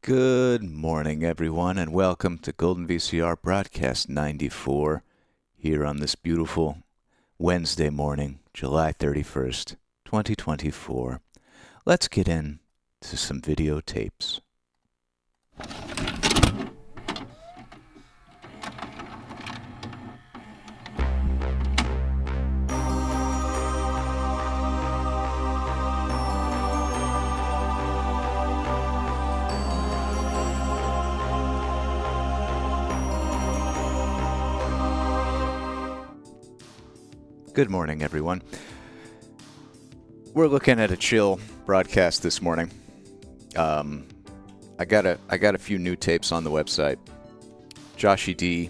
Good morning, everyone, and welcome to Golden VCR Broadcast 94 here on this beautiful Wednesday morning, July 31st, 2024. Let's get into some videotapes. Good morning, everyone. We're looking at a chill broadcast this morning. I got a few new tapes on the website. Joshy D,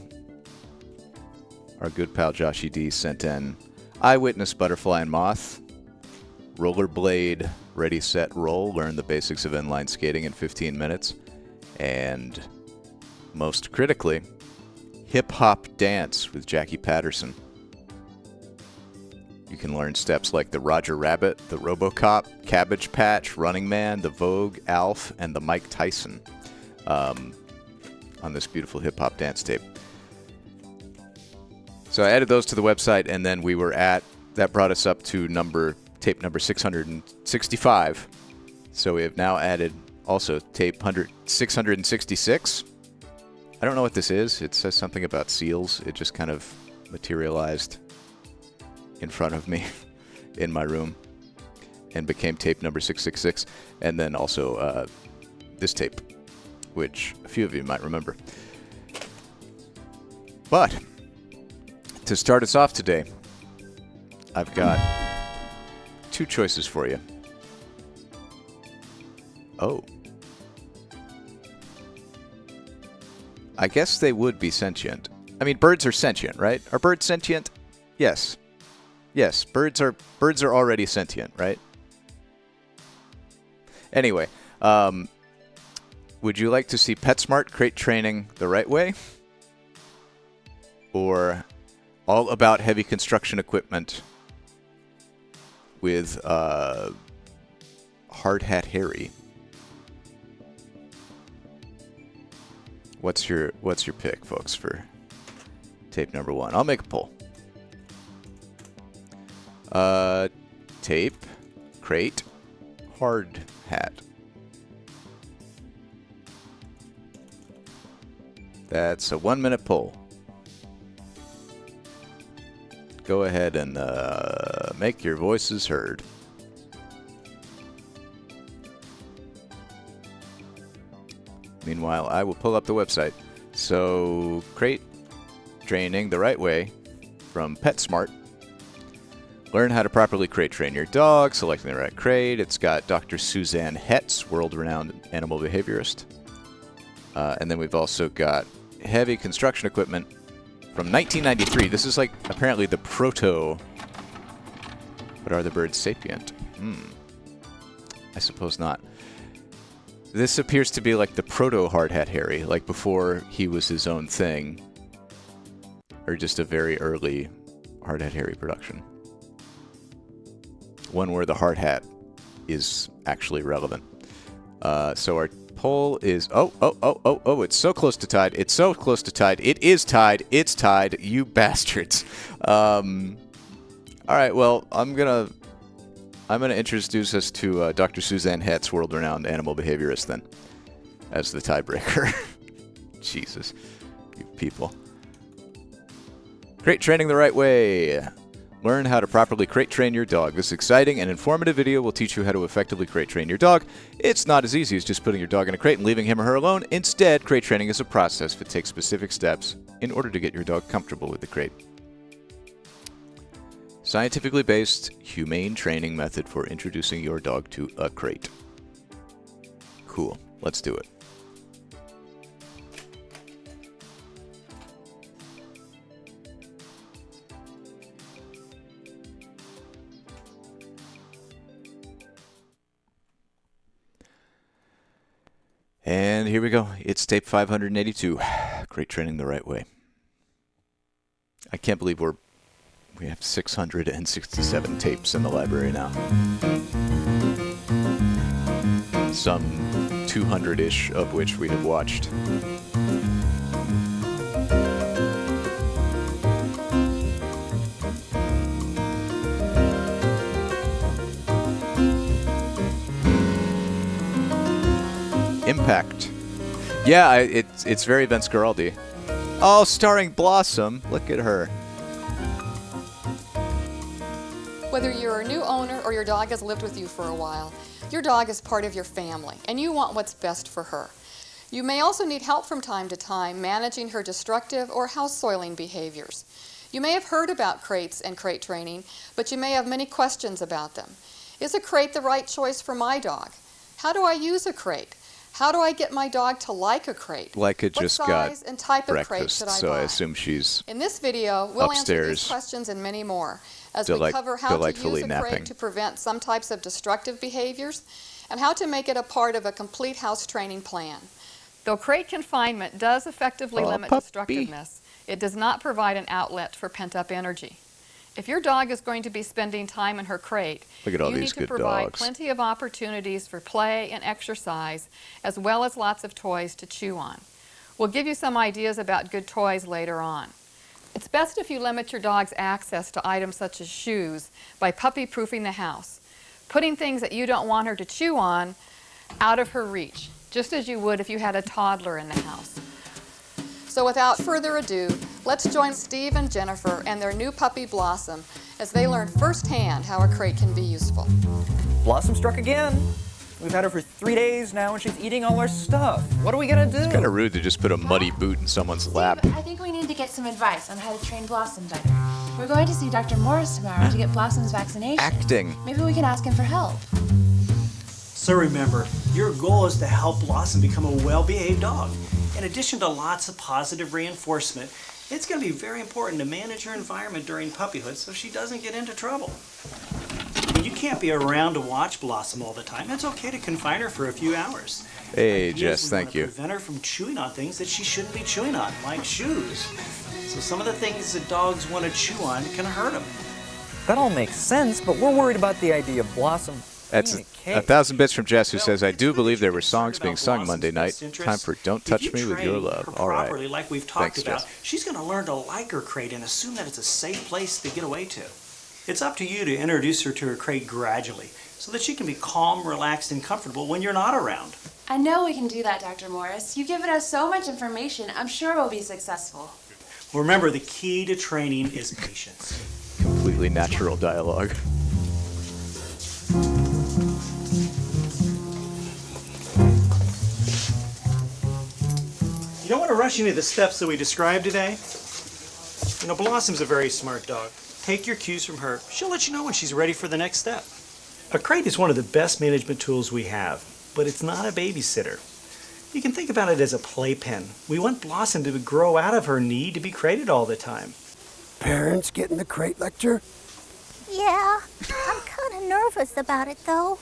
our good pal Joshy D, sent in Eyewitness, Butterfly, and Moth, Rollerblade, Ready, Set, Roll, learn the basics of inline skating in 15 minutes, and most critically, Hip Hop Dance with Jackie Patterson. You can learn steps like the Roger Rabbit, the RoboCop, Cabbage Patch, Running Man, the Vogue, Alf, and the Mike Tyson on this beautiful hip-hop dance tape. So I added those to the website, and then we were that brought us up to tape number 665. So we have now added also tape 666. I don't know what this is. It says something about seals. It just kind of materialized in front of me in my room and became tape number 666, and then also this tape, which a few of you might remember. But to start us off today, I've got two choices for you. Oh. I guess they would be sentient. I mean, birds are sentient, right? Are birds sentient? Yes. Yes, birds are already sentient, right? Anyway, would you like to see PETsMART crate training the right way? Or all about heavy construction equipment with Hard Hat Harry? What's your pick, folks, for tape number 1? I'll make a poll. Tape, crate, hard hat. That's a 1-minute poll. Go ahead and make your voices heard. Meanwhile, I will pull up the website. So, crate training the right way from PETsMART. Learn how to properly crate train your dog, selecting the right crate. It's got Dr. Suzanne Hetz, world-renowned animal behaviorist. And then we've also got heavy construction equipment from 1993. This is like apparently the proto. But are the birds sapient? I suppose not. This appears to be like the proto Hard Hat Harry, like before he was his own thing. Or just a very early Hard Hat Harry production. One where the hard hat is actually relevant. So our poll is... Oh, it's so close to tied. It's so close to tied. It is tied. It's tied. You bastards. All right, well, I'm gonna introduce us to Dr. Suzanne Hetz, world-renowned animal behaviorist, then, as the tiebreaker. Jesus, you people. Crate training the right way. Learn how to properly crate train your dog. This exciting and informative video will teach you how to effectively crate train your dog. It's not as easy as just putting your dog in a crate and leaving him or her alone. Instead, crate training is a process that takes specific steps in order to get your dog comfortable with the crate. Scientifically based, humane training method for introducing your dog to a crate. Cool. Let's do it. And here we go. It's tape 582. Crate training the right way. I can't believe we have 667 tapes in the library now. Some 200-ish of which we have watched. Impact. Yeah, it's very Vince Guaraldi. Oh, starring Blossom. Look at her. Whether you're a new owner or your dog has lived with you for a while, your dog is part of your family, and you want what's best for her. You may also need help from time to time managing her destructive or house-soiling behaviors. You may have heard about crates and crate training, but you may have many questions about them. Is a crate the right choice for my dog? How do I use a crate? How do I get my dog to like a crate? Leica just got and type of crate should breakfast, I so buy? I assume she's In this video, we'll answer upstairs, these questions and many more as we cover how to delightfully use a napping. crate to prevent some types of destructive behaviors and how to make it a part of a complete house training plan. Though crate confinement does effectively limit destructiveness, it does not provide an outlet for pent-up energy. If your dog is going to be spending time in her crate, Look at all you these need to good provide dogs. plenty of opportunities for play and exercise, as well as lots of toys to chew on. We'll give you some ideas about good toys later on. It's best if you limit your dog's access to items such as shoes by puppy-proofing the house, putting things that you don't want her to chew on out of her reach, just as you would if you had a toddler in the house. So without further ado, let's join Steve and Jennifer and their new puppy Blossom as they learn firsthand how a crate can be useful. Blossom struck again. We've had her for 3 days now and she's eating all our stuff. What are we gonna do? It's kind of rude to just put a muddy boot in someone's lap. Steve, I think we need to get some advice on how to train Blossom better. We're going to see Dr. Morris tomorrow to get Blossom's vaccination. Acting. Maybe we can ask him for help. So remember, your goal is to help Blossom become a well-behaved dog. In addition to lots of positive reinforcement, it's going to be very important to manage her environment during puppyhood so she doesn't get into trouble. When you can't be around to watch Blossom all the time, it's okay to confine her for a few hours. Hey, The idea is Jess, we thank want to you. prevent her from chewing on things that she shouldn't be chewing on, like shoes. So some of the things that dogs want to chew on can hurt them. That all makes sense, but we're worried about the idea of Blossom That's being a case. 1,000 bits from Jess, who Well, says, I it's do good that believe there you're were songs concerned being about sung Blossom's Monday night. best interests. Time for Don't If Touch you Me with Your train Love. her All right. properly, like we've talked Thanks, about, Jess. she's going to learn to like her crate and assume that it's a safe place to get away to. It's up to you to introduce her to her crate gradually so that she can be calm, relaxed, and comfortable when you're not around. I know we can do that, Dr. Morris. You've given us so much information. I'm sure we'll be successful. Remember, the key to training is patience. Completely natural dialogue. You don't want to rush into the steps that we described today. You know, Blossom's a very smart dog. Take your cues from her. She'll let you know when she's ready for the next step. A crate is one of the best management tools we have, but it's not a babysitter. You can think about it as a playpen. We want Blossom to grow out of her need to be crated all the time. Parents getting the crate lecture? Yeah, I'm kind of nervous about it, though.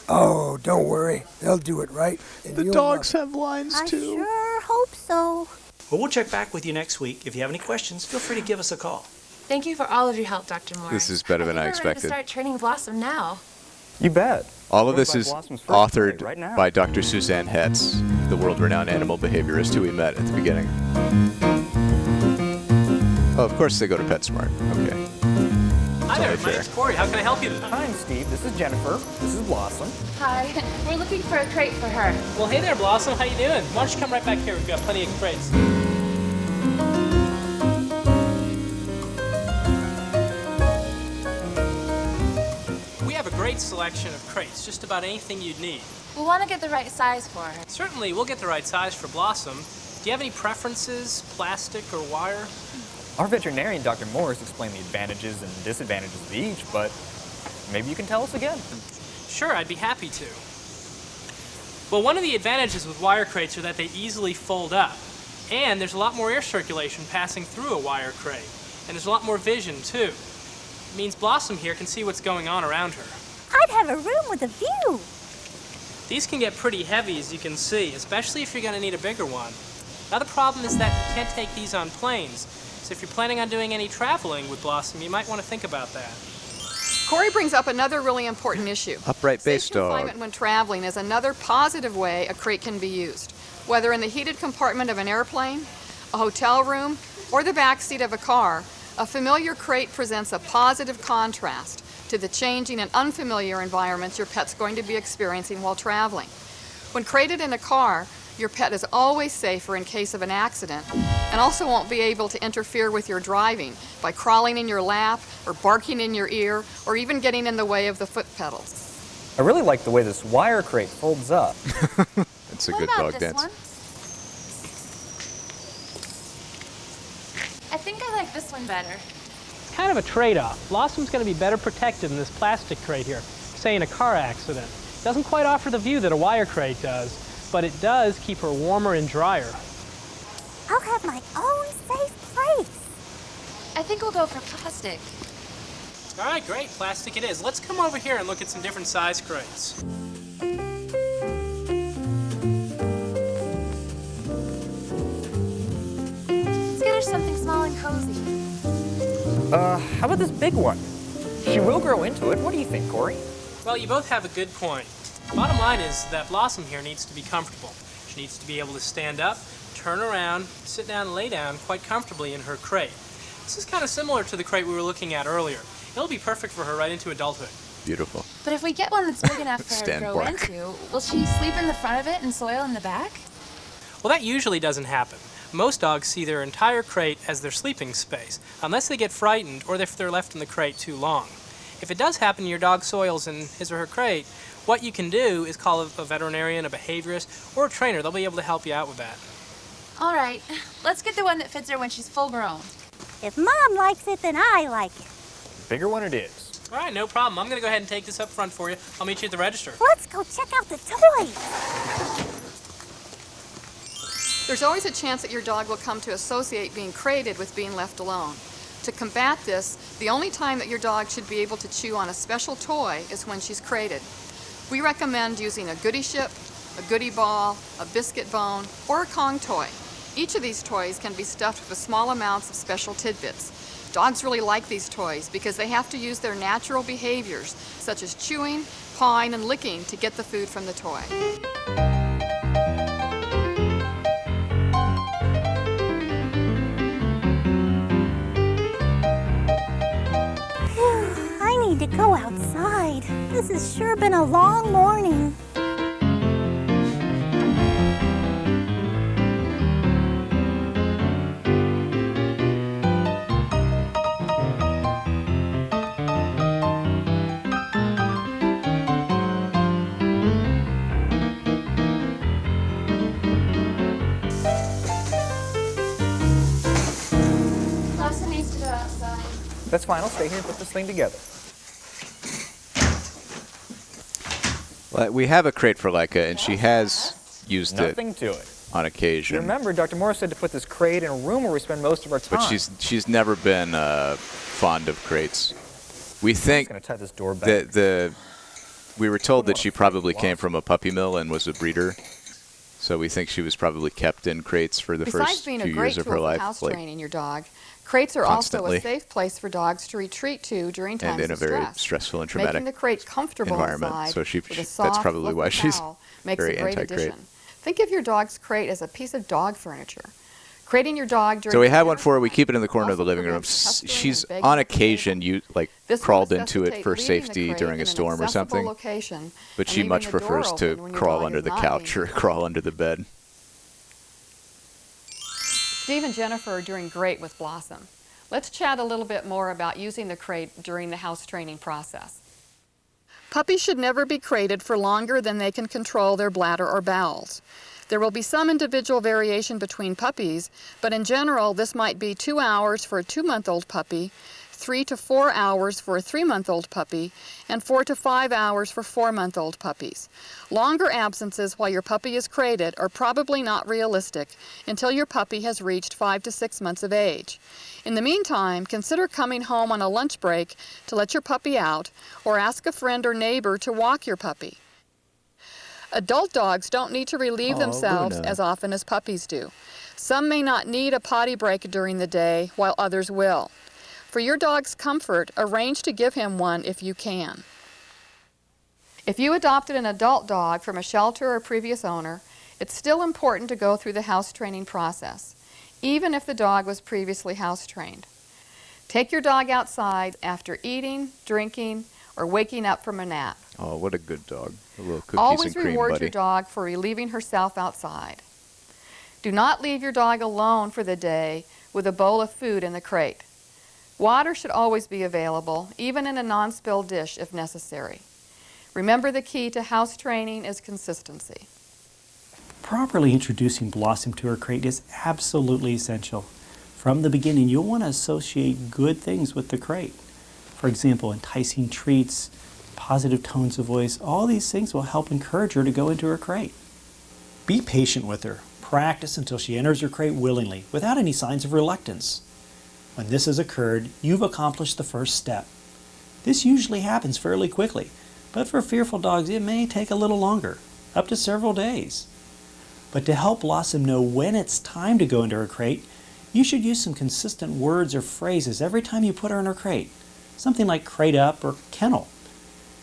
Oh, don't worry. They'll do it right. And The you'll dogs love have lines, I too. sure hope so. Well, we'll check back with you next week. If you have any questions, feel free to give us a call. Thank you for all of your help, Dr. Morris. This is better than I think we're ready expected. to start training Blossom now. You bet. All of We're this by is Blossom's first crate authored right now. by Dr. Suzanne Hetz, the world-renowned animal behaviorist who we met at the beginning. Oh, of course they go to PETsMART. Okay. Hi there, only my fair. name's Corey. How can I help you? Hi, I'm Steve. This is Jennifer. This is Blossom. Hi. We're looking for a crate for her. Well, hey there, Blossom. How you doing? Why don't you come right back here? We've got plenty of crates. We have a great selection of crates, just about anything you'd need. We want to get the right size for her. Certainly, we'll get the right size for Blossom. Do you have any preferences, plastic or wire? Our veterinarian, Dr. Morris, explained the advantages and disadvantages of each, but maybe you can tell us again. Sure, I'd be happy to. Well, one of the advantages with wire crates are that they easily fold up. And there's a lot more air circulation passing through a wire crate. And there's a lot more vision, too. It means Blossom here can see what's going on around her. I'd have a room with a view. These can get pretty heavy, as you can see, especially if you're going to need a bigger one. Now, the problem is that you can't take these on planes. So if you're planning on doing any traveling with Blossom, you might want to think about that. Corey brings up another really important issue. Upright base Safe dog. confinement when traveling is another positive way a crate can be used. Whether in the heated compartment of an airplane, a hotel room, or the back seat of a car, a familiar crate presents a positive contrast to the changing and unfamiliar environments your pet's going to be experiencing while traveling. When crated in a car, your pet is always safer in case of an accident and also won't be able to interfere with your driving by crawling in your lap or barking in your ear or even getting in the way of the foot pedals. I really like the way this wire crate folds up. It's a What good about dog this dance. one? I think I like this one better. Kind of a trade-off. Blossom's going to be better protected in this plastic crate here, say in a car accident. Doesn't quite offer the view that a wire crate does, but it does keep her warmer and drier. I'll have my own safe place. I think we'll go for plastic. All right, great. Plastic it is. Let's come over here and look at some different size crates. Let's get her something small and cozy. How about this big one? She will grow into it. What do you think, Corey? Well, you both have a good point. Bottom line is that Blossom here needs to be comfortable. She needs to be able to stand up, turn around, sit down, and lay down quite comfortably in her crate. This is kind of similar to the crate we were looking at earlier. It'll be perfect for her right into adulthood. Beautiful. But if we get one that's big enough for her to Stand grow bark. into, will she sleep in the front of it and soil in the back? Well, that usually doesn't happen. Most dogs see their entire crate as their sleeping space, unless they get frightened or if they're left in the crate too long. If it does happen, your dog soils in his or her crate, what you can do is call a veterinarian, a behaviorist, or a trainer. They'll be able to help you out with that. All right, let's get the one that fits her when she's full grown. If Mom likes it, then I like it. Bigger one it is. All right, no problem. I'm going to go ahead and take this up front for you. I'll meet you at the register. Let's go check out the toys. There's always a chance that your dog will come to associate being crated with being left alone. To combat this, the only time that your dog should be able to chew on a special toy is when she's crated. We recommend using a goodie ship, a goodie ball, a biscuit bone, or a Kong toy. Each of these toys can be stuffed with small amounts of special tidbits. Dogs really like these toys because they have to use their natural behaviors, such as chewing, pawing, and licking to get the food from the toy. I need to go outside. This has sure been a long morning. Blossom needs to go outside. That's fine. I'll stay here and put this thing together. Well, we have a crate for Leica, and she has used Nothing it to it. on You occasion. remember, Dr. Morris said to put this crate in a room where we spend most of our time. But she's never been fond of crates. We I'm just think going to tie this door back. that we were told that she probably came from a puppy mill and was a breeder. So we think she was probably kept in crates for the Besides first being few a great years of tool her for life, house like, training your dog, crates are also constantly. a safe place for dogs to retreat to during times and in a of very stress. stressful and Making traumatic the crate comfortable environment. inside So with a that's soft, probably why fluffy she's towel makes very a great anti-crate. addition. Think of your dog's crate as a piece of dog furniture. Crating your dog during So we have dinner one for her. We time keep it in the corner of the also living room. prevents pestering She's and begging on at the occasion table. This will crawled into it necessitate for leaving the safety crate during in a an storm or accessible something. location But and she leaving much the door prefers to open when your crawl dog under is the not couch being or crawl under the bed. Steve and Jennifer are doing great with Blossom. Let's chat a little bit more about using the crate during the house training process. Puppies should never be crated for longer than they can control their bladder or bowels. There will be some individual variation between puppies, but in general, this might be 2 hours for a 2-month-old puppy, 3 to 4 hours for a 3-month-old puppy, and 4 to 5 hours for 4-month-old puppies. Longer absences while your puppy is crated are probably not realistic until your puppy has reached 5 to 6 months of age. In the meantime, consider coming home on a lunch break to let your puppy out, or ask a friend or neighbor to walk your puppy. Adult dogs don't need to relieve themselves Luna. as often as puppies do. Some may not need a potty break during the day, while others will. For your dog's comfort, arrange to give him one if you can. If you adopted an adult dog from a shelter or previous owner, it's still important to go through the house training process, even if the dog was previously house trained. Take your dog outside after eating, drinking, or waking up from a nap. Oh, what a good dog. A little cookies Always and cream, reward buddy. your dog for relieving herself outside. Do not leave your dog alone for the day with a bowl of food in the crate. Water should always be available, even in a non-spill dish if necessary. Remember, the key to house training is consistency. Properly introducing Blossom to her crate is absolutely essential. From the beginning, you'll want to associate good things with the crate. For example, enticing treats, positive tones of voice, all these things will help encourage her to go into her crate. Be patient with her. Practice until she enters her crate willingly, without any signs of reluctance. When this has occurred, you've accomplished the first step. This usually happens fairly quickly, but for fearful dogs it may take a little longer, up to several days. But to help Blossom know when it's time to go into her crate, you should use some consistent words or phrases every time you put her in her crate. Something like crate up or kennel.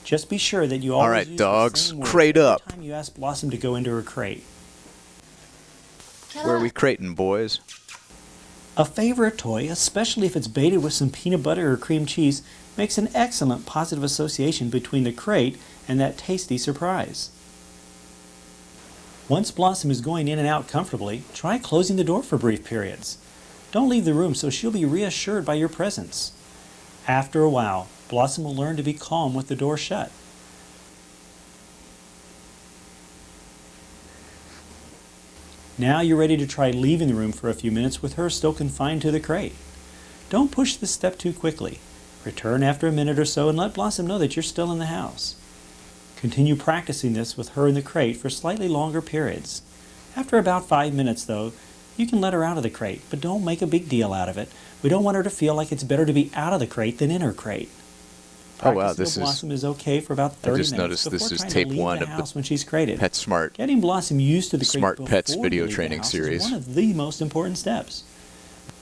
Just be sure that you always All right, use dogs, the same word crate every up. time you ask Blossom to go into her crate. Where are we crating, boys? A favorite toy, especially if it's baited with some peanut butter or cream cheese, makes an excellent positive association between the crate and that tasty surprise. Once Blossom is going in and out comfortably, try closing the door for brief periods. Don't leave the room so she'll be reassured by your presence. After a while, Blossom will learn to be calm with the door shut. Now you're ready to try leaving the room for a few minutes with her still confined to the crate. Don't push this step too quickly. Return after a minute or so and let Blossom know that you're still in the house. Continue practicing this with her in the crate for slightly longer periods. After about 5 minutes, though, you can let her out of the crate, but don't make a big deal out of it. We don't want her to feel like it's better to be out of the crate than in her crate. Oh wow, Practice with Blossom is okay for about 30 I just minutes noticed this before is trying to tape leave 1 the of house the when she's crated. PETsMART Getting Blossom used to the crate Smart Pets before video you leave the training house series. is one of the most important steps.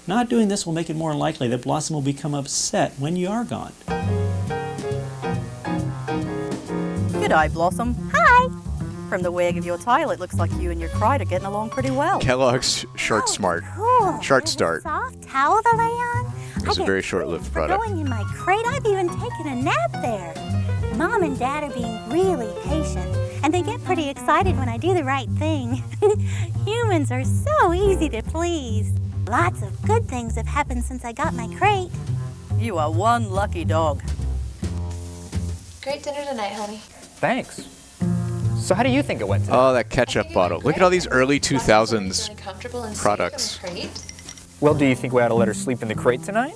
Not doing this will make it more likely that Blossom will become upset when you are gone. G'day, Blossom. Hi. From the wag of your tail, it looks like you and your crate are getting along pretty well. Kellogg's Short Smart. Cool. Short Is it Start. soft towel to lay on? It's a very short-lived product. Going in my crate, I've even taken a nap there. Mom and Dad are being really patient, and they get pretty excited when I do the right thing. Humans are so easy to please. Lots of good things have happened since I got my crate. You are one lucky dog. Great dinner tonight, honey. Thanks. So how do you think it went today? Oh, that ketchup bottle. Look at all these early 2000s products. Well, do you think we ought to let her sleep in the crate tonight?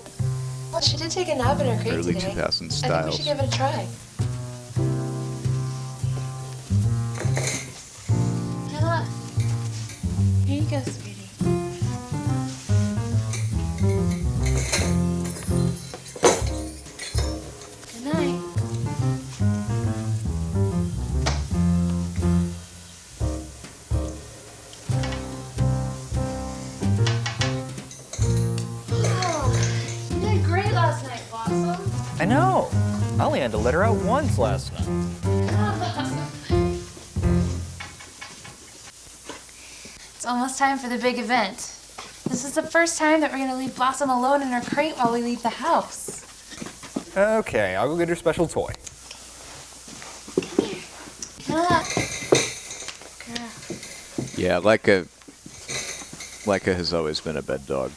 Well, she did take a nap in her crate Early today. 2000s I think we styles. should give it a try. Nella, here you go, sweetie. Good night. Oh, you did great last night, Blossom. I know. I only had to let her out once last night. It's almost time for the big event. This is the first time that we're going to leave Blossom alone in her crate while we leave the house. Okay, I'll go get her special toy. Nella. Girl. Yeah, Leica has always been a bed dog.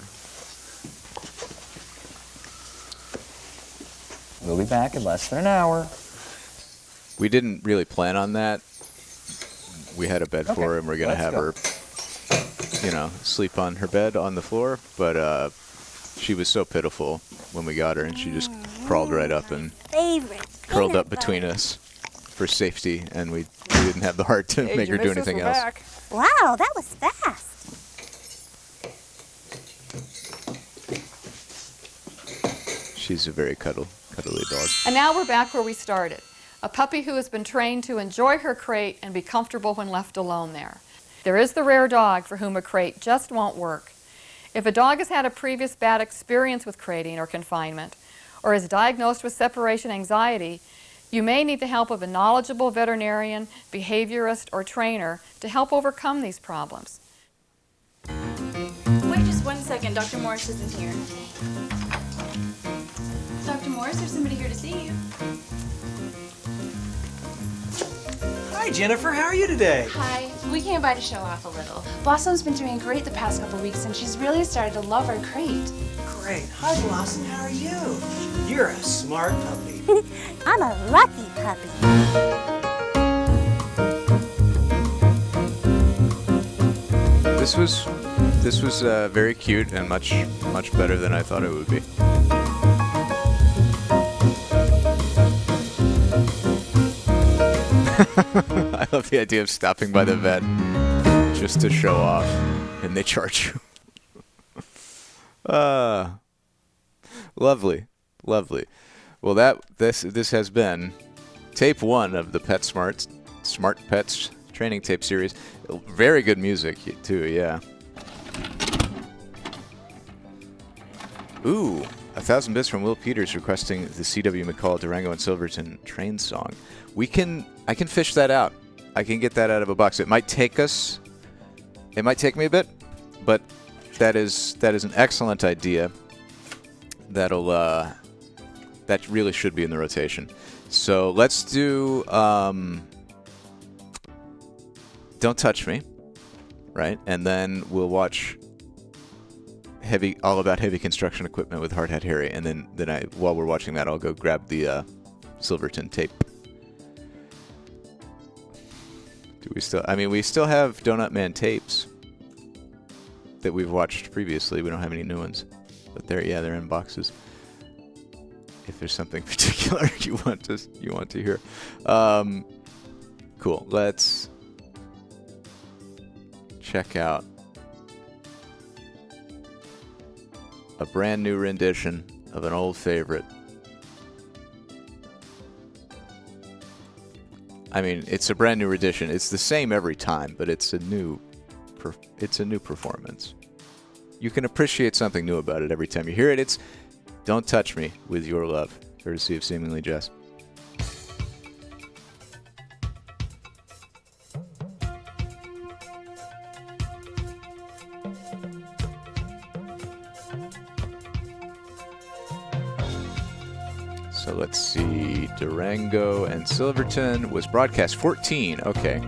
We'll be back in less than an hour. We didn't really plan on that. We had a bed for her, and we're gonna let's have go. her, you know, sleep on her bed on the floor. But she was so pitiful when we got her, and she just crawled right up and Favorite. curled up between us for safety, and we didn't have the heart to Hey, make did her you do miss us? anything We're else. back. Wow, that was fast. She's a very cuddly dog. And now we're back where we started. A puppy who has been trained to enjoy her crate and be comfortable when left alone there. There is the rare dog for whom a crate just won't work. If a dog has had a previous bad experience with crating or confinement, or is diagnosed with separation anxiety, you may need the help of a knowledgeable veterinarian, behaviorist, or trainer to help overcome these problems. Wait just 1 second. Dr. Morris isn't here. Dr. Morris, there's somebody here to see you. Hi, Jennifer. How are you today? Hi. We came by to show off a little. Blossom's been doing great the past couple weeks, and she's really started to love our crate. Great. Hi, Blossom. How are you? You're a smart puppy. I'm a lucky puppy. This was very cute and much better than I thought it would be. I love the idea of stopping by the vet just to show off, and they charge you. Lovely. Well, this has been tape 1 of the PETsMART Smart Pets training tape series. Very good music too, yeah. Ooh, 1,000 bits from Will Peters requesting the C.W. McCall, Durango and Silverton train song. I can fish that out. I can get that out of a box. It might take me a bit, but that is an excellent idea. That really should be in the rotation. So let's do Don't Touch Me, right? And then we'll watch All About Heavy Construction Equipment with Hard Hat Harry, and then while we're watching that, I'll go grab the Silverton tape. We still have Donut Man tapes that we've watched previously. We don't have any new ones, but they're in boxes. If there's something particular you want to hear, cool. Let's check out a brand new rendition of an old favorite. I mean, it's a brand new rendition. It's the same every time, but it's a new performance. You can appreciate something new about it every time you hear it. It's Don't Touch Me with Your Love, courtesy of Seemingly Jess. So let's see, Durango and Silverton was broadcast 14. Okay.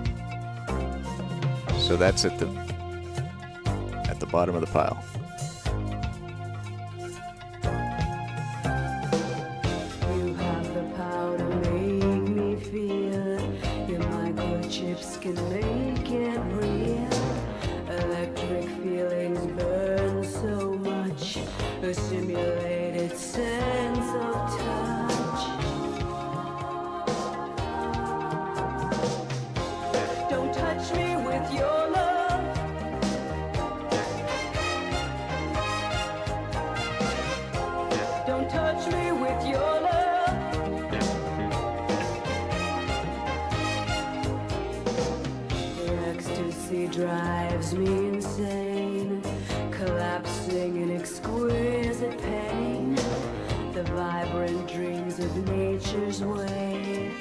So that's at the bottom of the pile. You have the power to make me feel. Your microchips can make it real. Electric feelings burn so much. A simulated sense of touch. Don't touch me with your love. Don't touch me with your love. The ecstasy drives me insane, collapsing in exquisite pain. The vibrant dreams of nature's way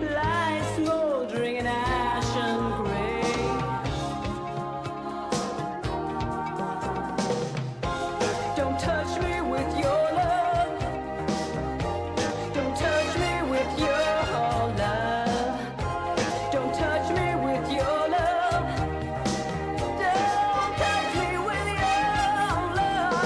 lie smoldering in ashen gray. Don't touch me with your love. Don't touch me with your love. Don't touch me with your love. Don't touch me with your love.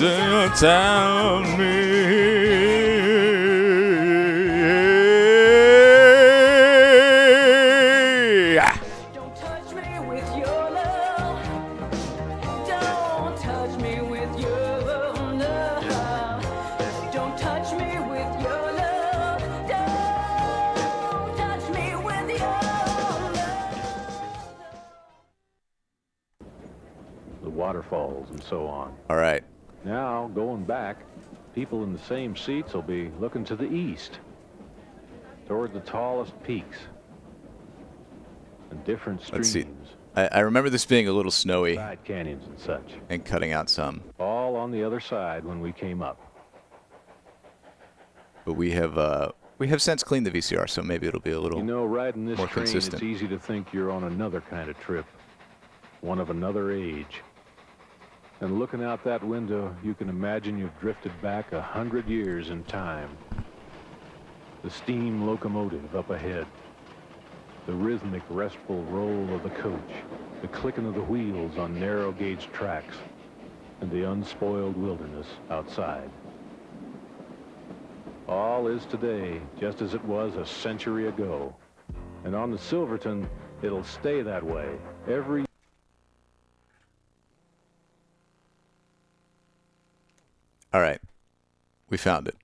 Tell me. Don't touch me with your love. Don't touch me with your love. Don't touch me with your love. Don't touch me with your love. The waterfalls and so on. All right. Now, going back, people in the same seats will be looking to the east, toward the tallest peaks and different streams. Let's see. I remember this being a little snowy. Side canyons and such. And cutting out some. All on the other side when we came up. But we have since cleaned the VCR, so maybe it'll be a little riding this more train, consistent. It's easy to think you're on another kind of trip, one of another age. And looking out that window, you can imagine you've drifted back 100 years in time. The steam locomotive up ahead, the rhythmic, restful roll of the coach, the clicking of the wheels on narrow-gauge tracks, and the unspoiled wilderness outside. All is today just as it was a century ago. And on the Silverton, it'll stay that way every All right. We found it.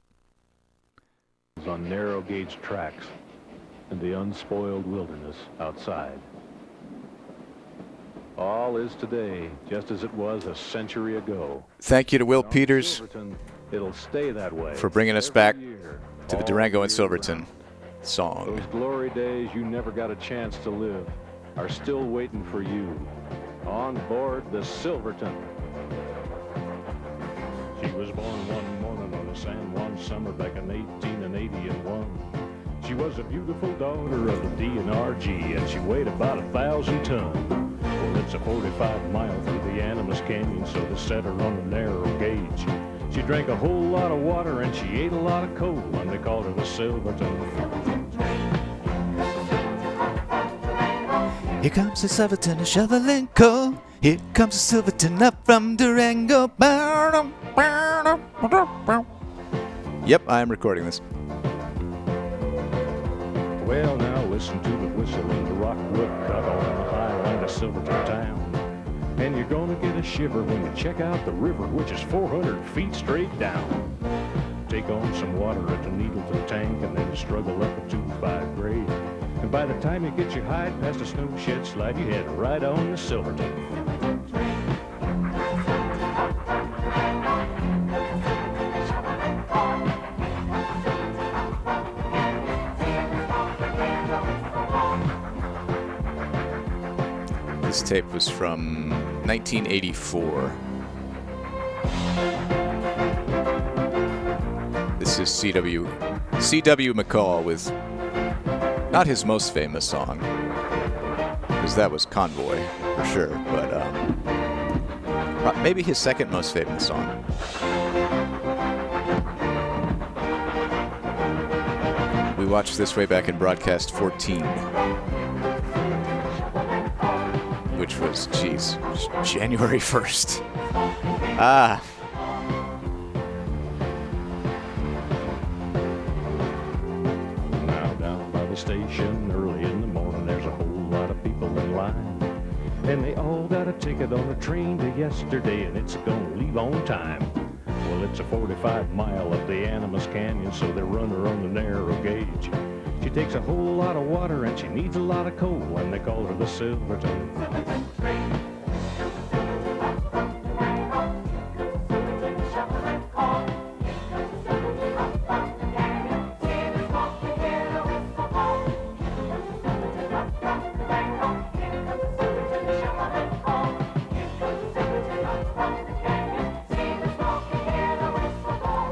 on narrow-gauge tracks and the unspoiled wilderness outside. All is today just as it was a century ago. Thank you to Will On Peters Silverton, it'll stay that way for bringing us every back year, to the all Durango and year Silverton round. song. Those glory days you never got a chance to live are still waiting for you on board the Silverton. She was born one morning on a San Juan summer back in 1881. She was a beautiful daughter of the DNRG, and she weighed about 1,000 tons. Well, it's a 45-mile through the Animas Canyon, so they set her on a narrow gauge. She drank a whole lot of water, and she ate a lot of coal, and they called her the Silverton. Here comes the Silverton, a shoveling coal. Here comes the Silverton up from Durango. Yep, I am recording this. Well, now listen to the whistle and the rockwood cut on the highline of Silverton town. And you're gonna get a shiver when you check out the river, which is 400 feet straight down. Take on some water at the Needleton tank, and then you struggle up a 2-5 grade. And by the time you get your hide past the snow shed slide, you head right on to Silverton. This tape was from 1984. This is C.W. McCall with not his most famous song, because that was Convoy for sure, but maybe his second most famous song. We watched this way back in broadcast 14. Which was, geez, January 1st. Ah. Now down by the station early in the morning, there's a whole lot of people in line. And they all got a ticket on a train to yesterday, and it's gonna leave on time. Well, it's a 45-mile up the Animas Canyon, so they run her on the narrow gauge. She takes a whole lot of water and she needs a lot of coal, and they call her the Silverton.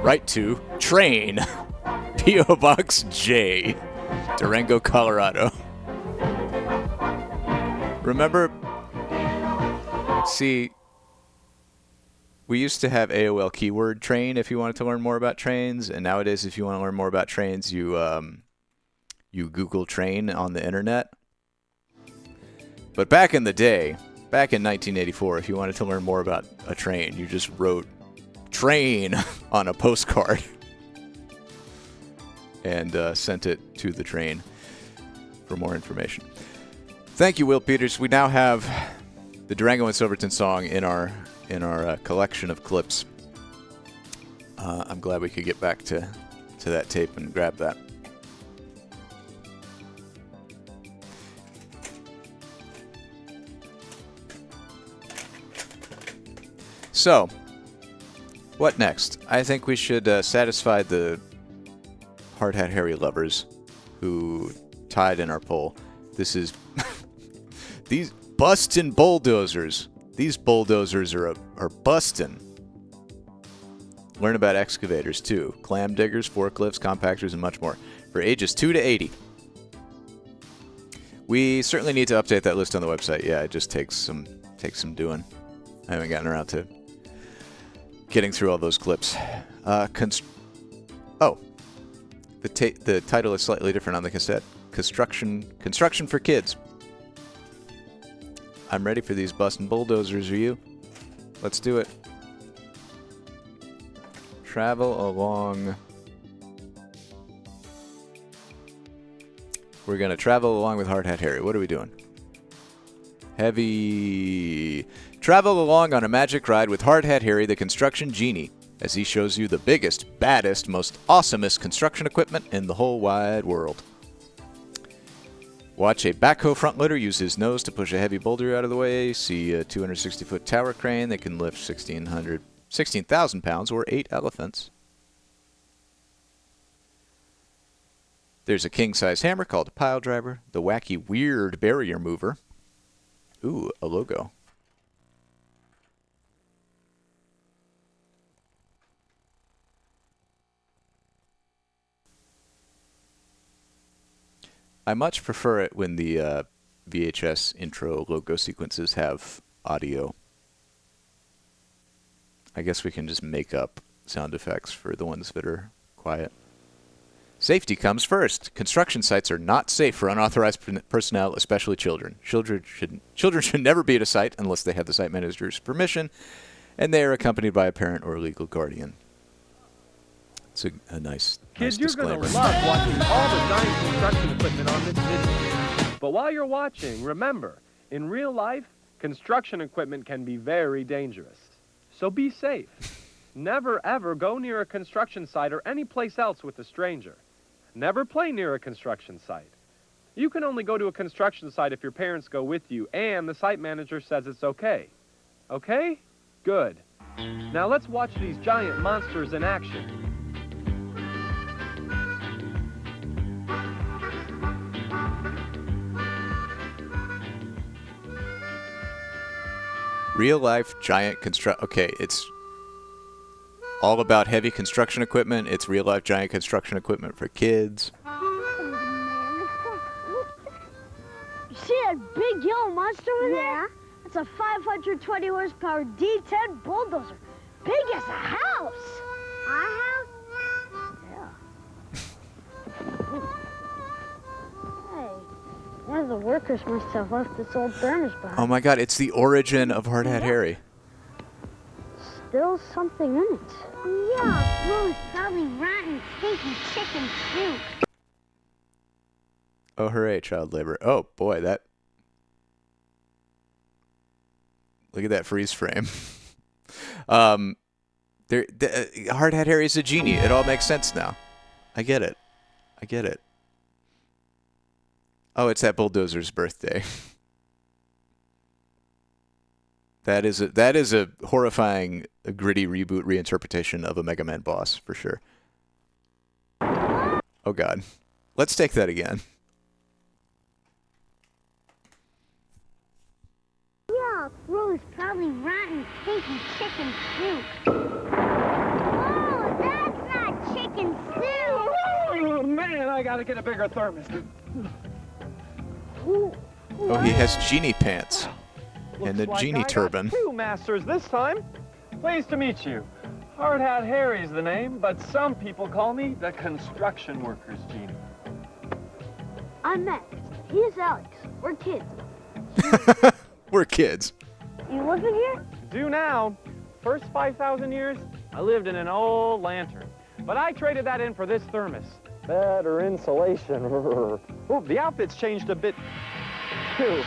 Right to Train, P.O. Box J, Durango, Colorado. Remember, see, we used to have AOL keyword train if you wanted to learn more about trains, and nowadays if you want to learn more about trains, you Google train on the internet. But back in the day, back in 1984, if you wanted to learn more about a train, you just wrote train on a postcard and sent it to the train for more information. Thank you, Will Peters. We now have the Durango and Silverton song in our collection of clips. I'm glad we could get back to that tape and grab that. So, what next? I think we should satisfy the Hard Hat Harry lovers who tied in our poll. This is these bustin' bulldozers. These bulldozers are bustin'. Learn about excavators too. Clam diggers, forklifts, compactors, and much more for ages 2 to 80. We certainly need to update that list on the website. Yeah, it just takes some doing. I haven't gotten around to getting through all those clips. The title is slightly different on the cassette. Construction for kids. I'm ready for these bustin' bulldozers. Are you? Let's do it. Travel along. We're gonna travel along with Hard Hat Harry. What are we doing? Heavy. Travel along on a magic ride with Hard Hat Harry, the construction genie, as he shows you the biggest, baddest, most awesomest construction equipment in the whole wide world. Watch a backhoe front loader use his nose to push a heavy boulder out of the way. See a 260-foot tower crane that can lift 16,000 pounds or 8 elephants. There's a king-size hammer called a pile driver. The wacky, weird barrier mover. Ooh, a logo. I much prefer it when the VHS intro logo sequences have audio. I guess we can just make up sound effects for the ones that are quiet. Safety comes first. Construction sites are not safe for unauthorized personnel, especially children. Children should never be at a site unless they have the site manager's permission, and they are accompanied by a parent or legal guardian. It's a nice Kids, disclaimer. you're going to love watching all the giant construction equipment on this video. But while you're watching, remember, in real life, construction equipment can be very dangerous. So be safe. Never, ever go near a construction site or any place else with a stranger. Never play near a construction site. You can only go to a construction site if your parents go with you and the site manager says it's okay. Okay? Good. Now let's watch these giant monsters in action. Real life giant Okay, it's all about heavy construction equipment. It's real life giant construction equipment for kids. You see that big yellow monster over there? It's a 520 horsepower D10 bulldozer. Big as a house. Our house? Yeah. Hey, one of the workers must have left this old burners behind. Oh my god, it's the origin of Hard Hat Harry. Still something in it. Yeah, Rose, probably rotten, stinky chicken soup. Oh, hooray, child labor. Oh, boy, that... Look at that freeze frame. Hard Hat Harry's a genie. It all makes sense now. I get it. I get it. Oh, it's that bulldozer's birthday. That is a horrifying, gritty reboot reinterpretation of a Mega Man boss, for sure. Oh god. Let's take that again. Yeah, Rose, probably rotten, stinky chicken soup. Oh, that's not chicken soup! Oh, man, I gotta get a bigger thermos. Oh, he has genie pants. And the Looks genie like I turban. got 2 masters this time. Pleased to meet you. Hard Hat Harry's the name, but some people call me the construction worker's genie. I'm Max. He's Alex. We're kids. We're kids. You live in here? Do now. First 5,000 years, I lived in an old lantern, but I traded that in for this thermos. Better insulation. Ooh, the outfit's changed a bit, too.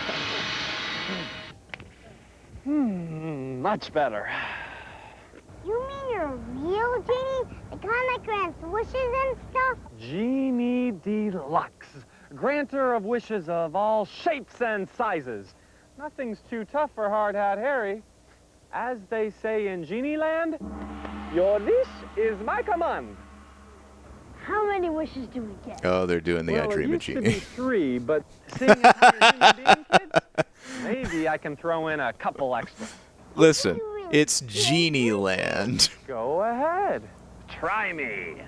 Much better. You mean you're a real genie? The kind that grants wishes and stuff? Genie Deluxe, granter of wishes of all shapes and sizes. Nothing's too tough for Hard Hat Harry. As they say in Genie Land, your wish is my command. How many wishes do we get? Oh, they're doing the I Dream of It used to Genie. be 3, but seeing as how you're human being, kids, maybe I can throw in a couple extra. Listen, it's Genie Land. Go ahead. Try me.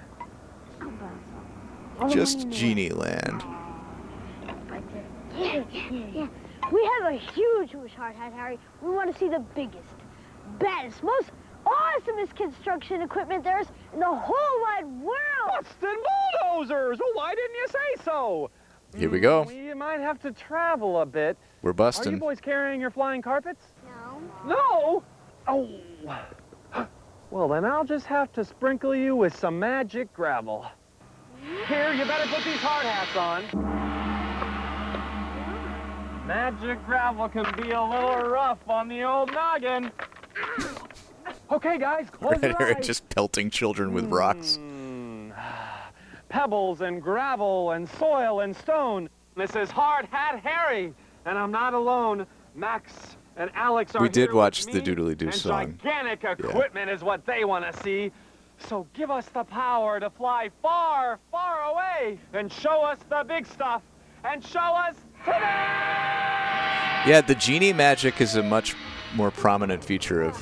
Just Genie Land. Yeah. We have a huge wish, Hard Hat Harry. We want to see the biggest, baddest, most awesomest construction equipment there is in the whole wide world. Bustin' bulldozers! Oh, why didn't you say so? Here we go. We might have to travel a bit. We're Are busting. you boys carrying your flying carpets? No. No? Oh. Well, then I'll just have to sprinkle you with some magic gravel. Here, you better put these hard hats on. Magic gravel can be a little rough on the old noggin. Okay, guys, close your Right, eyes. just pelting children with rocks. Pebbles and gravel and soil and stone. This is Hard Hat Harry, and I'm not alone. Max and Alex are We did here watch with the me, Doodly Doo and song. gigantic equipment is what they want to see. So give us the power to fly far, far away and show us the big stuff and show us today! Yeah, the genie magic is a much more prominent feature of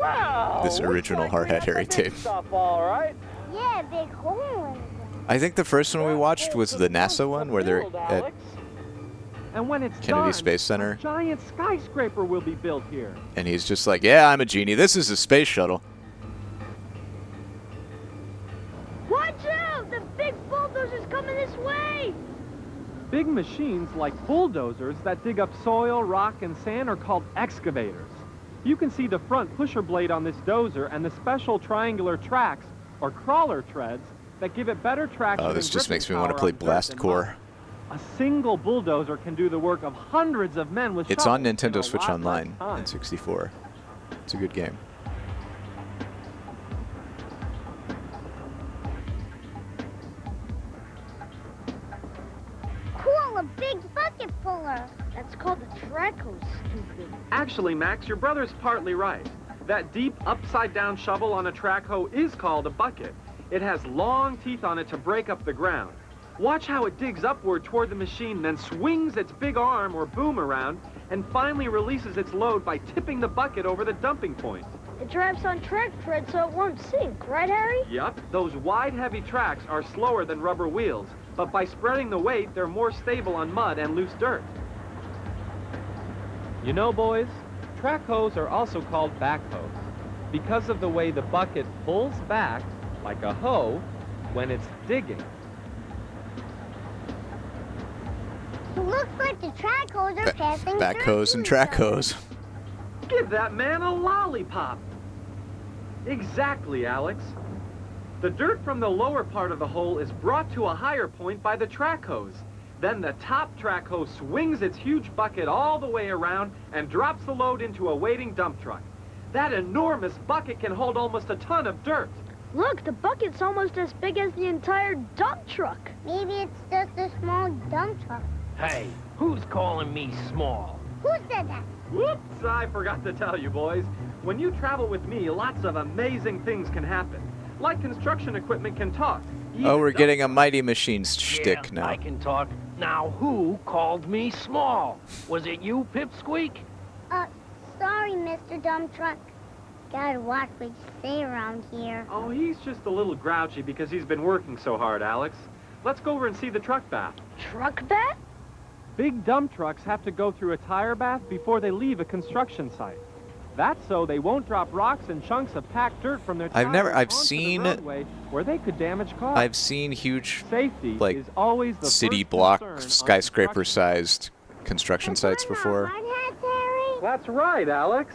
Well, this original Hard Hat Harry tape. Stuff, all right. Yeah, big hole in it. I think the first one we watched was the NASA one, where they're at And when it's Kennedy done, Space Center, a giant skyscraper will be built here. and he's just like, yeah, I'm a genie. This is a space shuttle. Watch out! The big bulldozer's coming this way! Big machines like bulldozers that dig up soil, rock, and sand are called excavators. You can see the front pusher blade on this dozer and the special triangular tracks, or crawler treads, that give it better traction. Oh, this and just gripping makes me want to power play on dirt Blast and Core. mud. A single bulldozer can do the work of hundreds of men with It's on shovels in Nintendo a Switch lot less Online time. in 64. It's a good game. Cool, a big bucket puller. That's called a track hose, stupid. Actually, Max, your brother's partly right. That deep, upside-down shovel on a track hoe is called a bucket. It has long teeth on it to break up the ground. Watch how it digs upward toward the machine, then swings its big arm or boom around, and finally releases its load by tipping the bucket over the dumping point. It drives on track tread so it won't sink, right, Harry? Yup, those wide, heavy tracks are slower than rubber wheels, but by spreading the weight, they're more stable on mud and loose dirt. You know, boys, track hoes are also called backhoes because of the way the bucket pulls back like a hoe when it's digging. Looks like the track hose are passing Backhoes and track hoes. Give that man a lollipop. Exactly, Alex. The dirt from the lower part of the hole is brought to a higher point by the track hose. Then the top track hose swings its huge bucket all the way around and drops the load into a waiting dump truck. That enormous bucket can hold almost a ton of dirt. Look, the bucket's almost as big as the entire dump truck. Maybe it's just a small dump truck. Hey, who's calling me small? Who said that? Whoops, I forgot to tell you, boys. When you travel with me, lots of amazing things can happen. Like construction equipment can talk. Oh, we're getting a Mighty Machines shtick Yeah, now. I can talk. Now, who called me small? Was it you, Pipsqueak? Sorry, Mr. Dump Truck. Gotta watch what you say around here. Oh, he's just a little grouchy because he's been working so hard, Alex. Let's go over and see the truck bath. Truck bath? Big dump trucks have to go through a tire bath before they leave a construction site. That's so they won't drop rocks and chunks of packed dirt from their tires I've onto seen- the roadway where they could damage cars. I've seen huge, Safety like, is always the city first block, concern on skyscraper-sized construction sites before, That's right, Alex.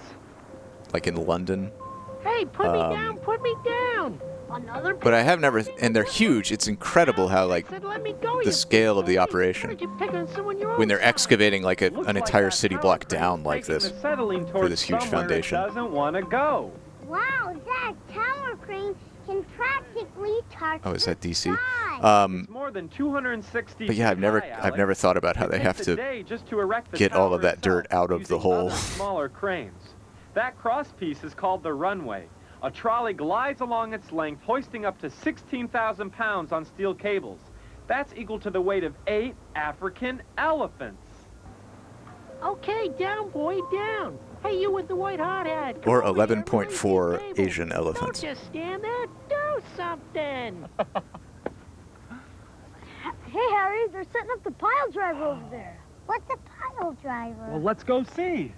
like in London. Hey, put me down, put me down. Another But I have never, and they're huge. It's incredible how, like, let me go, the scale of the operation. When they're excavating, like, an entire city block down like this for this huge foundation. Doesn't want to go. Wow, that tower crane can practically touch Oh, is that DC? It's more than 260 But yeah, feet high, I've never thought about how they have to get all of that dirt out of the hole. Smaller cranes. That cross piece is called the runway. A trolley glides along its length, hoisting up to 16,000 pounds on steel cables. That's equal to the weight of 8 African elephants. Okay, down, boy, down. Hey, you with the white hot hat. Or 11.4 Asian elephants. Don't just stand there. Do something. Hey, Harry, they're setting up the pile driver over there. What's a pile driver? Well, let's go see.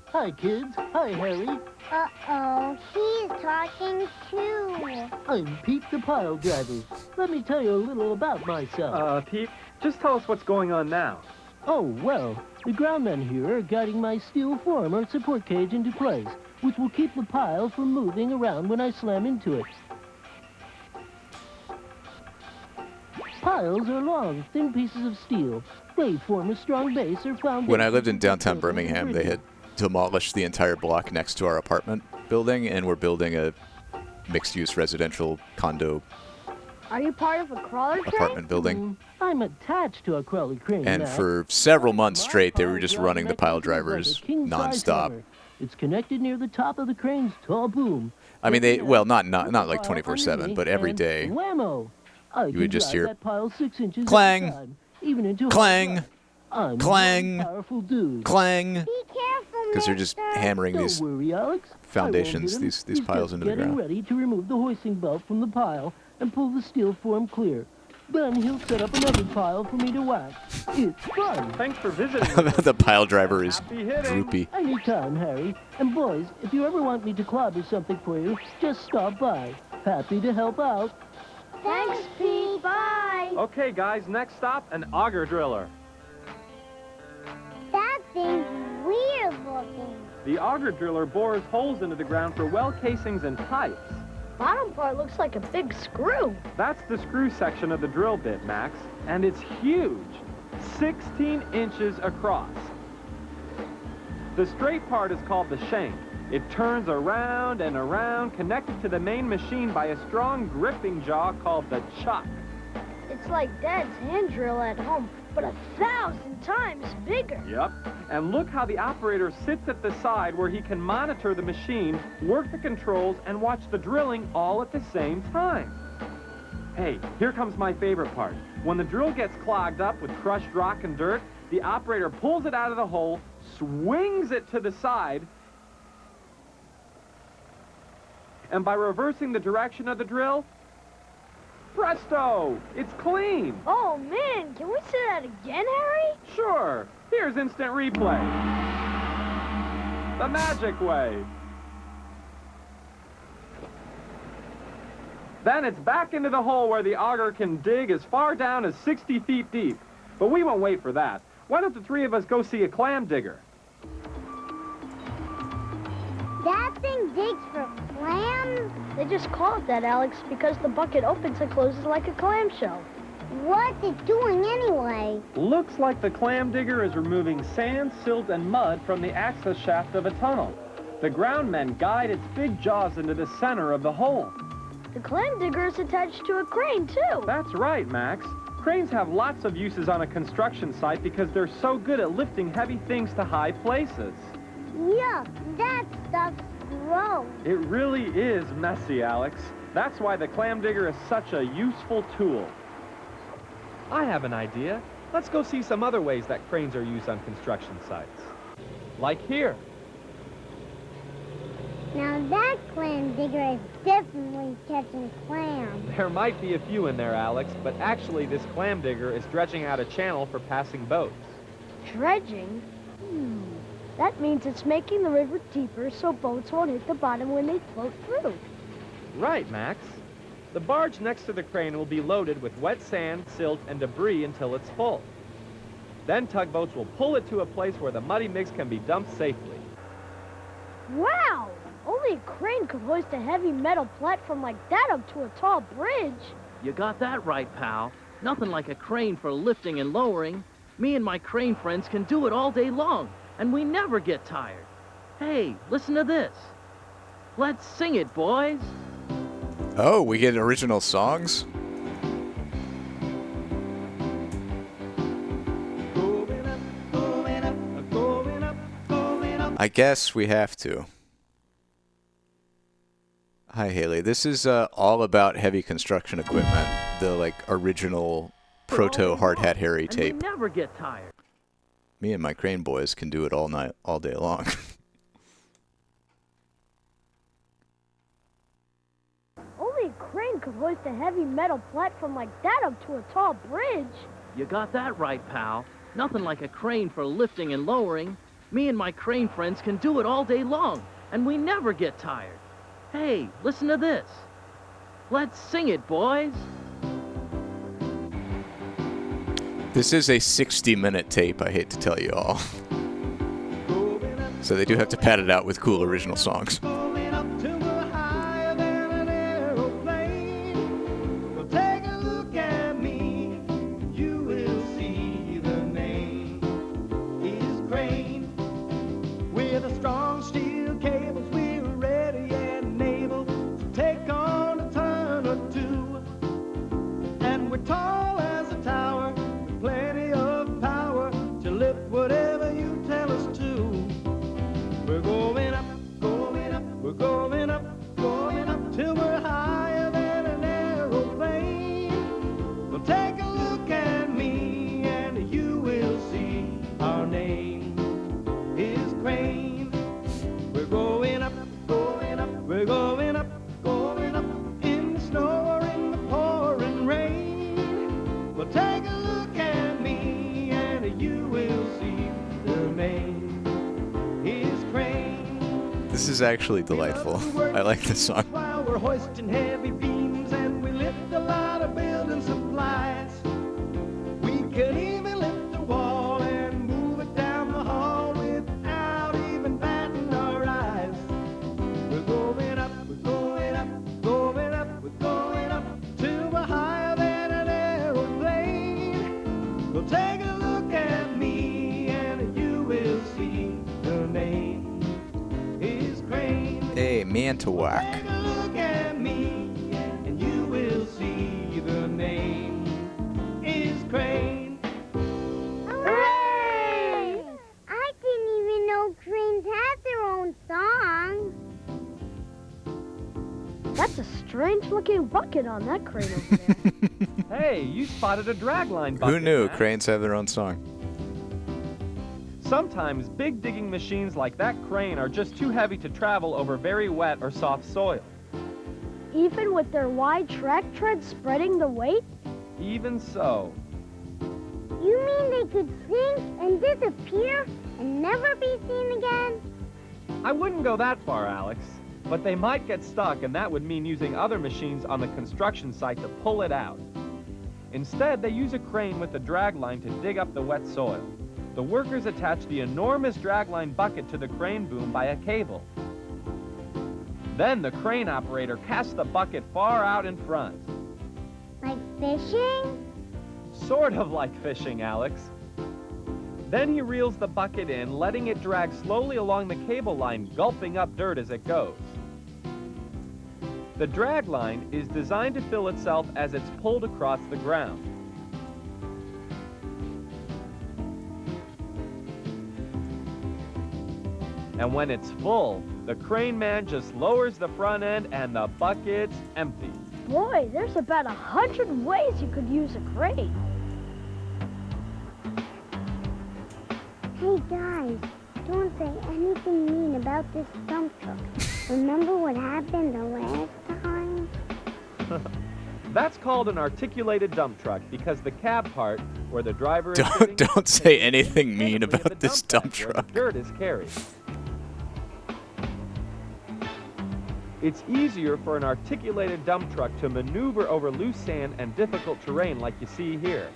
Hi, kids. Hi, Harry. Uh-oh, he's talking too. I'm Pete the pile driver. Let me tell you a little about myself. Pete, just tell us what's going on now. Oh, well, the groundmen here are guiding my steel form or support cage into place, which will keep the pile from moving around when I slam into it. Piles are long, thin pieces of steel. They form a strong base or foundation. When I lived in downtown Birmingham, they had demolished the entire block next to our apartment building, and we're building a mixed-use residential condo Are you part of a crawler crane? apartment building. I'm attached to a crawler crane. And Mac. for several months straight, they were just running the pile drivers nonstop. It's connected near the top of the crane's tall boom. I mean, they, well, not like 24/7, but every day. Whammo! You would just hear that pile 6 inches clang, at a time, even into clang, I'm clang, a powerful dude. clang, Be careful, because they're just hammering Don't these worry, Alex. foundations, I won't hit him. these He's piles just into the getting ground. ready to remove the hoisting belt from the pile and pull the steel form clear. Then he'll set up another pile for me to whack. It's fun. Thanks for visiting. The pile driver is droopy. Anytime, Harry. And boys, if you ever want me to clobber something for you, just stop by. Happy to help out. Thanks, Pete. Bye. Okay, guys, next stop, an auger driller. That thing's weird looking. The auger driller bores holes into the ground for well casings and pipes. Bottom part looks like a big screw. That's the screw section of the drill bit, Max, and it's huge, 16 inches across. The straight part is called the shank. It turns around and around, connected to the main machine by a strong gripping jaw called the chuck. It's like Dad's hand drill at home, but 1,000 times bigger. Yep. And look how the operator sits at the side where he can monitor the machine, work the controls, and watch the drilling all at the same time. Hey, here comes my favorite part. When the drill gets clogged up with crushed rock and dirt, the operator pulls it out of the hole, swings it to the side, and by reversing the direction of the drill, presto! It's clean! Oh, man, can we see that again, Harry? Sure. Here's instant replay. The magic way. Then it's back into the hole where the auger can dig as far down as 60 feet deep. But we won't wait for that. Why don't the three of us go see a clam digger? That thing digs for clams? They just call it that, Alex, because the bucket opens and closes like a clamshell. What's it doing anyway? Looks like the clam digger is removing sand, silt, and mud from the access shaft of a tunnel. The groundmen guide its big jaws into the center of the hole. The clam digger is attached to a crane, too. That's right, Max. Cranes have lots of uses on a construction site because they're so good at lifting heavy things to high places. Yuck, that stuff's gross. It really is messy, Alex. That's why the clam digger is such a useful tool. I have an idea. Let's go see some other ways that cranes are used on construction sites. Like here. Now that clam digger is definitely catching clams. There might be a few in there, Alex, but actually this clam digger is dredging out a channel for passing boats. Dredging? That means it's making the river deeper so boats won't hit the bottom when they float through. Right, Max. The barge next to the crane will be loaded with wet sand, silt, and debris until it's full. Then tugboats will pull it to a place where the muddy mix can be dumped safely. Wow! Only a crane could hoist a heavy metal platform like that up to a tall bridge. You got that right, pal. Nothing like a crane for lifting and lowering. Me and my crane friends can do it all day long, and we never get tired. Hey, listen to this. Let's sing it, boys. Oh, we get original songs? I guess we have to. Hi, Haley. This is all about heavy construction equipment. The, like, original proto Hard Hat Harry tape. And we never get tired. Me and my crane boys can do it all night, all day long. Only a crane could hoist a heavy metal platform like that up to a tall bridge. You got that right, pal. Nothing like a crane for lifting and lowering. Me and my crane friends can do it all day long, and we never get tired. Hey, listen to this. Let's sing it, boys. This is a 60-minute tape, I hate to tell you all. So they do have to pad it out with cool original songs. This is actually delightful. I like this song. While we're hoisting heavy beams and we lift a lot of building supplies, we can even lift the wall and move it down the hall without even batting our eyes. We're going up, we're going up, going up, we're going up till we're higher than an aeroplane. Well, take a look at me and you will see the name. Hey, Manitowoc. Take a look at me, and you will see the name is Crane. Hooray! I didn't even know cranes had their own song. That's a strange-looking bucket on that crane over there. Hey, you spotted a dragline bucket. Who knew man. cranes have their own song? Sometimes big digging machines like that crane are just too heavy to travel over very wet or soft soil. Even with their wide track treads spreading the weight? Even so. You mean they could sink and disappear and never be seen again? I wouldn't go that far, Alex. But they might get stuck, and that would mean using other machines on the construction site to pull it out. Instead, they use a crane with a dragline to dig up the wet soil. The workers attach the enormous dragline bucket to the crane boom by a cable. Then the crane operator casts the bucket far out in front. Like fishing? Sort of like fishing, Alex. Then he reels the bucket in, letting it drag slowly along the cable line, gulping up dirt as it goes. The dragline is designed to fill itself as it's pulled across the ground. And when it's full, the crane man just lowers the front end and the bucket's empty. Boy, there's about 100 ways you could use a crane. Hey guys, don't say anything mean about this dump truck. Remember what happened the last time? That's called an articulated dump truck because the cab part, where the driver is sitting, Don't say anything mean about this dump truck. dirt is carried. It's easier for an articulated dump truck to maneuver over loose sand and difficult terrain like you see here.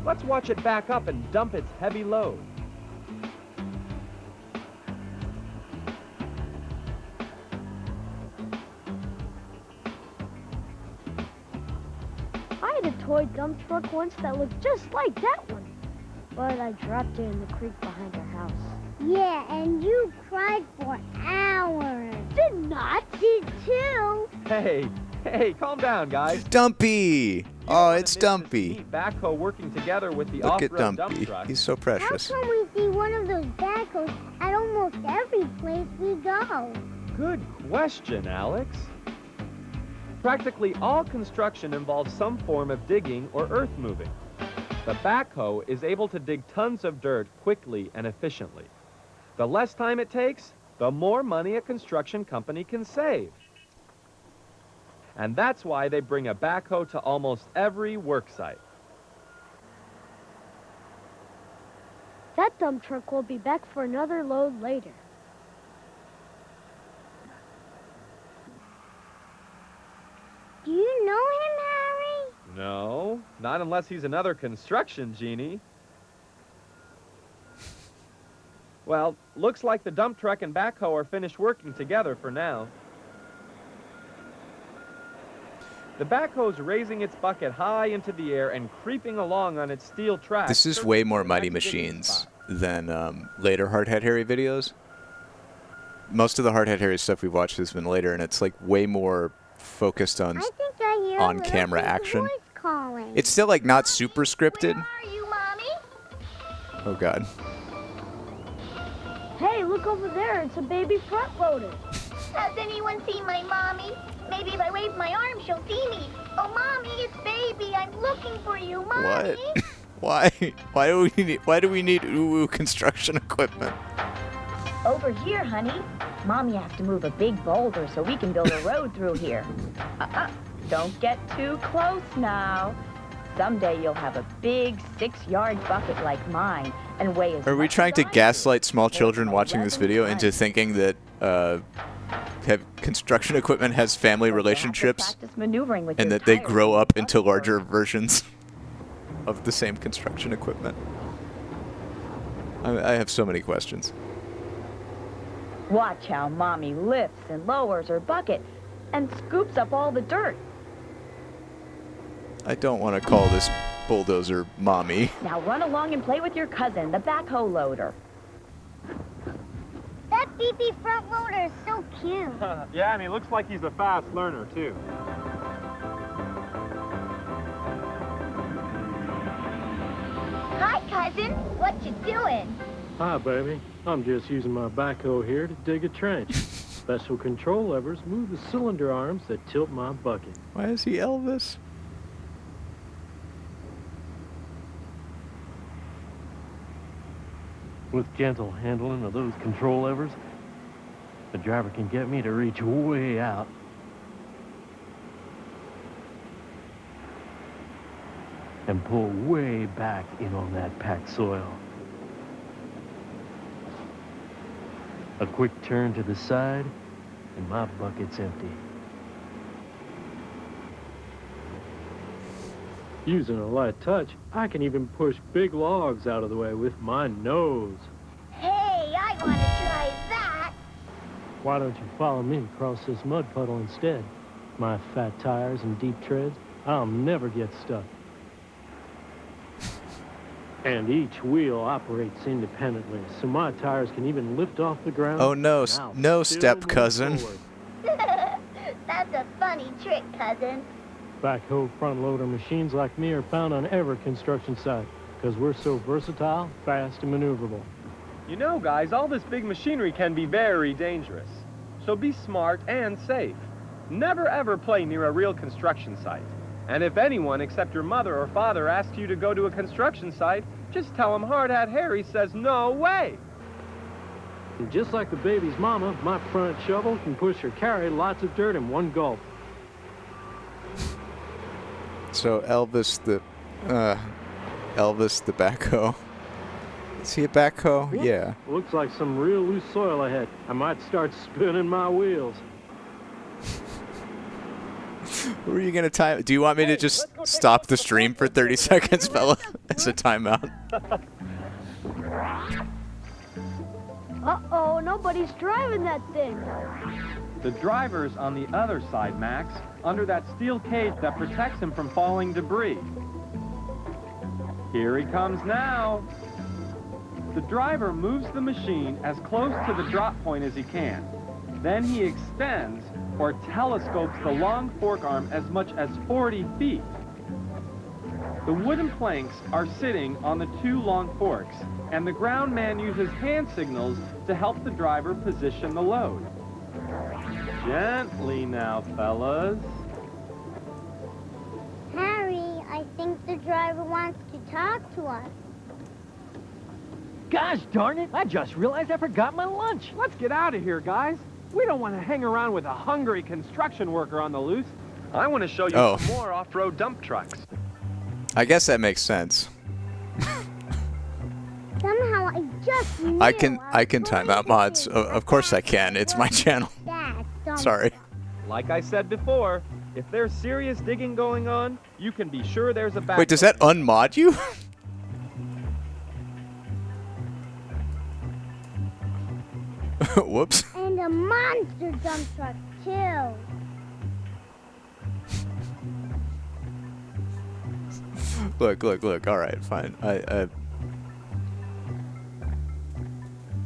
Let's watch it back up and dump its heavy load. I had a toy dump truck once that looked just like that one, but I dropped it in the creek behind our house. Yeah, and you cried for hours. Did not. Did too. Hey, calm down, guys. Dumpy! Oh, it's Dumpy. Backhoe working together with the Look at off-road dump Dumpy. truck. He's so precious. How come we see one of those backhoes at almost every place we go? Good question, Alex. Practically all construction involves some form of digging or earth moving. The backhoe is able to dig tons of dirt quickly and efficiently. The less time it takes, the more money a construction company can save. And that's why they bring a backhoe to almost every work site. That dump truck will be back for another load later. Do you know him, Harry? No, not unless he's another construction genie. Well, looks like the dump truck and backhoe are finished working together for now. The backhoe's raising its bucket high into the air and creeping along on its steel track. This is way more Mighty Machines than later Hardhead Harry videos. Most of the Hardhead Harry stuff we've watched has been later, and it's like way more focused on on-camera action. It's still like not super scripted. Where are you, Mommy? Oh God. Hey, look over there. It's a baby front loader. Has anyone seen my mommy? Maybe if I wave my arm, she'll see me. Oh, Mommy, it's baby. I'm looking for you, Mommy. What? Why do we need ooh construction equipment? Over here, honey. Mommy has to move a big boulder so we can build a road through here. Don't get too close now. Someday you'll have a big 6-yard bucket like mine and weigh as Are we much trying to as I do. gaslight small children watching this video into thinking that construction equipment has family relationships Practice maneuvering with and your that they tires grow and up into larger versions of the same construction equipment? I have so many questions. Watch how Mommy lifts and lowers her bucket and scoops up all the dirt. I don't want to call this bulldozer Mommy. Now run along and play with your cousin, the backhoe loader. That beepy front loader is so cute. Yeah, and he looks like he's a fast learner, too. Hi, cousin. What you doing? Hi, baby. I'm just using my backhoe here to dig a trench. Special control levers move the cylinder arms that tilt my bucket. Why is he Elvis? With gentle handling of those control levers, the driver can get me to reach way out. And pull way back in on that packed soil. A quick turn to the side, and my bucket's empty. Using a light touch, I can even push big logs out of the way with my nose. Hey, I want to try that. Why don't you follow me across this mud puddle instead? My fat tires and deep treads, I'll never get stuck. And each wheel operates independently, so my tires can even lift off the ground. Oh no, and I'll no, still step move cousin. forward. That's a funny trick, cousin. Backhoe front loader machines like me are found on every construction site because we're so versatile, fast, and maneuverable. You know, guys, all this big machinery can be very dangerous. So be smart and safe. Never ever play near a real construction site. And if anyone except your mother or father asks you to go to a construction site, just tell them Hard Hat Harry says no way. And just like the baby's mama, my front shovel can push or carry lots of dirt in one gulp. So Elvis the backhoe. Is he a backhoe? Whoops. Yeah. Looks like some real loose soil ahead. I might start spinning my wheels. Were you gonna time? Do you want me to just stop the stream for 30 seconds, fella? As a timeout. Uh-oh, nobody's driving that thing. The driver's on the other side, Max, under that steel cage that protects him from falling debris. Here he comes now. The driver moves the machine as close to the drop point as he can. Then he extends or telescopes the long fork arm as much as 40 feet. The wooden planks are sitting on the two long forks, and the ground man uses hand signals to help the driver position the load. Gently now, fellas. Harry, I think the driver wants to talk to us. Gosh darn it, I just realized I forgot my lunch. Let's get out of here, guys. We don't want to hang around with a hungry construction worker on the loose. I want to show you some more off-road dump trucks. I guess that makes sense. Somehow I just knew I can time out mods. Of course I can. It's my channel. Sorry. Like I said before, if there's serious digging going on, you can be sure there's a back. Wait, does that unmod you? Whoops. And a monster dump truck, too. Look. All right, fine.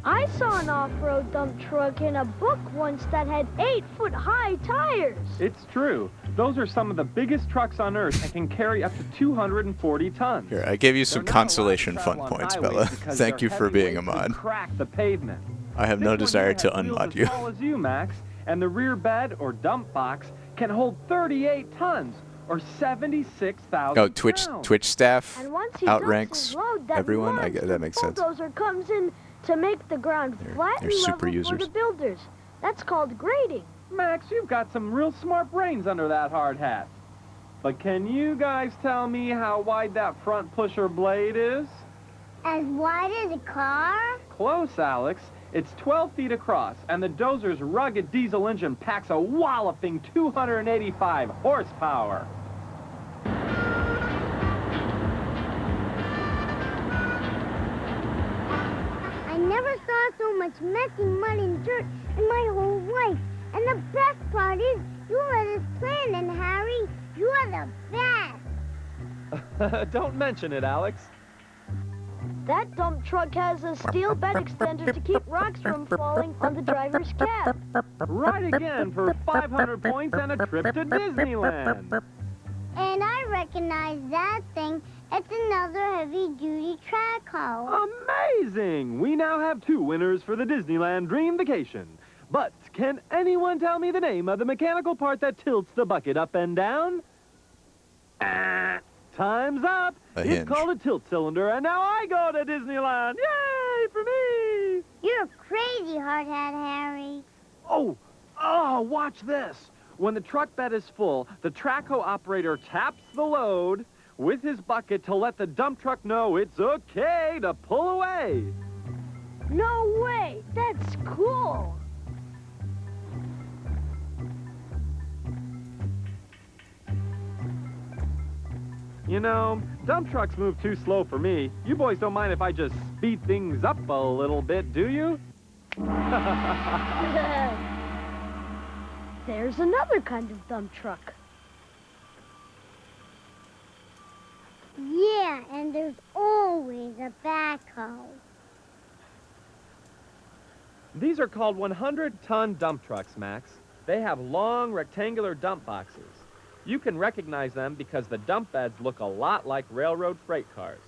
I saw an off-road dump truck in a book once that had 8-foot-high tires. It's true. Those are some of the biggest trucks on Earth and can carry up to 240 tons. Here, I gave you some consolation fun points, Bella. Thank you for being a mod. Crack the pavement. I have no desire to unmod you. As tall as you, Max, and the rear bed or dump box can hold 38 tons or 76,000 Oh, Twitch staff And once he outranks dumps his load, that everyone. monster That makes sense. bulldozer comes in to make the ground flat and super level for users. the builders. That's called grading. Max, you've got some real smart brains under that hard hat. But can you guys tell me how wide that front pusher blade is? As wide as a car? Close, Alex. It's 12 feet across, and the dozer's rugged diesel engine packs a walloping 285 horsepower. I never saw so much messy mud and dirt in my whole life. And the best part is, you let us plan, and Harry, you are the best. Don't mention it, Alex. That dump truck has a steel bed extender to keep rocks from falling on the driver's cab. Right again for 500 points and a trip to Disneyland. And I recognize that thing. It's another heavy-duty track hoe. Amazing! We now have 2 winners for the Disneyland Dream Vacation. But can anyone tell me the name of the mechanical part that tilts the bucket up and down? Time's up. A It's hinge. called a tilt cylinder, and now I go to Disneyland. Yay for me! You're a crazy hard hat, Harry. Oh, watch this. When the truck bed is full, the track hoe operator taps the load with his bucket to let the dump truck know it's okay to pull away. No way! That's cool! You know, dump trucks move too slow for me. You boys don't mind if I just speed things up a little bit, do you? There's another kind of dump truck. Yeah, and there's always a backhoe. These are called 100-ton dump trucks, Max. They have long, rectangular dump boxes. You can recognize them because the dump beds look a lot like railroad freight cars.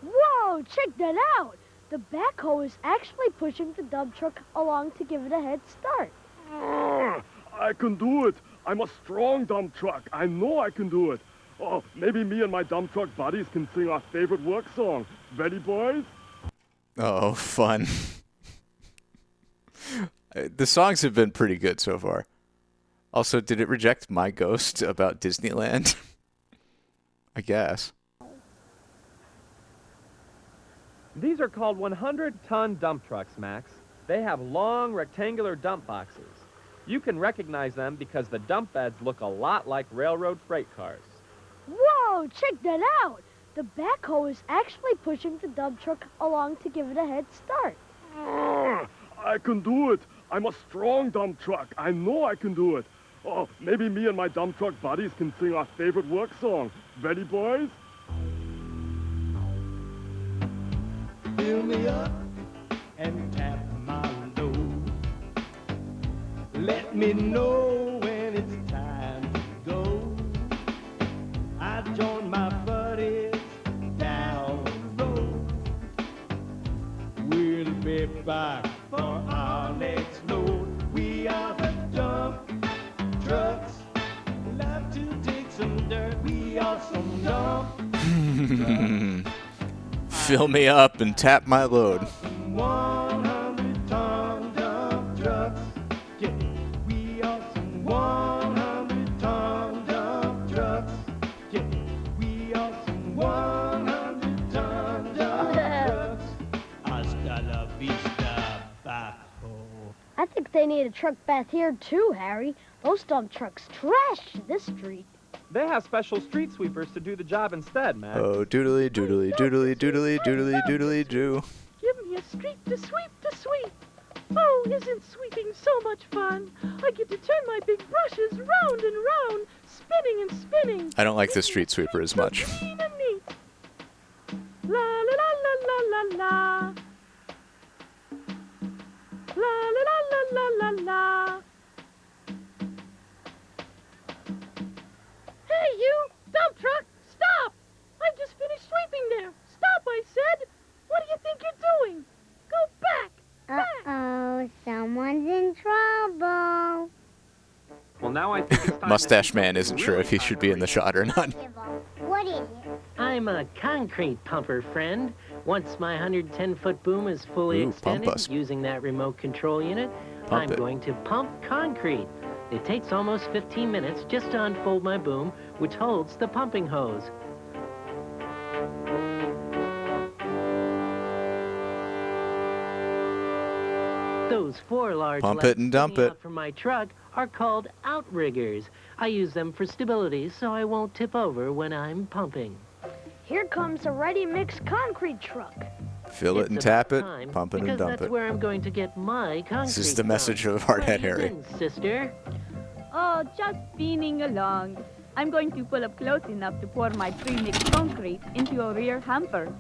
Whoa, check that out! The backhoe is actually pushing the dump truck along to give it a head start. I can do it. I'm a strong dump truck. I know I can do it. Oh, maybe me and my dump truck buddies can sing our favorite work song. Ready, boys? Oh, fun. The songs have been pretty good so far. Also, did it reject my ghost about Disneyland? I guess. These are called 100-ton dump trucks, Max. They have long, rectangular dump boxes. You can recognize them because the dump beds look a lot like railroad freight cars. Whoa, check that out. The backhoe is actually pushing the dump truck along to give it a head start. I can do it. I'm a strong dump truck. I know I can do it. Oh, maybe me and my dump truck buddies can sing our favorite work song. Ready, boys? Fill me up and tap my load. Let me know when it's time to go. I join my buddies down the road. We'll be back for our next load. We are the dump trucks. Love to dig some dirt. We are some dump. Fill me up and tap my load. 100-ton dump trucks. Yeah, we are some 100-ton dump trucks. Yeah, we are some 100-ton dump trucks. Hasta la vista, bajo. I think they need a truck bath here too, Harry. Those dump trucks trash this street. They have special street sweepers to do the job instead, Mac. Oh, doodly, doodly, doodly, doodly, doodly, doodly, doo. Give me a street to sweep to sweep. Oh, isn't sweeping so much fun? I get to turn my big brushes round and round, spinning and spinning. I don't like the street sweeper as much. Clean and neat. La la la la la la la. La la la la la la la. Hey, you! Dump truck! Stop! I've just finished sweeping there. Stop, I said. What do you think you're doing? Go back! Uh-oh, someone's in trouble. Well, now I think it's time. Mustache Man isn't sure if he should be in the shot or not. What is it? I'm a concrete pumper, friend. Once my 110-foot boom is fully Ooh, pump extended us. using that remote control unit, Pump I'm it. going to pump concrete. It takes almost 15 minutes just to unfold my boom, which holds the pumping hose. Those 4 large Pump legs it and dump sticking it. out from my truck are called outriggers. I use them for stability so I won't tip over when I'm pumping. Here comes a ready-mix concrete truck. Fill it It's and about tap it, time, pump it and because dump that's it. where I'm going to get my concrete. This is the from. message of What Hardhead are you Harry. doing, sister? Oh, just spinning along. I'm going to pull up close enough to pour my pre-mixed concrete into a rear hamper.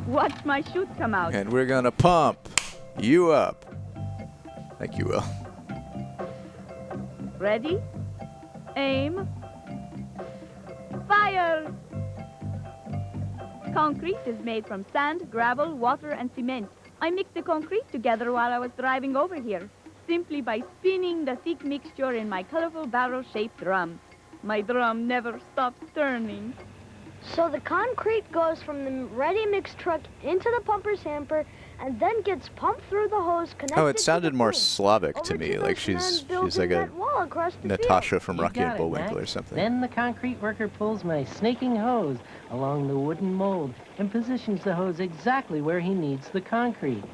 Watch my chute come out. And we're gonna pump you up. Like you will. Ready? Aim. Fire! Concrete is made from sand, gravel, water, and cement. I mixed the concrete together while I was driving over here, simply by spinning the thick mixture in my colorful barrel-shaped drum. My drum never stops turning. So the concrete goes from the ready-mix truck into the pumper's hamper and then gets pumped through the hose connected Oh, it sounded to the more boom. Slavic to Over me, the like cement she's building like a that wall across the Natasha field. from You Rocky and got it, Bullwinkle Mac. or something. Then the concrete worker pulls my snaking hose along the wooden mold and positions the hose exactly where he needs the concrete.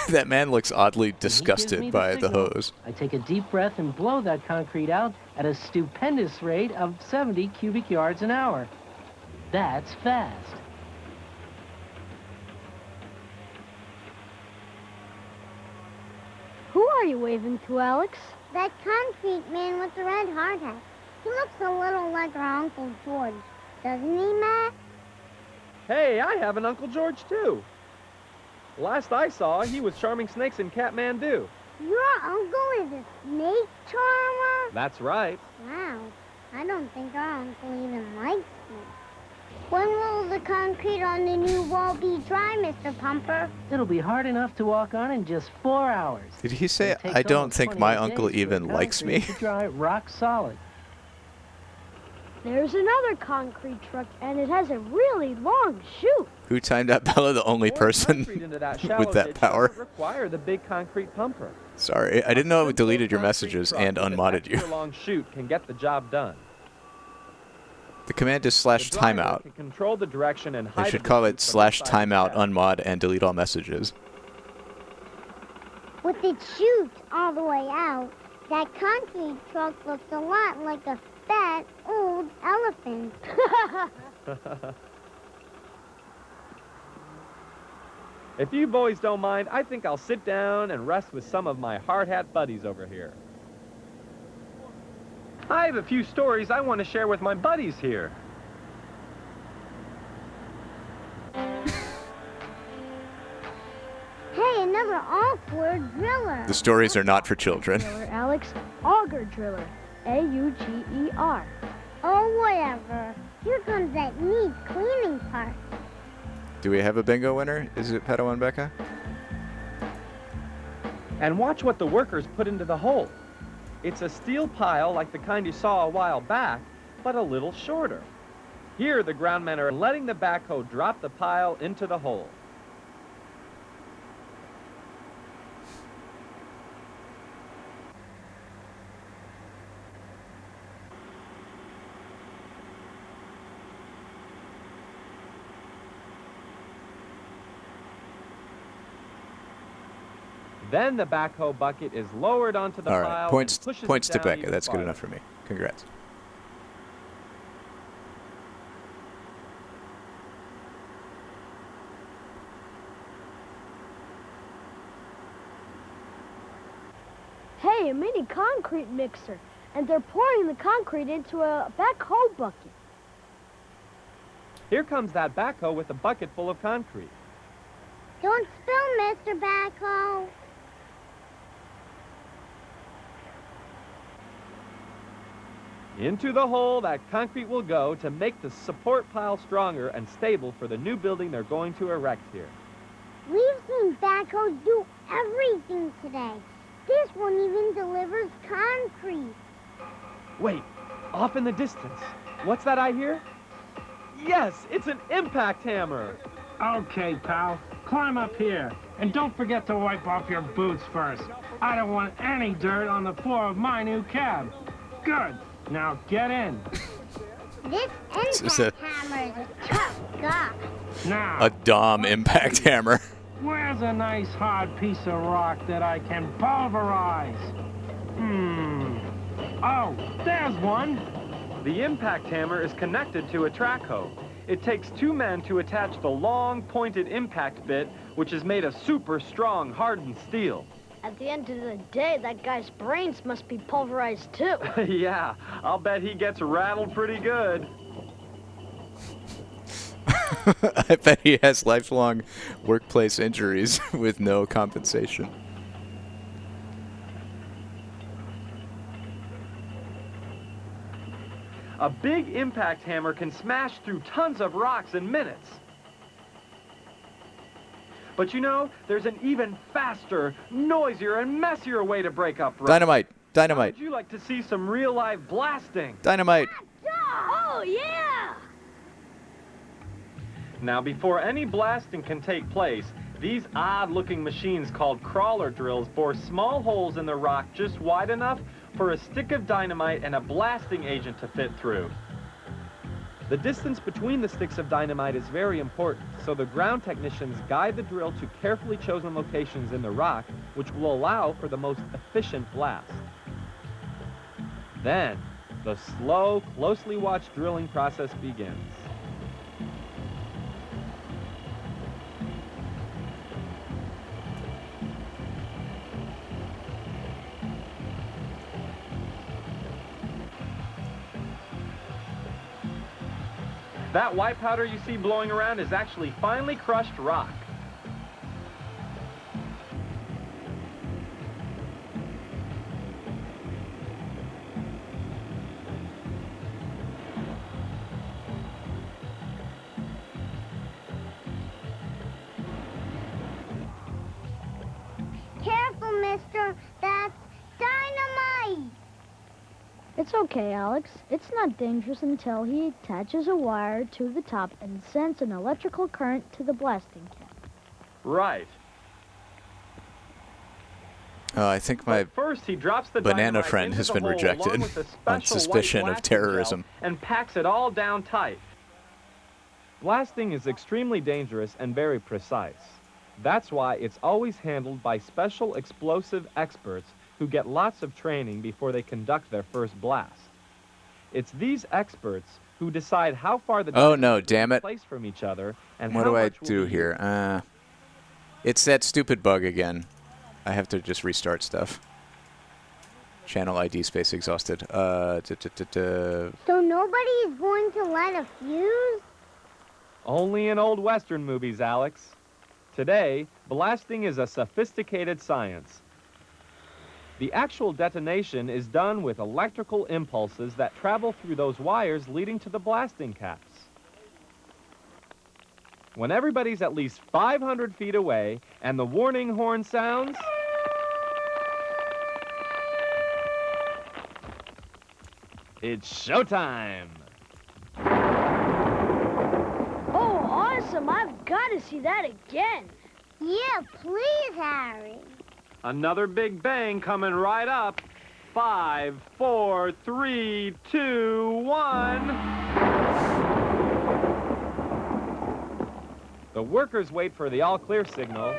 That man looks oddly When he gives disgusted me by the signal, hose. I take a deep breath and blow that concrete out at a stupendous rate of 70 cubic yards an hour. That's fast. Who are you waving to, Alex? That concrete man with the red hard hat. He looks a little like our Uncle George, doesn't he, Matt? Hey, I have an Uncle George, too. Last I saw, he was charming snakes in Kathmandu. Your uncle is a snake charmer? That's right. Wow, I don't think our uncle even likes snakes. When will the concrete on the new wall be dry, Mr. Pumper? It'll be hard enough to walk on in just 4 hours. Did he say, It takes I don't almost think my 28 uncle days for even the likes me? concrete to dry rock solid. There's another concrete truck, and it has a really long chute. Who timed out Bella, the only person Concrete into that shallow with that ditch power? doesn't require the big concrete pumper. Sorry, I didn't know it deleted your messages Truck and with an unmodded you. extra long chute can get the job done. The command is The driver /timeout. can control the direction and They height should of the call chute it from inside the /timeout cab. unmod and delete all messages. with its chutes all the way out, that concrete truck looks a lot like a fat, old elephant. If you boys don't mind, I think I'll sit down and rest with some of my hard hat buddies over here. I have a few stories I want to share with my buddies here. Hey, another all-four driller. The stories are not for children. Driller, Alex. Auger driller. A-U-G-E-R. Oh, whatever. Here comes that neat cleaning part. Do we have a bingo winner? Is it Pedo and Becca? And watch what the workers put into the hole. It's a steel pile like the kind you saw a while back, but a little shorter. Here, the groundmen are letting the backhoe drop the pile into the hole. Then the backhoe bucket is lowered onto the All pile. right, And points pushes it to down Becca. even That's good farther. enough for me. Congrats. Hey, a mini concrete mixer. And they're pouring the concrete into a backhoe bucket. Here comes that backhoe with a bucket full of concrete. Don't spill, Mr. Backhoe. Into the hole that concrete will go to make the support pile stronger and stable for the new building they're going to erect here. We've seen backhoes do everything today. This one even delivers concrete. Wait, off in the distance. What's that I hear? Yes, it's an impact hammer. Okay, pal. Climb up here. And don't forget to wipe off your boots first. I don't want any dirt on the floor of my new cab. Good. Now get in. This is a- impact hammer is a tough guy. Now, A Dom impact hammer. where's a nice hard piece of rock that I can pulverize? Oh, there's one. The impact hammer is connected to a track hoe. It takes two men to attach the long, pointed impact bit, which is made of super strong, hardened steel. At the end of the day, that guy's brains must be pulverized too. Yeah, I'll bet he gets rattled pretty good. I bet he has lifelong workplace injuries with no compensation. A big impact hammer can smash through tons of rocks in minutes. But you know, there's an even faster, noisier, and messier way to break up rocks. Dynamite. Dynamite. Would you like to see some real-life blasting? Dynamite. Oh, yeah! Now, before any blasting can take place, these odd-looking machines called crawler drills bore small holes in the rock just wide enough for a stick of dynamite and a blasting agent to fit through. The distance between the sticks of dynamite is very important, so the ground technicians guide the drill to carefully chosen locations in the rock, which will allow for the most efficient blast. Then, the slow, closely watched drilling process begins. That white powder you see blowing around is actually finely crushed rock. Careful, mister. That's dynamite. It's okay, Alex. It's not dangerous until he attaches a wire to the top and sends an electrical current to the blasting cap. Right. I think my First, he drops the banana dynamite friend into has the been hole rejected along with the on special suspicion white of blasting terrorism. gel and packs it all down tight. Blasting is extremely dangerous and very precise. That's why it's always handled by special explosive experts who get lots of training before they conduct their first blast. It's these experts who decide how far the Oh, dynamite no, will damn be it. placed from each other and What how do I much will do be here? It's that stupid bug again. I have to just restart stuff. Channel ID space exhausted. So nobody is going to light a fuse? Only in old Western movies, Alex. Today, blasting is a sophisticated science. The actual detonation is done with electrical impulses that travel through those wires leading to the blasting caps. When everybody's at least 500 feet away and the warning horn sounds, it's showtime! Oh, awesome. I've got to see that again. Yeah, please, Harry. Another big bang coming right up. 5, 4, 3, 2, 1. The workers wait for the all-clear signal,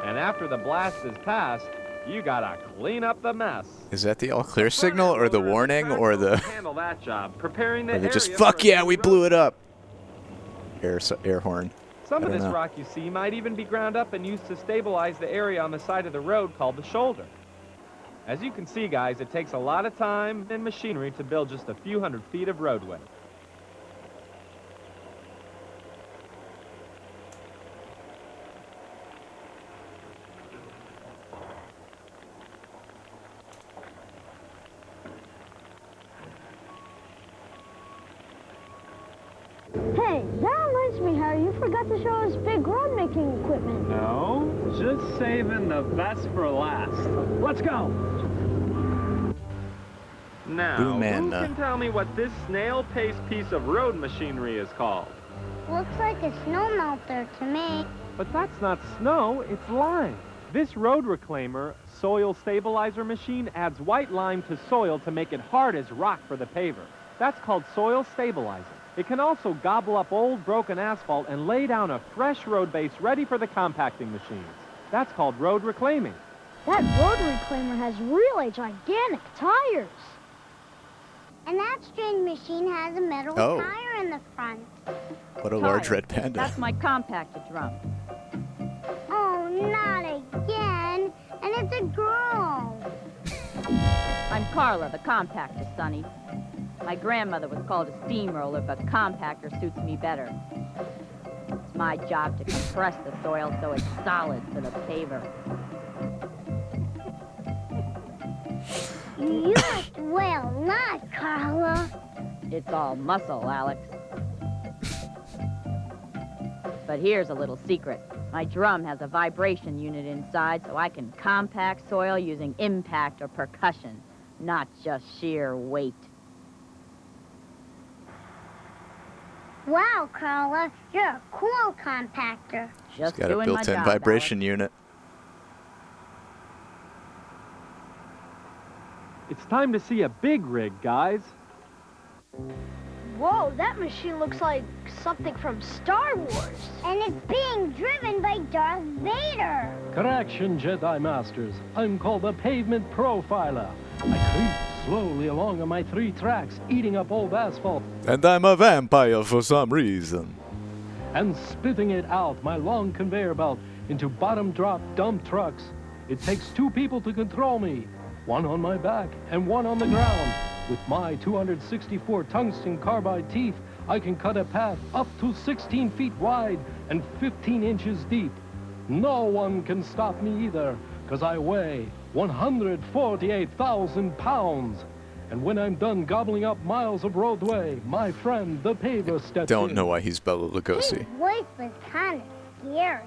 and after the blast is passed, you gotta clean up the mess. Is that the all clear signal or the warning or the... Handle that job, preparing the Or they're just, area fuck for a yeah, new we road. blew it up. Air horn. Some I of don't this know. rock you see might even be ground up and used to stabilize the area on the side of the road called the shoulder. As you can see, guys, it takes a lot of time and machinery to build just a few hundred feet of roadway. Hey, that reminds me, Harry, you forgot to show us big road making equipment. No, just saving the best for last. Let's go. Now, Boom who and, can tell me what this snail-paced piece of road machinery is called? Looks like a snow melter to me. But that's not snow, it's lime. This road reclaimer, soil stabilizer machine adds white lime to soil to make it hard as rock for the paver. That's called soil stabilizer. It can also gobble up old broken asphalt and lay down a fresh road base ready for the compacting machines. That's called road reclaiming. That road reclaimer has really gigantic tires. And that strange machine has a metal Oh. tire in the front. What a large red panda. That's my compactor drum. Oh, not again. And it's a girl. I'm Carla, the compactor, Sonny. My grandmother was called a steamroller, but compactor suits me better. It's my job to compress the soil so it's solid for the paver. You must weigh a lot, Carla. It's all muscle, Alex. But here's a little secret. My drum has a vibration unit inside, so I can compact soil using impact or percussion, not just sheer weight. Wow, Carla, you're a cool compactor. Just It's got a doing my built-in job, vibration unit. It's time to see a big rig, guys. Whoa, that machine looks like something from Star Wars. And it's being driven by Darth Vader. Correction, Jedi Masters. I'm called a pavement profiler. I creep slowly along on my 3 tracks, eating up old asphalt And I'm a vampire for some reason. and spitting it out my long conveyor belt into bottom drop dump trucks. It takes 2 people to control me, 1 on my back and 1 on the ground. With my 264 tungsten carbide teeth, I can cut a path up to 16 feet wide and 15 inches deep. No one can stop me either, because I weigh 148,000 pounds. And when I'm done gobbling up miles of roadway, my friend, the paver, steps Don't in. know why he's Bela His Lugosi. voice was kind of scary.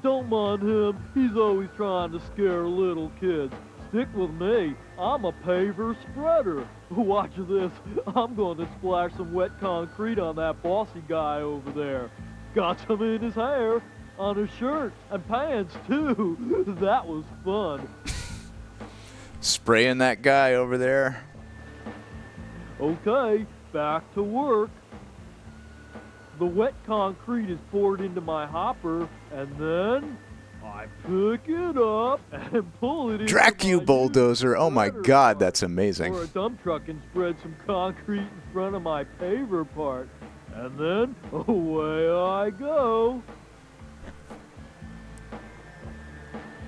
Don't mind him. He's always trying to scare little kids. Stick with me. I'm a paver spreader. Watch this. I'm going to splash some wet concrete on that bossy guy over there. Got some in his hair, on his shirt, and pants, too. That was fun. Spraying that guy over there. Okay, back to work. The wet concrete is poured into my hopper, and then I pick it up and pull it into Dracu my bulldozer. Oh my God, that's amazing. Or a dump truck can spread some concrete in front of my paver part. And then away I go.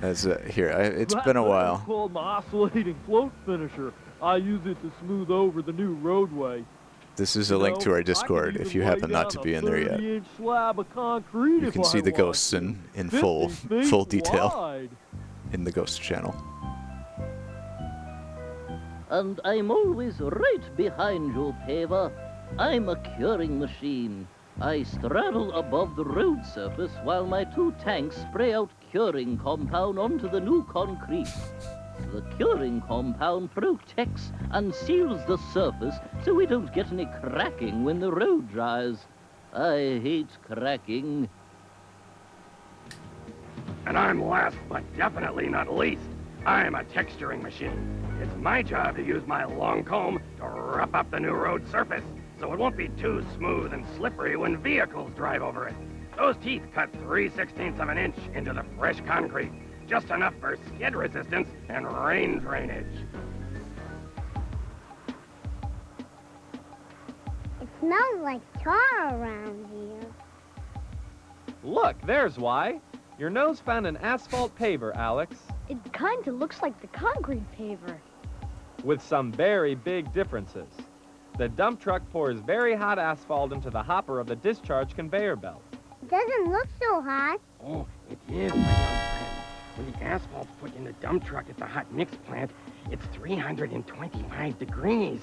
It's been a while. It's called my oscillating float finisher. I use it to smooth over the new roadway. This is a link to our Discord if you happen not to be in there yet. You can see the ghosts in full detail in the ghost channel. And I'm always right behind you, paver. I'm a curing machine. I straddle above the road surface while my 2 tanks spray out curing compound onto the new concrete. The curing compound protects and seals the surface so we don't get any cracking when the road dries. I hate cracking. And I'm last, but definitely not least. I'm a texturing machine. It's my job to use my long comb to rough up the new road surface so it won't be too smooth and slippery when vehicles drive over it. Those teeth cut 3/16 of an inch into the fresh concrete. Just enough for skid resistance and rain drainage. It smells like tar around here. Look, there's why. Your nose found an asphalt paver, Alex. It kinda looks like the concrete paver. With some very big differences. The dump truck pours very hot asphalt into the hopper of the discharge conveyor belt. It doesn't look so hot. Oh, it is, my young friend. When the asphalt's put in the dump truck at the hot mix plant, it's 325 degrees.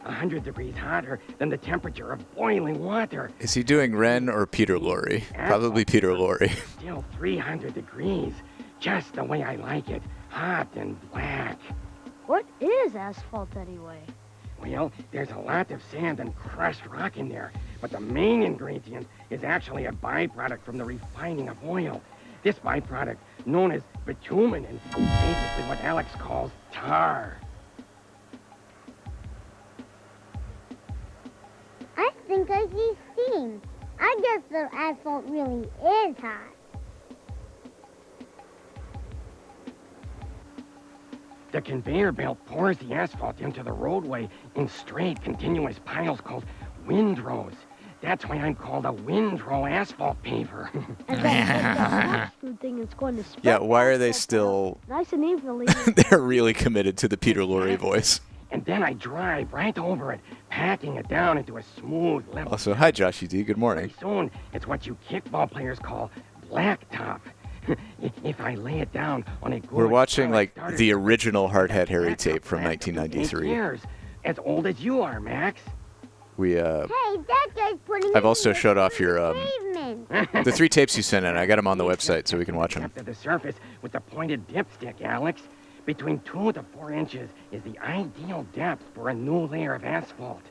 100 degrees hotter than the temperature of boiling water. Is he doing Ren or Peter Lorre? Probably Peter Lorre. Still 300 degrees. Just the way I like it. Hot and black. What is asphalt anyway? Well, there's a lot of sand and crushed rock in there, but the main ingredient is actually a byproduct from the refining of oil. This byproduct, known as bitumen, is basically what Alex calls tar. I think I see steam. I guess the asphalt really is hot. The conveyor belt pours the asphalt into the roadway in straight, continuous piles called windrows. That's why I'm called a windrow asphalt paver. And that food thing is going to spread Yeah, why are they still... nice and evenly. They're really committed to the Peter Lorre voice. And then I drive right over it, packing it down into a smooth level. Also, hi, Joshy D. Good morning. Pretty soon, it's what you kickball players call blacktop. If I lay it down on a good We're watching, like, starter, the original Hardhead Harry tape from 8 1993. years, as old as you are, Max. We, Hey, that guy's putting I've it also in showed off your, pavement. the 3 tapes you sent in. I got them on the website so we can watch them. Up to the surface with the pointed dipstick, Alex. Between 2 to 4 inches is the ideal depth for a new layer of asphalt.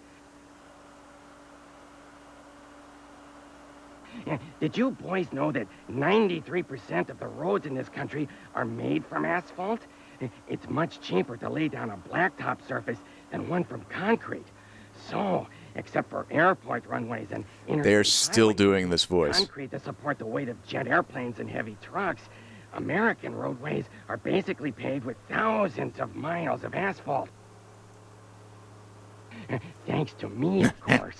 Did you boys know that 93% of the roads in this country are made from asphalt? It's much cheaper to lay down a blacktop surface than one from concrete. So, except for airport runways and They're still doing this voice. concrete to support the weight of jet airplanes and heavy trucks, American roadways are basically paved with thousands of miles of asphalt. Thanks to me, of course.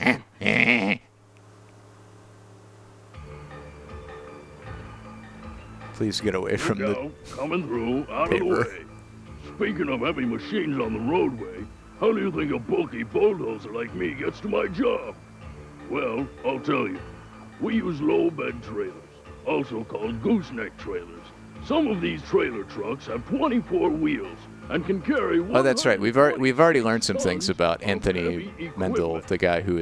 Please get away from Look the out, coming through, out of the paper. way. Speaking of heavy machines on the roadway, how do you think a bulky bulldozer like me gets to my job? Well, I'll tell you. We use low bed trailers, also called gooseneck trailers. Some of these trailer trucks have 24 wheels and can carry Oh, that's right. We've already learned some things about Anthony Mendel, the guy who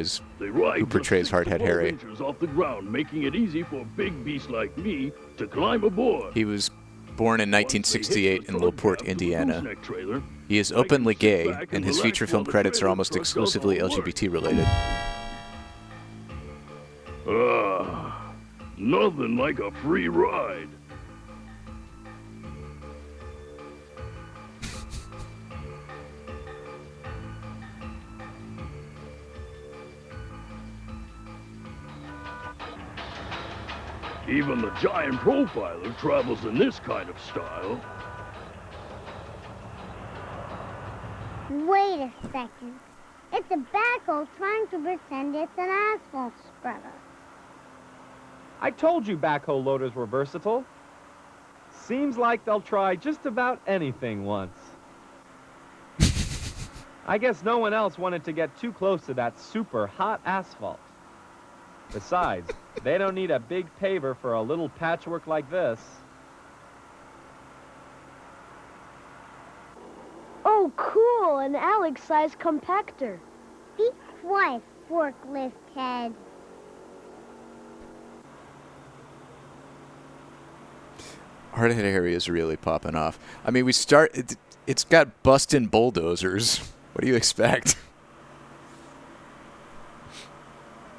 portrays Hardhead Harry. inches off the ground, making it easy for big beasts like me to climb aboard. He was born in 1968 in LaPorte, Indiana. He is openly gay, and his feature film credits are almost exclusively LGBT related. Nothing like a free ride. Even the giant profiler travels in this kind of style. Wait a second. It's a backhoe trying to pretend it's an asphalt spreader. I told you backhoe loaders were versatile. Seems like they'll try just about anything once. I guess no one else wanted to get too close to that super hot asphalt. Besides, they don't need a big paver for a little patchwork like this. Oh, cool, an Alex-sized compactor. Be quiet, forklift head. Hard hit area is really popping off. I mean, it's got bustin' bulldozers. What do you expect?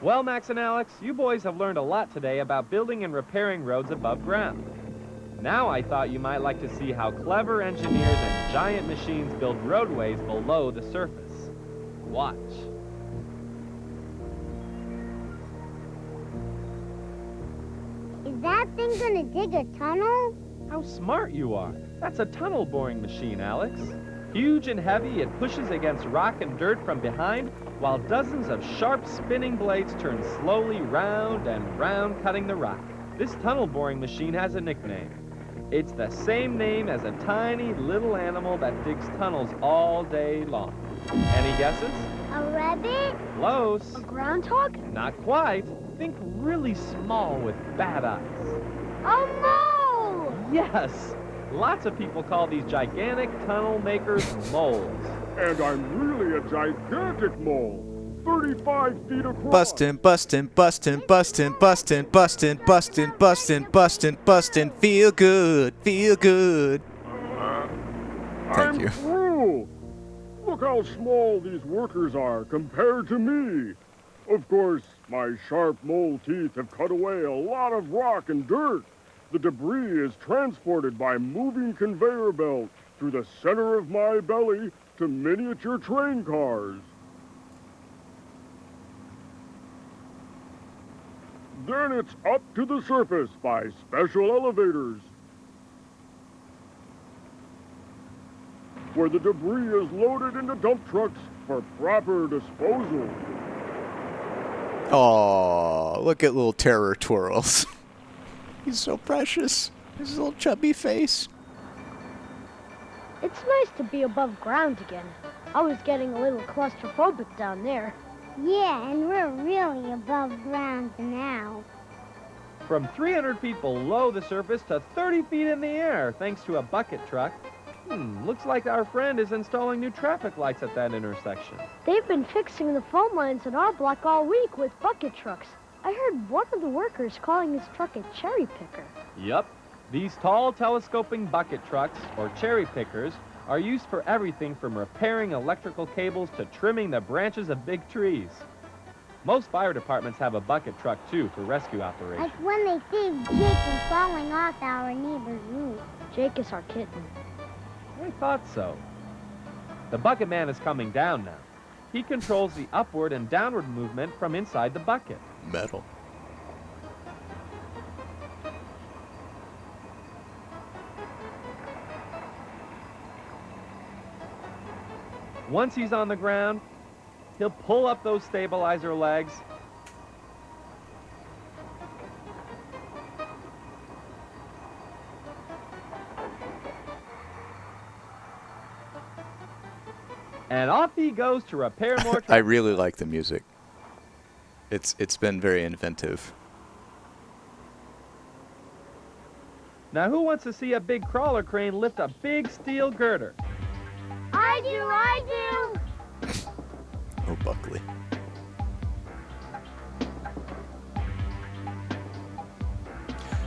Well, Max and Alex, you boys have learned a lot today about building and repairing roads above ground. Now I thought you might like to see how clever engineers and giant machines build roadways below the surface. Watch. Is that thing gonna dig a tunnel? How smart you are. That's a tunnel boring machine, Alex. Huge and heavy, it pushes against rock and dirt from behind, while dozens of sharp spinning blades turn slowly round and round, cutting the rock. This tunnel boring machine has a nickname. It's the same name as a tiny little animal that digs tunnels all day long. Any guesses? A rabbit? Close. A groundhog? Not quite. Think really small with bad eyes. A mole! Yes! Lots of people call these gigantic tunnel makers moles. And I'm really a gigantic mole. 35 feet across. Bustin', bustin', bustin', bustin', bustin', bustin', bustin', bustin', bustin', bustin'. Feel good, feel good. Thank you. Through. Look how small these workers are compared to me. Of course, my sharp mole teeth have cut away a lot of rock and dirt. The debris is transported by moving conveyor belt through the center of my belly to miniature train cars. Then it's up to the surface by special elevators, where the debris is loaded into dump trucks for proper disposal. Oh, look at little Terror Twirls. He's so precious. His little chubby face. It's nice to be above ground again. I was getting a little claustrophobic down there. Yeah, and we're really above ground now. From 300 feet below the surface to 30 feet in the air, thanks to a bucket truck. Looks like our friend is installing new traffic lights at that intersection. They've been fixing the phone lines in our block all week with bucket trucks. I heard one of the workers calling his truck a cherry picker. Yup. These tall telescoping bucket trucks, or cherry pickers, are used for everything from repairing electrical cables to trimming the branches of big trees. Most fire departments have a bucket truck, too, for rescue operations. Like when they saved Jake from falling off our neighbor's roof. Jake is our kitten. I thought so. The bucket man is coming down now. He controls the upward and downward movement from inside the bucket. Metal. Once he's on the ground, he'll pull up those stabilizer legs. And off he goes to repair more I really like the music. It's been very inventive. Now who wants to see a big crawler crane lift a big steel girder? I do! Oh, Buckley.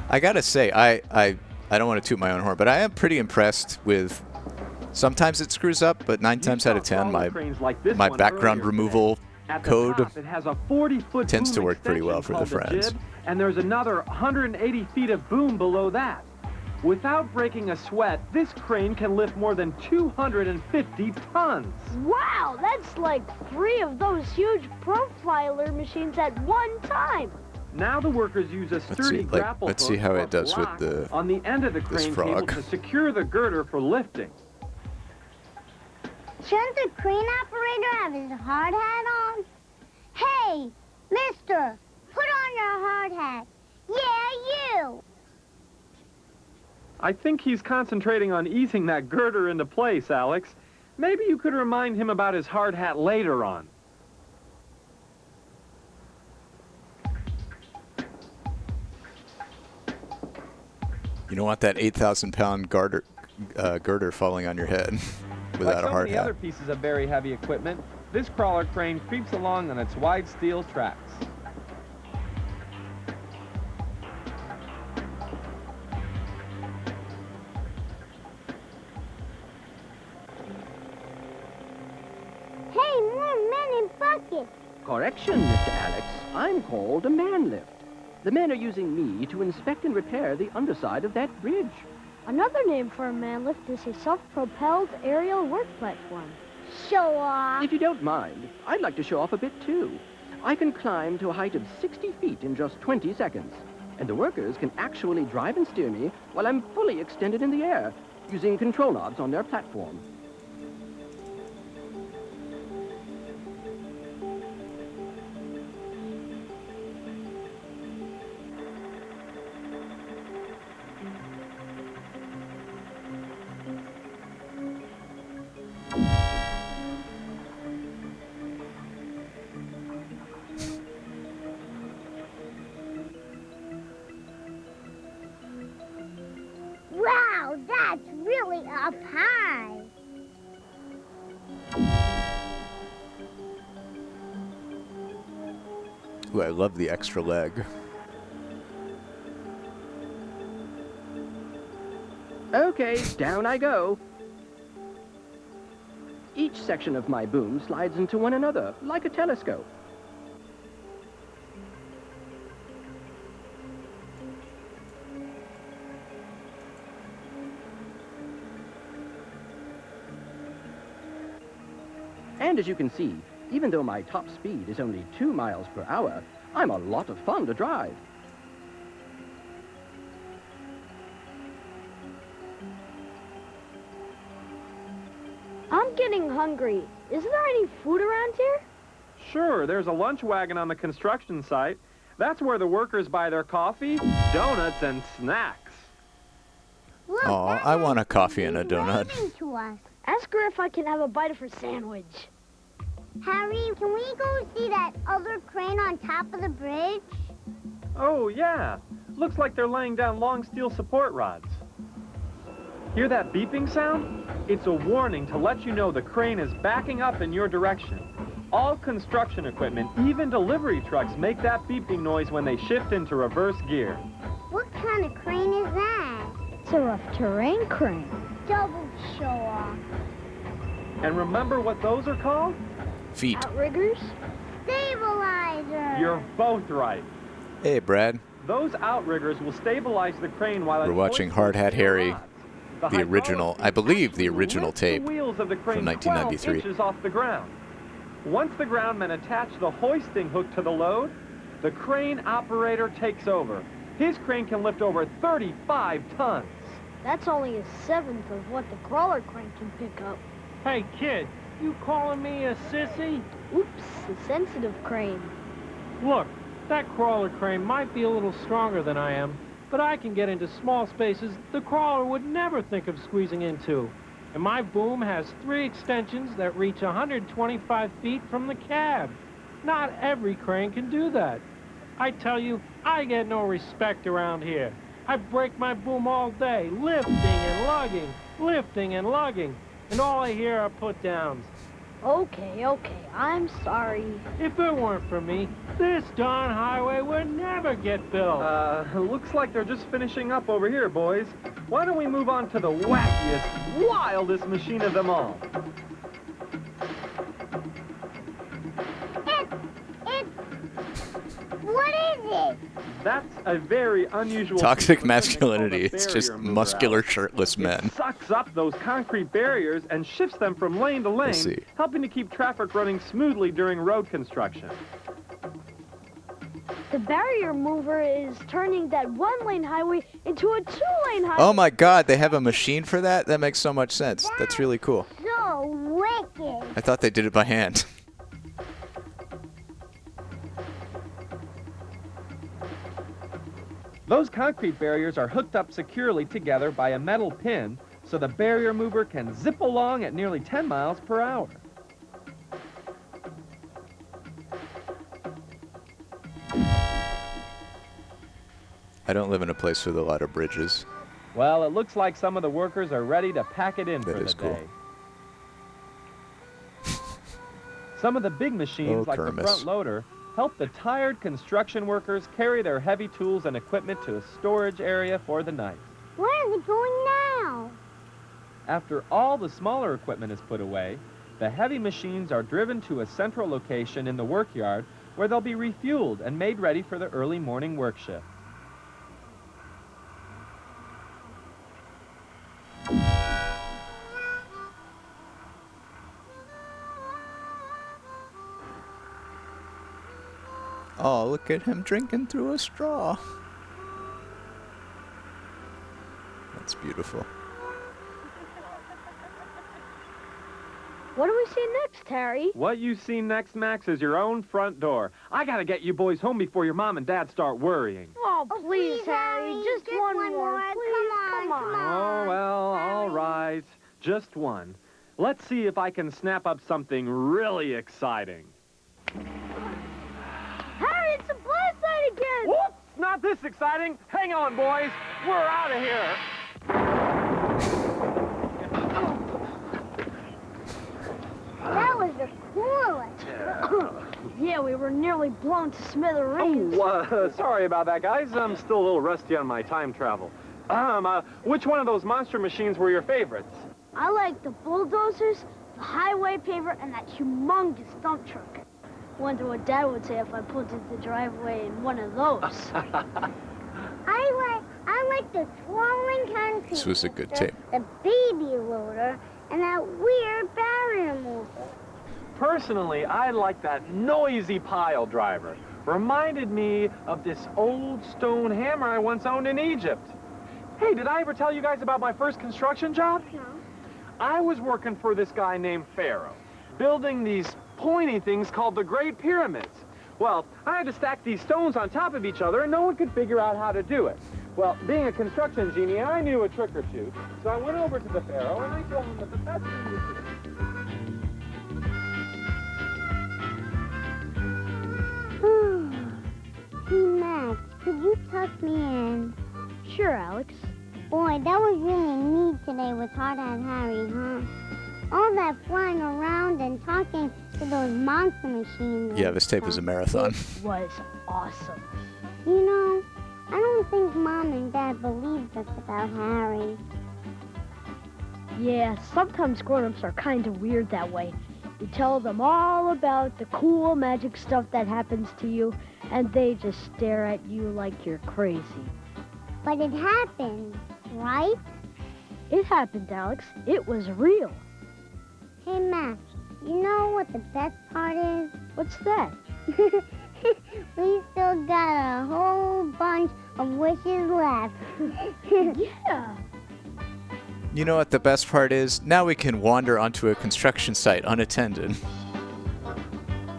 I gotta say, I don't want to toot my own horn, but I am pretty impressed with. Sometimes it screws up, but 9 times out of 10, my background removal code it has a 40-foot tends to boom work pretty well for the extension called friends. jib, and there's another 180 feet of boom below that. Without breaking a sweat, this crane can lift more than 250 tons. Wow, that's like 3 of those huge profiler machines at one time. Now the workers use a sturdy grapple let's see hook how or it does with block the on the end of the crane cable frog. to secure the girder for lifting. Shouldn't the crane operator have his hard hat on? Hey, mister, put on your hard hat. Yeah, you. I think he's concentrating on easing that girder into place, Alex. Maybe you could remind him about his hard hat later on. You don't want that 8,000-pound girder falling on your head without a hard Like so many hat. other pieces of very heavy equipment, this crawler crane creeps along on its wide steel tracks. Hey, more men in buckets. Correction, Mr. Alex. I'm called a man lift. The men are using me to inspect and repair the underside of that bridge. Another name for a man lift is a self-propelled aerial work platform. Show off. If you don't mind, I'd like to show off a bit too. I can climb to a height of 60 feet in just 20 seconds. And the workers can actually drive and steer me while I'm fully extended in the air, using control knobs on their platform. Wow, that's really up high. Ooh, I love the extra leg. Okay, down I go. Each section of my boom slides into one another, like a telescope. And as you can see, even though my top speed is only 2 miles per hour, I'm a lot of fun to drive. I'm getting hungry. Is there any food around here? Sure, there's a lunch wagon on the construction site. That's where the workers buy their coffee, donuts, and snacks. Look, Aw, I want a coffee and a donut. waving to us. Ask her if I can have a bite of her sandwich. Harry, can we go see that other crane on top of the bridge? Oh, yeah. Looks like they're laying down long steel support rods. Hear that beeping sound? It's a warning to let you know the crane is backing up in your direction. All construction equipment, even delivery trucks, make that beeping noise when they shift into reverse gear. What kind of crane is that? It's a rough terrain crane. Double show off. And remember what those are called? Feet. Outriggers? Stabilizer. You're both right. Hey, Brad. Those outriggers will stabilize the crane while it We're watching Hard Hat Harry, the original, I believe the original tape wheels of the crane from 1993. 12 inches off the ground. Once the groundmen attach the hoisting hook to the load, the crane operator takes over. His crane can lift over 35 tons. That's only a seventh of what the crawler crane can pick up. Hey, kid, you calling me a sissy? Oops, a sensitive crane. Look, that crawler crane might be a little stronger than I am, but I can get into small spaces the crawler would never think of squeezing into. And my boom has 3 extensions that reach 125 feet from the cab. Not every crane can do that. I tell you, I get no respect around here. I break my boom all day, lifting and lugging, lifting and lugging, and all I hear are put-downs. Okay, I'm sorry. If it weren't for me, this darn highway would never get built. Looks like they're just finishing up over here, boys. Why don't we move on to the wackiest, wildest machine of them all? What is it? That's a very unusual... Toxic piece of equipment called a masculinity. It's just barrier mover, muscular, Alex. shirtless men. It sucks up those concrete barriers and shifts them from lane to lane, helping to keep traffic running smoothly during road construction. The barrier mover is turning that one-lane highway into a two-lane highway. Oh my God, they have a machine for that? That makes so much sense. That's really cool. So wicked. I thought they did it by hand. Those concrete barriers are hooked up securely together by a metal pin, so the barrier mover can zip along at nearly 10 miles per hour. I don't live in a place with a lot of bridges. Well, it looks like some of the workers are ready to pack it in for the day. Some of the big machines, like the front loader, help the tired construction workers carry their heavy tools and equipment to a storage area for the night. Where is it going now? After all the smaller equipment is put away, the heavy machines are driven to a central location in the workyard where they'll be refueled and made ready for the early morning work shift. Oh, look at him drinking through a straw. That's beautiful. What do we see next, Harry? What you see next, Max, is your own front door. I gotta get you boys home before your mom and dad start worrying. Oh, please, Harry. Just one more. Please, come on. Oh, well, all right. Just one. Let's see if I can snap up something really exciting. Harry, it's a blast night again! Whoops! Not this exciting! Hang on, boys! We're out of here! That was the coolest. Yeah, we were nearly blown to smithereens. Oh, sorry about that, guys. I'm still a little rusty on my time travel. Which one of those monster machines were your favorites? I like the bulldozers, the highway paver, and that humongous dump truck. Wonder what Dad would say if I pulled into the driveway in one of those. I like the swirling concrete. This was a good tape. The baby loader and that weird barrier mover. Personally, I like that noisy pile driver. Reminded me of this old stone hammer I once owned in Egypt. Hey, did I ever tell you guys about my first construction job? No. I was working for this guy named Pharaoh, building these pointy things called the Great Pyramids. Well, I had to stack these stones on top of each other, and no one could figure out how to do it. Well, being a construction genie, I knew a trick or two, so I went over to the Pharaoh, and I told him that the best thing to do. Hey, Max, could you tuck me in? Sure, Alex. Boy, that was really neat today with Hard Hat Harry, huh? All that flying around and talking to those monster machines. Yeah, this tape is a marathon. It was awesome. You know, I don't think Mom and Dad believed us about Harry. Yeah, sometimes grown-ups are kind of weird that way. You tell them all about the cool magic stuff that happens to you, and they just stare at you like you're crazy. But it happened, right? It happened, Alex. It was real. Hey, Max, you know what the best part is? What's that? We still got a whole bunch of wishes left. Yeah. You know what the best part is? Now we can wander onto a construction site unattended.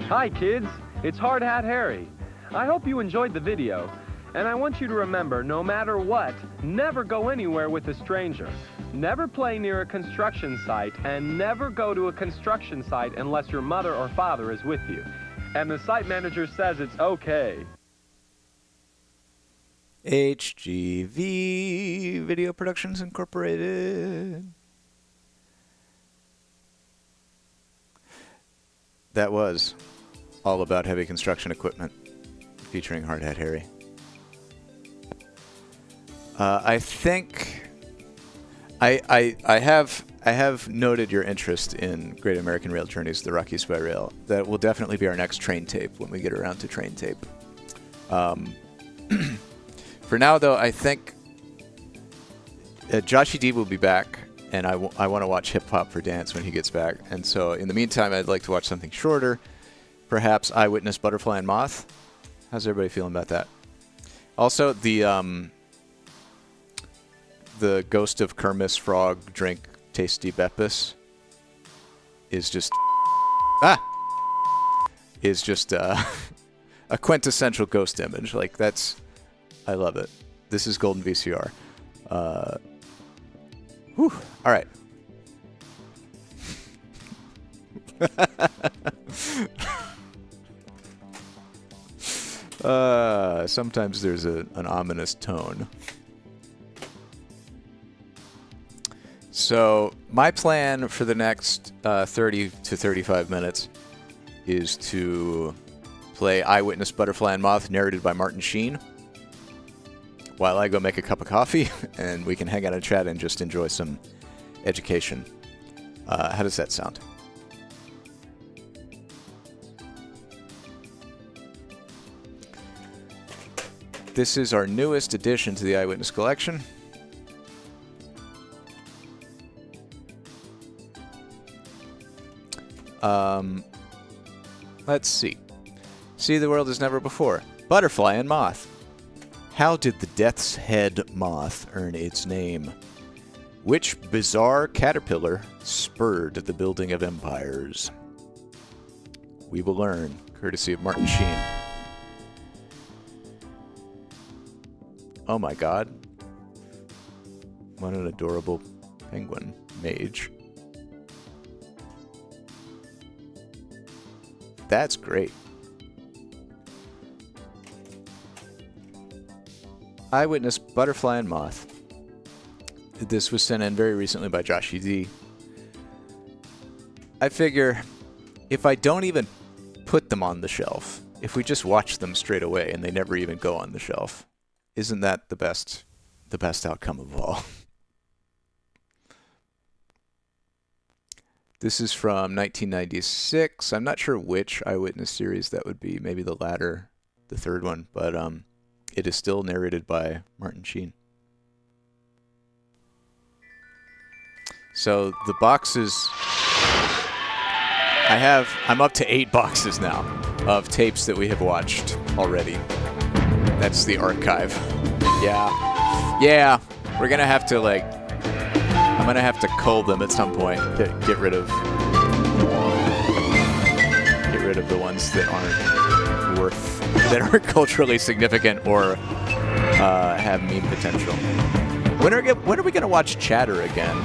Hi, kids. It's Hard Hat Harry. I hope you enjoyed the video. And I want you to remember, no matter what, never go anywhere with a stranger. Never play near a construction site, and never go to a construction site unless your mother or father is with you. And the site manager says it's okay. HGV Video Productions Incorporated. That was all about heavy construction equipment, featuring Hard Hat Harry. I think I have noted your interest in Great American Rail Journeys, the Rockies by Rail. That will definitely be our next train tape when we get around to train tape. For now, though, I think Joshy D will be back, and I want to watch Hip Hop for Dance when he gets back. And so, in the meantime, I'd like to watch something shorter, perhaps Eyewitness, Butterfly, and Moth. How's everybody feeling about that? Also, the Ghost of Kermis Frog drink Tasty Beppis is just a quintessential ghost image. Like, I love it. This is Golden VCR. Whew. All right. Sometimes there's an ominous tone. So my plan for the next 30 to 35 minutes is to play Eyewitness, Butterfly, and Moth, narrated by Martin Sheen, while I go make a cup of coffee, and we can hang out and chat and just enjoy some education. How does that sound? This is our newest addition to the Eyewitness collection. Let's see. See the world as never before. Butterfly and Moth. How did the Death's Head moth earn its name? Which bizarre caterpillar spurred the building of empires? We will learn, courtesy of Martin Sheen. Oh my god. What an adorable penguin mage. That's great. Eyewitness, Butterfly, and Moth. This was sent in very recently by Joshy D. I figure if I don't even put them on the shelf, if we just watch them straight away and they never even go on the shelf, isn't that the best outcome of all? This is from 1996. I'm not sure which Eyewitness series that would be. Maybe the latter, the third one. But it is still narrated by Martin Sheen. So the boxes... I'm up to 8 boxes now of tapes that we have watched already. That's the archive. Yeah. We're going to have to, I'm going to have to cull them at some point. Get rid of the ones that aren't culturally significant or have meme potential. When are we going to watch Chatter again?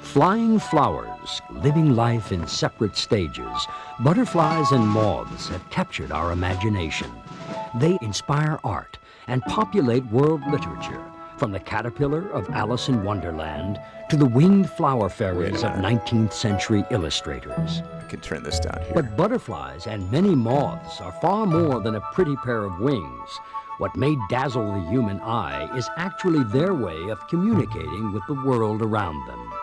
Flying flowers, living life in separate stages, butterflies and moths have captured our imagination. They inspire art and populate world literature, from the caterpillar of Alice in Wonderland to the winged flower fairies of 19th century illustrators. I can turn this down here. But butterflies and many moths are far more than a pretty pair of wings. What may dazzle the human eye is actually their way of communicating with the world around them.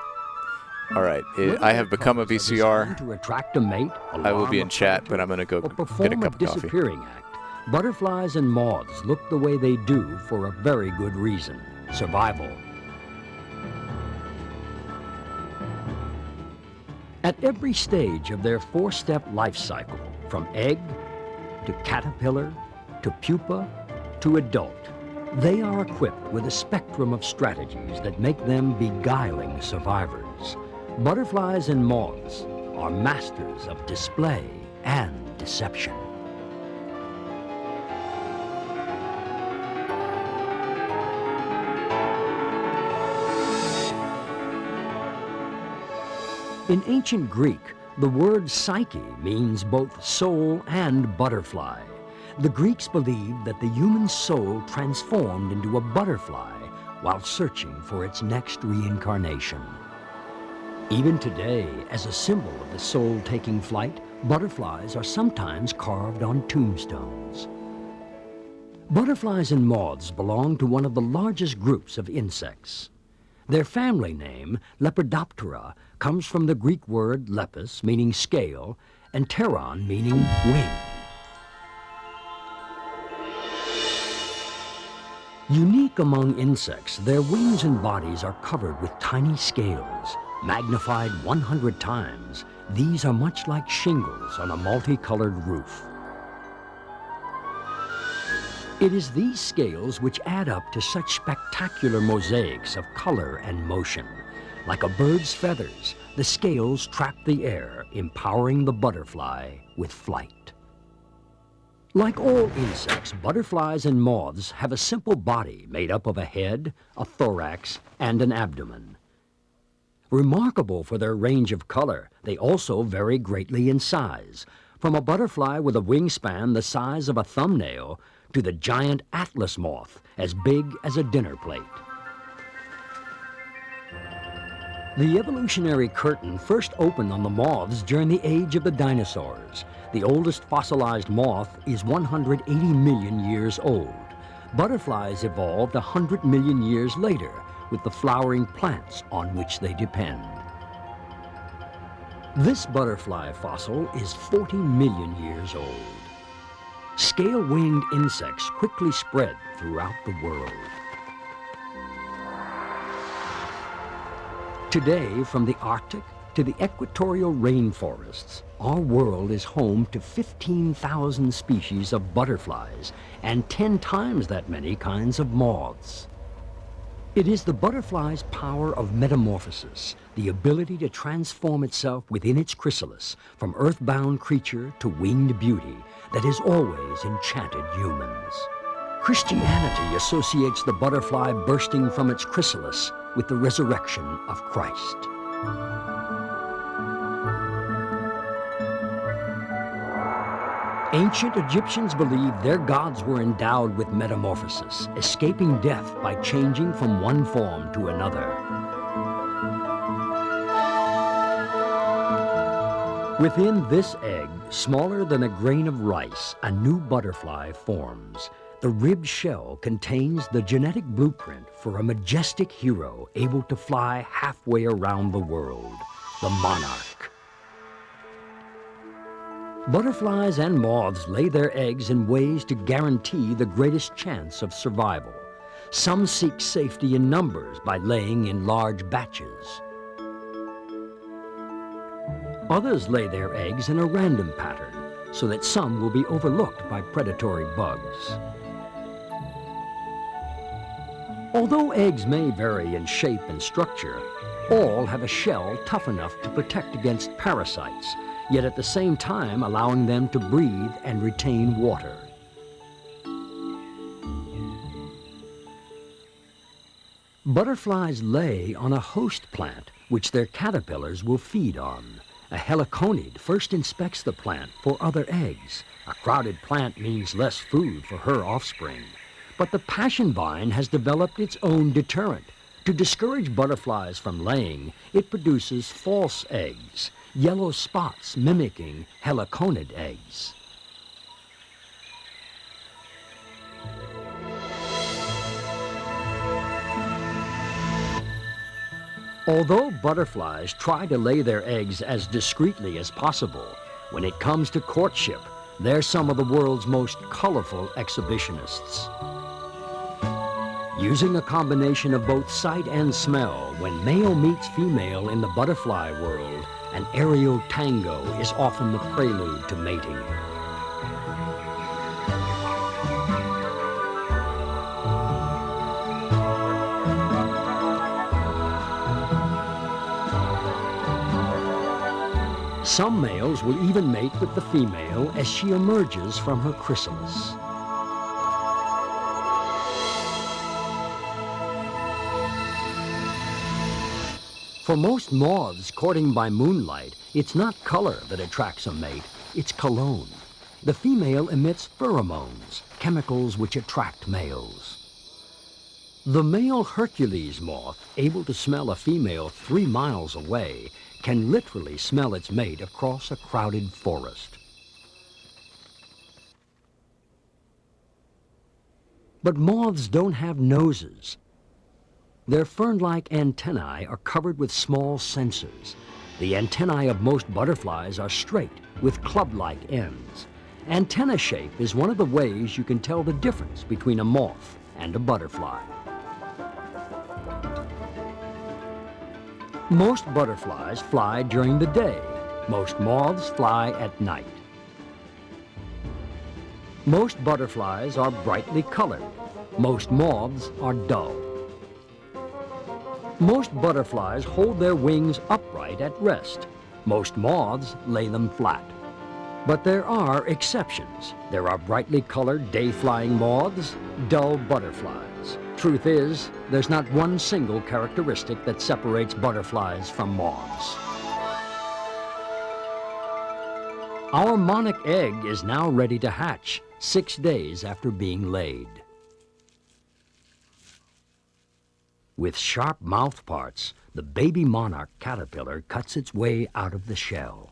All right, I have become a VCR. To attract a mate, I will be in chat, but I'm going to go get a cup of coffee. Disappearing act. Butterflies and moths look the way they do for a very good reason: survival. At every stage of their 4-step life cycle, from egg to caterpillar to pupa to adult, they are equipped with a spectrum of strategies that make them beguiling survivors. Butterflies and moths are masters of display and deception. In ancient Greek, the word psyche means both soul and butterfly. The Greeks believed that the human soul transformed into a butterfly while searching for its next reincarnation. Even today, as a symbol of the soul taking flight, butterflies are sometimes carved on tombstones. Butterflies and moths belong to one of the largest groups of insects. Their family name, Lepidoptera, comes from the Greek word lepis, meaning scale, and pteron, meaning wing. Unique among insects, their wings and bodies are covered with tiny scales. Magnified 100 times, these are much like shingles on a multicolored roof. It is these scales which add up to such spectacular mosaics of color and motion. Like a bird's feathers, the scales trap the air, empowering the butterfly with flight. Like all insects, butterflies and moths have a simple body made up of a head, a thorax, and an abdomen. Remarkable for their range of color, they also vary greatly in size, from a butterfly with a wingspan the size of a thumbnail to the giant atlas moth, as big as a dinner plate. The evolutionary curtain first opened on the moths during the age of the dinosaurs. The oldest fossilized moth is 180 million years old. Butterflies evolved 100 million years later with the flowering plants on which they depend. This butterfly fossil is 40 million years old. Scale-winged insects quickly spread throughout the world. Today, from the Arctic to the equatorial rainforests, our world is home to 15,000 species of butterflies and 10 times that many kinds of moths. It is the butterfly's power of metamorphosis, the ability to transform itself within its chrysalis from earthbound creature to winged beauty, that has always enchanted humans. Christianity associates the butterfly bursting from its chrysalis with the resurrection of Christ. Ancient Egyptians believed their gods were endowed with metamorphosis, escaping death by changing from one form to another. Within this egg, smaller than a grain of rice, a new butterfly forms. The ribbed shell contains the genetic blueprint for a majestic hero able to fly halfway around the world, the monarch. Butterflies and moths lay their eggs in ways to guarantee the greatest chance of survival. Some seek safety in numbers by laying in large batches. Others lay their eggs in a random pattern so that some will be overlooked by predatory bugs. Although eggs may vary in shape and structure, all have a shell tough enough to protect against parasites, yet at the same time allowing them to breathe and retain water. Butterflies lay on a host plant, which their caterpillars will feed on. A heliconid first inspects the plant for other eggs. A crowded plant means less food for her offspring. But the passion vine has developed its own deterrent. To discourage butterflies from laying, it produces false eggs, yellow spots mimicking heliconid eggs. Although butterflies try to lay their eggs as discreetly as possible, when it comes to courtship, they're some of the world's most colorful exhibitionists. Using a combination of both sight and smell, when male meets female in the butterfly world, an aerial tango is often the prelude to mating. Some males will even mate with the female as she emerges from her chrysalis. For most moths courting by moonlight, it's not color that attracts a mate, it's cologne. The female emits pheromones, chemicals which attract males. The male Hercules moth, able to smell a female 3 miles away, can literally smell its mate across a crowded forest. But moths don't have noses. Their fern-like antennae are covered with small sensors. The antennae of most butterflies are straight, with club-like ends. Antenna shape is one of the ways you can tell the difference between a moth and a butterfly. Most butterflies fly during the day. Most moths fly at night. Most butterflies are brightly colored. Most moths are dull. Most butterflies hold their wings upright at rest. Most moths lay them flat. But there are exceptions. There are brightly colored day-flying moths, dull butterflies. Truth is, there's not one single characteristic that separates butterflies from moths. Our monarch egg is now ready to hatch, 6 days after being laid. With sharp mouth parts, the baby monarch caterpillar cuts its way out of the shell.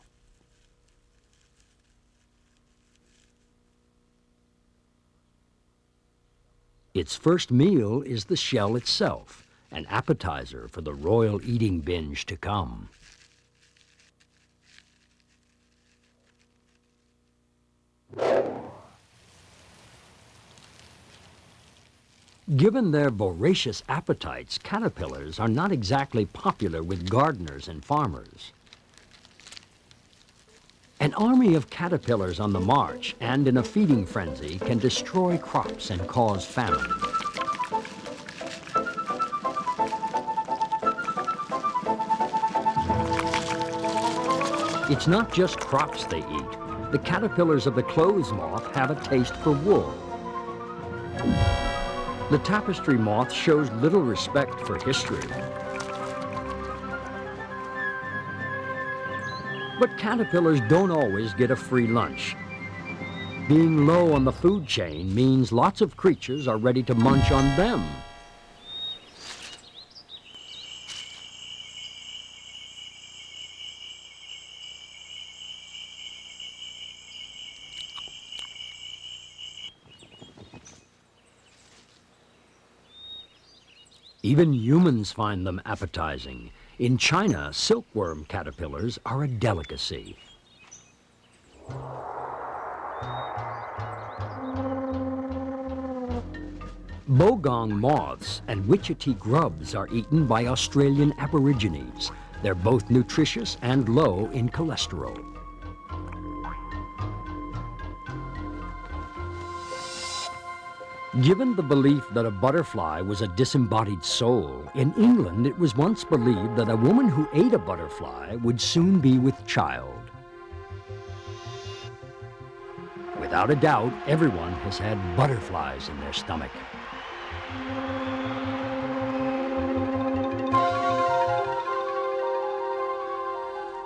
Its first meal is the shell itself, an appetizer for the royal eating binge to come. Given their voracious appetites, caterpillars are not exactly popular with gardeners and farmers. An army of caterpillars on the march and in a feeding frenzy can destroy crops and cause famine. It's not just crops they eat. The caterpillars of the clothes moth have a taste for wool. The tapestry moth shows little respect for history. But caterpillars don't always get a free lunch. Being low on the food chain means lots of creatures are ready to munch on them. Even humans find them appetizing. In China, silkworm caterpillars are a delicacy. Bogong moths and witchetty grubs are eaten by Australian Aborigines. They're both nutritious and low in cholesterol. Given the belief that a butterfly was a disembodied soul, in England it was once believed that a woman who ate a butterfly would soon be with child. Without a doubt, everyone has had butterflies in their stomach.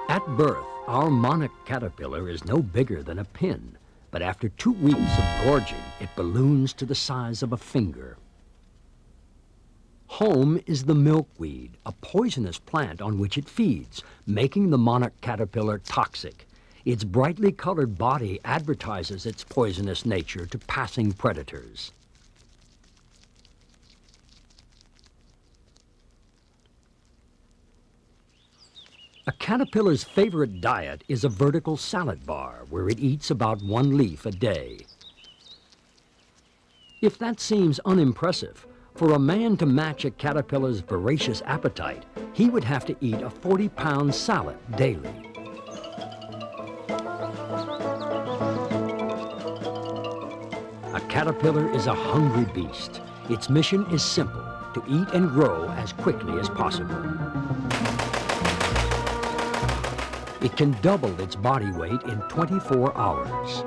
At birth, our monarch caterpillar is no bigger than a pin. But after 2 weeks of gorging, it balloons to the size of a finger. Home is the milkweed, a poisonous plant on which it feeds, making the monarch caterpillar toxic. Its brightly colored body advertises its poisonous nature to passing predators. A caterpillar's favorite diet is a vertical salad bar, where it eats about 1 leaf a day. If that seems unimpressive, for a man to match a caterpillar's voracious appetite, he would have to eat a 40-pound salad daily. A caterpillar is a hungry beast. Its mission is simple, to eat and grow as quickly as possible. It can double its body weight in 24 hours.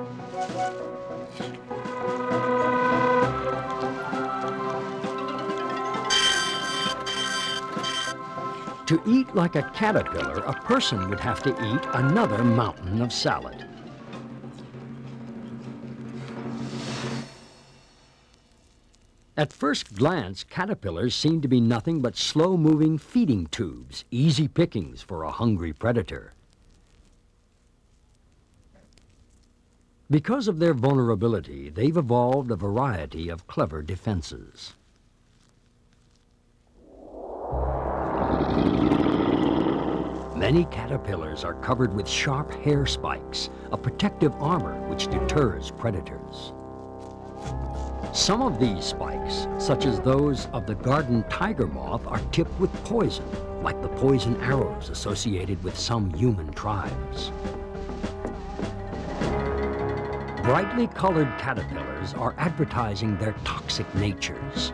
To eat like a caterpillar, a person would have to eat another mountain of salad. At first glance, caterpillars seem to be nothing but slow-moving feeding tubes, easy pickings for a hungry predator. Because of their vulnerability, they've evolved a variety of clever defenses. Many caterpillars are covered with sharp hair spikes, a protective armor which deters predators. Some of these spikes, such as those of the garden tiger moth, are tipped with poison, like the poison arrows associated with some human tribes. Brightly colored caterpillars are advertising their toxic natures.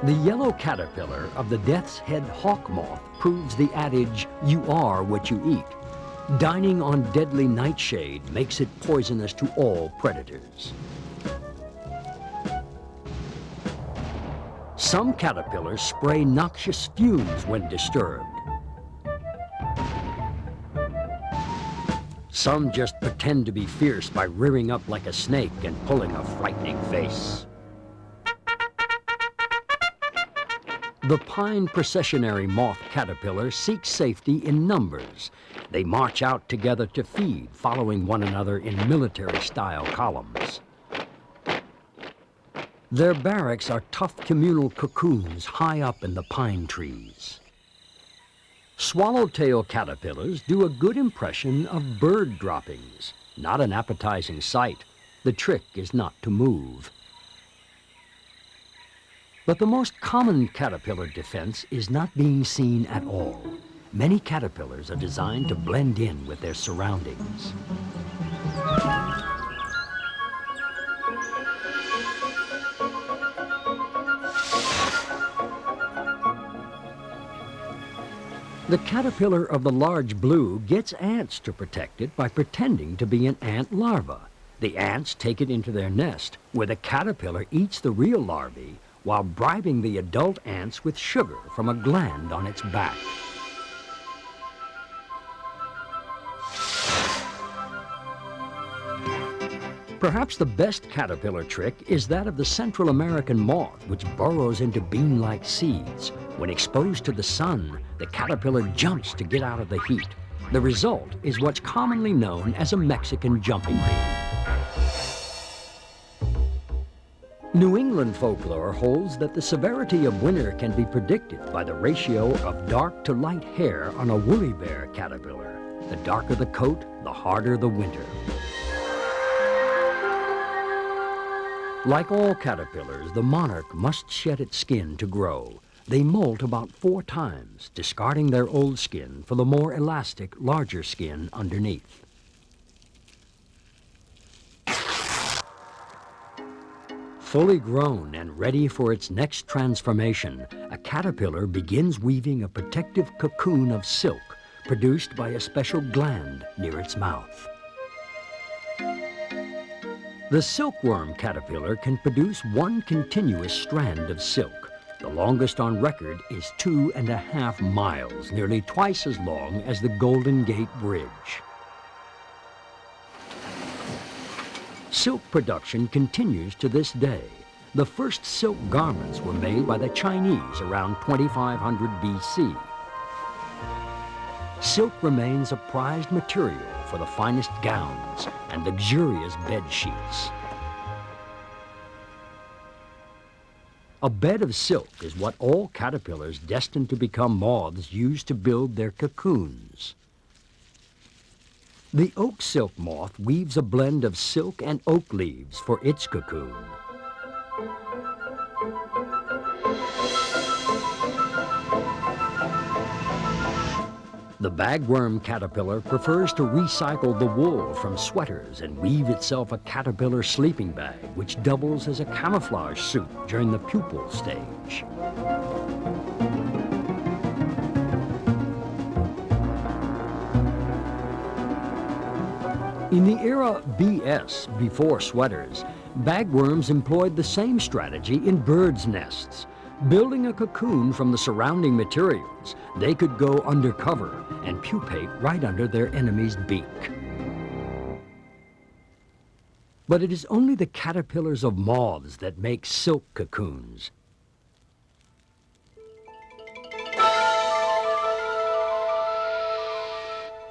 The yellow caterpillar of the death's head hawk moth proves the adage, "You are what you eat." Dining on deadly nightshade makes it poisonous to all predators. Some caterpillars spray noxious fumes when disturbed. Some just pretend to be fierce by rearing up like a snake and pulling a frightening face. The pine processionary moth caterpillar seeks safety in numbers. They march out together to feed, following one another in military-style columns. Their barracks are tough communal cocoons high up in the pine trees. Swallowtail caterpillars do a good impression of bird droppings. Not an appetizing sight. The trick is not to move. But the most common caterpillar defense is not being seen at all. Many caterpillars are designed to blend in with their surroundings. The caterpillar of the large blue gets ants to protect it by pretending to be an ant larva. The ants take it into their nest, where the caterpillar eats the real larvae while bribing the adult ants with sugar from a gland on its back. Perhaps the best caterpillar trick is that of the Central American moth, which burrows into bean-like seeds. When exposed to the sun, the caterpillar jumps to get out of the heat. The result is what's commonly known as a Mexican jumping bean. New England folklore holds that the severity of winter can be predicted by the ratio of dark to light hair on a woolly bear caterpillar. The darker the coat, the harder the winter. Like all caterpillars, the monarch must shed its skin to grow. They molt about 4 times, discarding their old skin for the more elastic, larger skin underneath. Fully grown and ready for its next transformation, a caterpillar begins weaving a protective cocoon of silk produced by a special gland near its mouth. The silkworm caterpillar can produce one continuous strand of silk. The longest on record is 2.5 miles, nearly twice as long as the Golden Gate Bridge. Silk production continues to this day. The first silk garments were made by the Chinese around 2500 BC. Silk remains a prized material for the finest gowns and luxurious bed sheets. A bed of silk is what all caterpillars destined to become moths use to build their cocoons. The oak silk moth weaves a blend of silk and oak leaves for its cocoon. The bagworm caterpillar prefers to recycle the wool from sweaters and weave itself a caterpillar sleeping bag, which doubles as a camouflage suit during the pupal stage. In the era BS, before sweaters, bagworms employed the same strategy in birds' nests. Building a cocoon from the surrounding materials, they could go undercover and pupate right under their enemy's beak. But it is only the caterpillars of moths that make silk cocoons.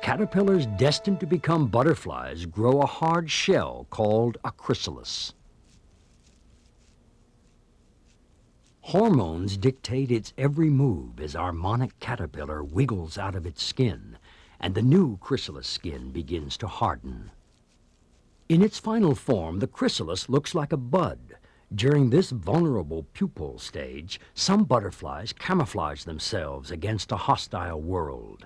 Caterpillars destined to become butterflies grow a hard shell called a chrysalis. Hormones dictate its every move as our monarch caterpillar wiggles out of its skin, and the new chrysalis skin begins to harden. In its final form, the chrysalis looks like a bud. During this vulnerable pupal stage, some butterflies camouflage themselves against a hostile world.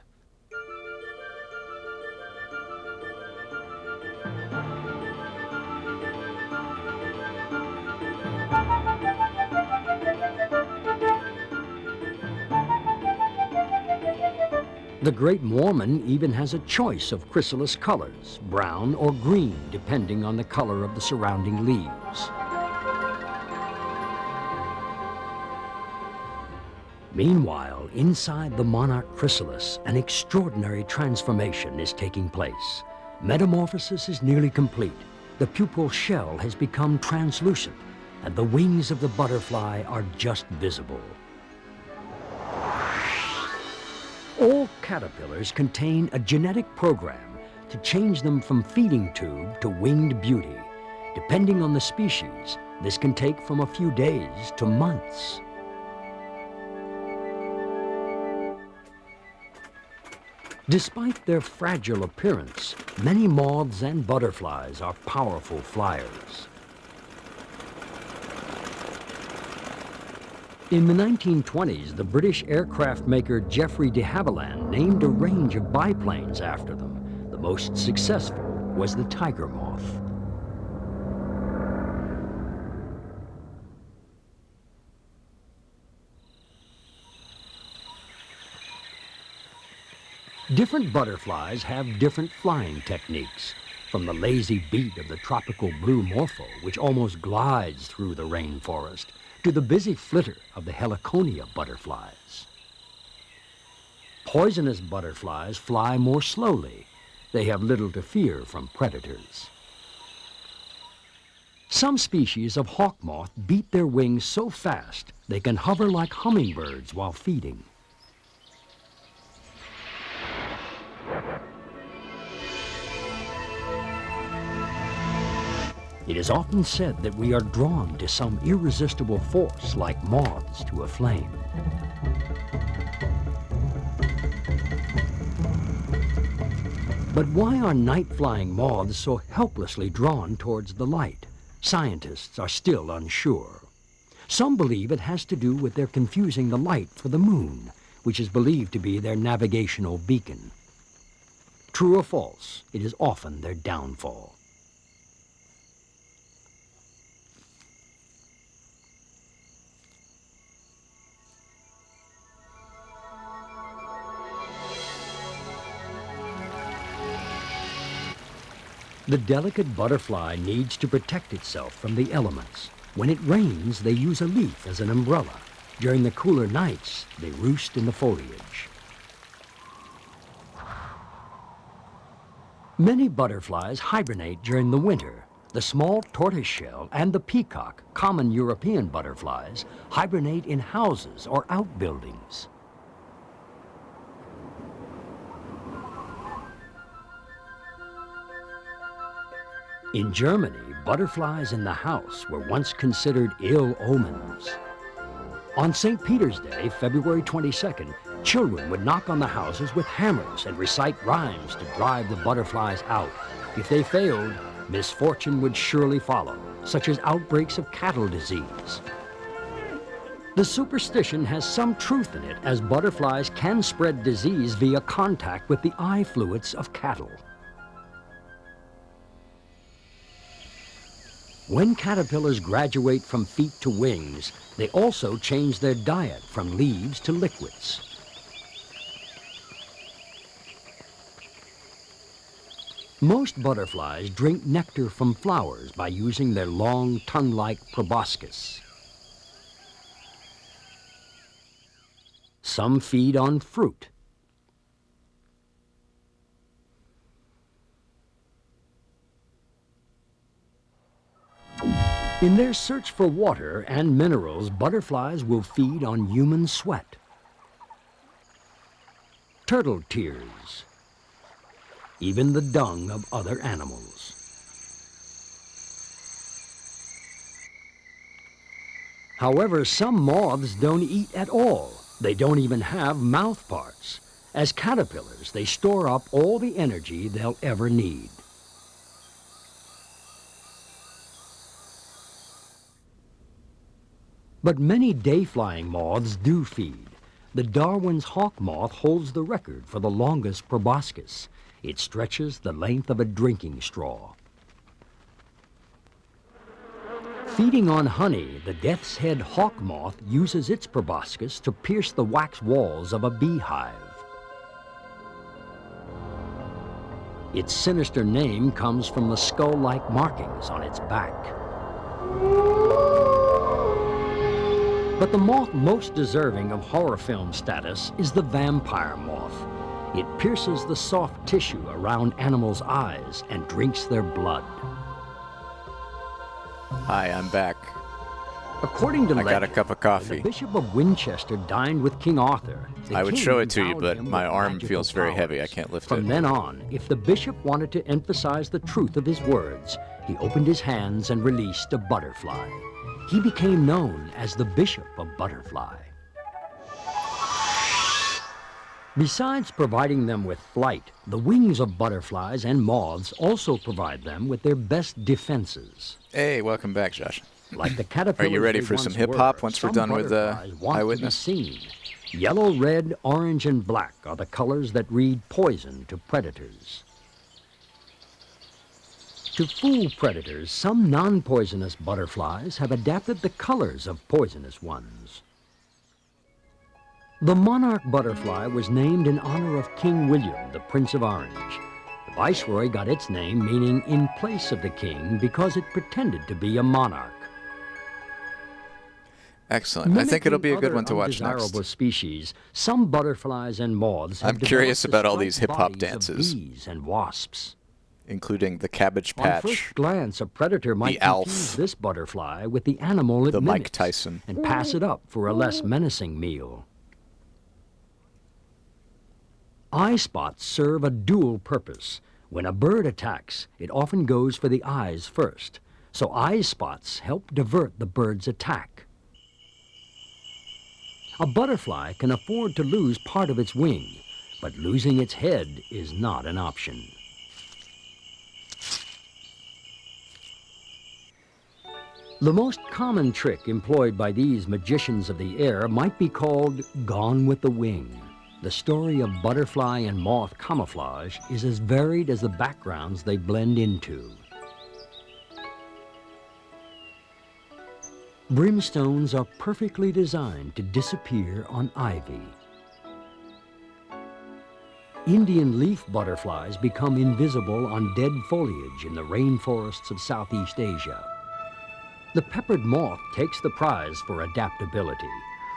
The Great Mormon even has a choice of chrysalis colors, brown or green, depending on the color of the surrounding leaves. Meanwhile, inside the monarch chrysalis, an extraordinary transformation is taking place. Metamorphosis is nearly complete. The pupal shell has become translucent, and the wings of the butterfly are just visible. All caterpillars contain a genetic program to change them from feeding tube to winged beauty. Depending on the species, this can take from a few days to months. Despite their fragile appearance, many moths and butterflies are powerful flyers. In the 1920s, the British aircraft maker Geoffrey de Havilland named a range of biplanes after them. The most successful was the tiger moth. Different butterflies have different flying techniques, from the lazy beat of the tropical blue morpho, which almost glides through the rainforest, to the busy flitter of the heliconia butterflies. Poisonous butterflies fly more slowly. They have little to fear from predators. Some species of hawk moth beat their wings so fast they can hover like hummingbirds while feeding. It is often said that we are drawn to some irresistible force like moths to a flame. But why are night-flying moths so helplessly drawn towards the light? Scientists are still unsure. Some believe it has to do with their confusing the light for the moon, which is believed to be their navigational beacon. True or false, it is often their downfall. The delicate butterfly needs to protect itself from the elements. When it rains, they use a leaf as an umbrella. During the cooler nights, they roost in the foliage. Many butterflies hibernate during the winter. The small tortoiseshell and the peacock, common European butterflies, hibernate in houses or outbuildings. In Germany, butterflies in the house were once considered ill omens. On St. Peter's Day, February 22nd, children would knock on the houses with hammers and recite rhymes to drive the butterflies out. If they failed, misfortune would surely follow, such as outbreaks of cattle disease. The superstition has some truth in it, as butterflies can spread disease via contact with the eye fluids of cattle. When caterpillars graduate from feet to wings, they also change their diet from leaves to liquids. Most butterflies drink nectar from flowers by using their long, tongue-like proboscis. Some feed on fruit. In their search for water and minerals, butterflies will feed on human sweat, turtle tears, even the dung of other animals. However, some moths don't eat at all. They don't even have mouth parts. As caterpillars, they store up all the energy they'll ever need. But many day-flying moths do feed. The Darwin's hawk moth holds the record for the longest proboscis. It stretches the length of a drinking straw. Feeding on honey, the death's head hawk moth uses its proboscis to pierce the wax walls of a beehive. Its sinister name comes from the skull-like markings on its back. But the moth most deserving of horror film status is the vampire moth. It pierces the soft tissue around animals' eyes and drinks their blood. Hi, I'm back. According to I got a cup of coffee. The Bishop of Winchester dined with King Arthur. I would show it to you, but my arm feels very heavy. I can't lift it. From then on, if the bishop wanted to emphasize the truth of his words, he opened his hands and released a butterfly. He became known as the Bishop of Butterfly. Besides providing them with flight, the wings of butterflies and moths also provide them with their best defenses. Hey, welcome back, Josh. Like the caterpillars Are you ready they for some once hip-hop were, once we're some done with butterflies want to be Eyewitness? seen. Yellow, red, orange, and black are the colors that read poison to predators. To fool predators, some non-poisonous butterflies have adapted the colors of poisonous ones. The monarch butterfly was named in honor of King William, the Prince of Orange. The viceroy got its name meaning in place of the king because it pretended to be a monarch. Excellent. I think it'll be a good one to watch next. Undesirable species, some butterflies and moths have I'm curious developed about all the these striped hip-hop bodies of dances. Bees and wasps. Including the Cabbage On Patch, first glance, a predator might the Alf, confuse this butterfly with the animal it the Mike mimics Tyson. and pass it up for a less menacing meal. Eye spots serve a dual purpose. When a bird attacks, it often goes for the eyes first, so eye spots help divert the bird's attack. A butterfly can afford to lose part of its wing, but losing its head is not an option. The most common trick employed by these magicians of the air might be called Gone with the Wind. The story of butterfly and moth camouflage is as varied as the backgrounds they blend into. Brimstones are perfectly designed to disappear on ivy. Indian leaf butterflies become invisible on dead foliage in the rainforests of Southeast Asia. The peppered moth takes the prize for adaptability.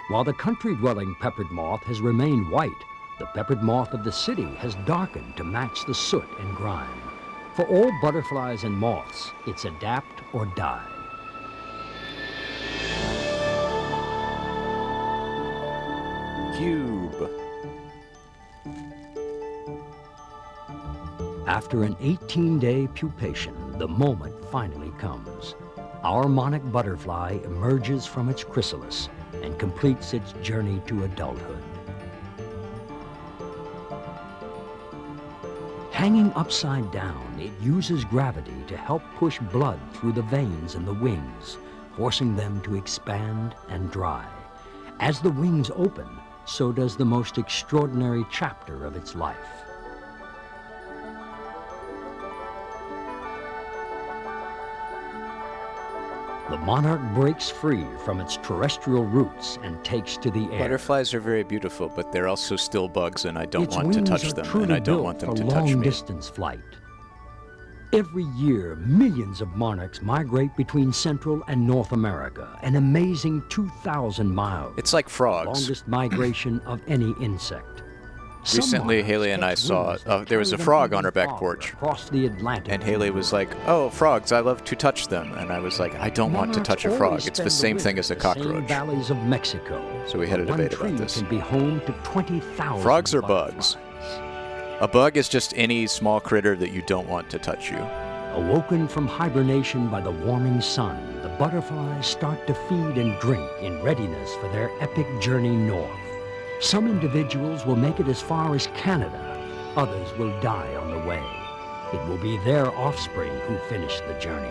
While the country-dwelling peppered moth has remained white, the peppered moth of the city has darkened to match the soot and grime. For all butterflies and moths, it's adapt or die. Cube. After an 18-day pupation, the moment finally comes. Our monarch butterfly emerges from its chrysalis and completes its journey to adulthood. Hanging upside down, it uses gravity to help push blood through the veins in the wings, forcing them to expand and dry. As the wings open, so does the most extraordinary chapter of its life. The monarch breaks free from its terrestrial roots and takes to the air. Butterflies are very beautiful, but they're also still bugs, and I don't Its want to wings touch are them, truly and I don't built want them for to touch me. long-distance flight. Every year, millions of monarchs migrate between Central and North America, an amazing 2,000 miles. It's like The frogs. longest migration of any insect. Some Recently, monarchs Haley and I take saw, wings that there was a carry them frog on even our back farther porch. across the Atlantic. And Haley was like, oh, frogs, I love to touch them. And I was like, I don't want to Monarchs touch a always frog. It's spend the same winter thing as a in the same cockroach. valleys of Mexico. So we had a One debate tree about this. can be home to 20,000 Frogs are bugs. A bug is just any small critter that you don't want to touch you. Awoken from hibernation by the warming sun, the butterflies start to feed and drink in readiness for their epic journey north. Some individuals will make it as far as Canada. Others will die on the way. It will be their offspring who finish the journey.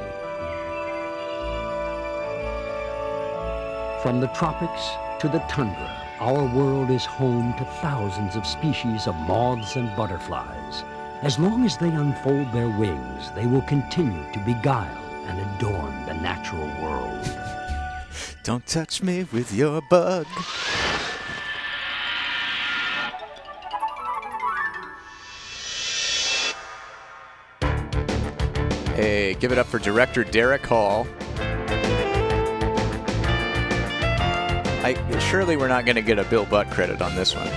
From the tropics to the tundra, our world is home to thousands of species of moths and butterflies. As long as they unfold their wings, they will continue to beguile and adorn the natural world. Don't touch me with your bug. Hey, give it up for director Derek Hall. Surely we're not going to get a Bill Butt credit on this one.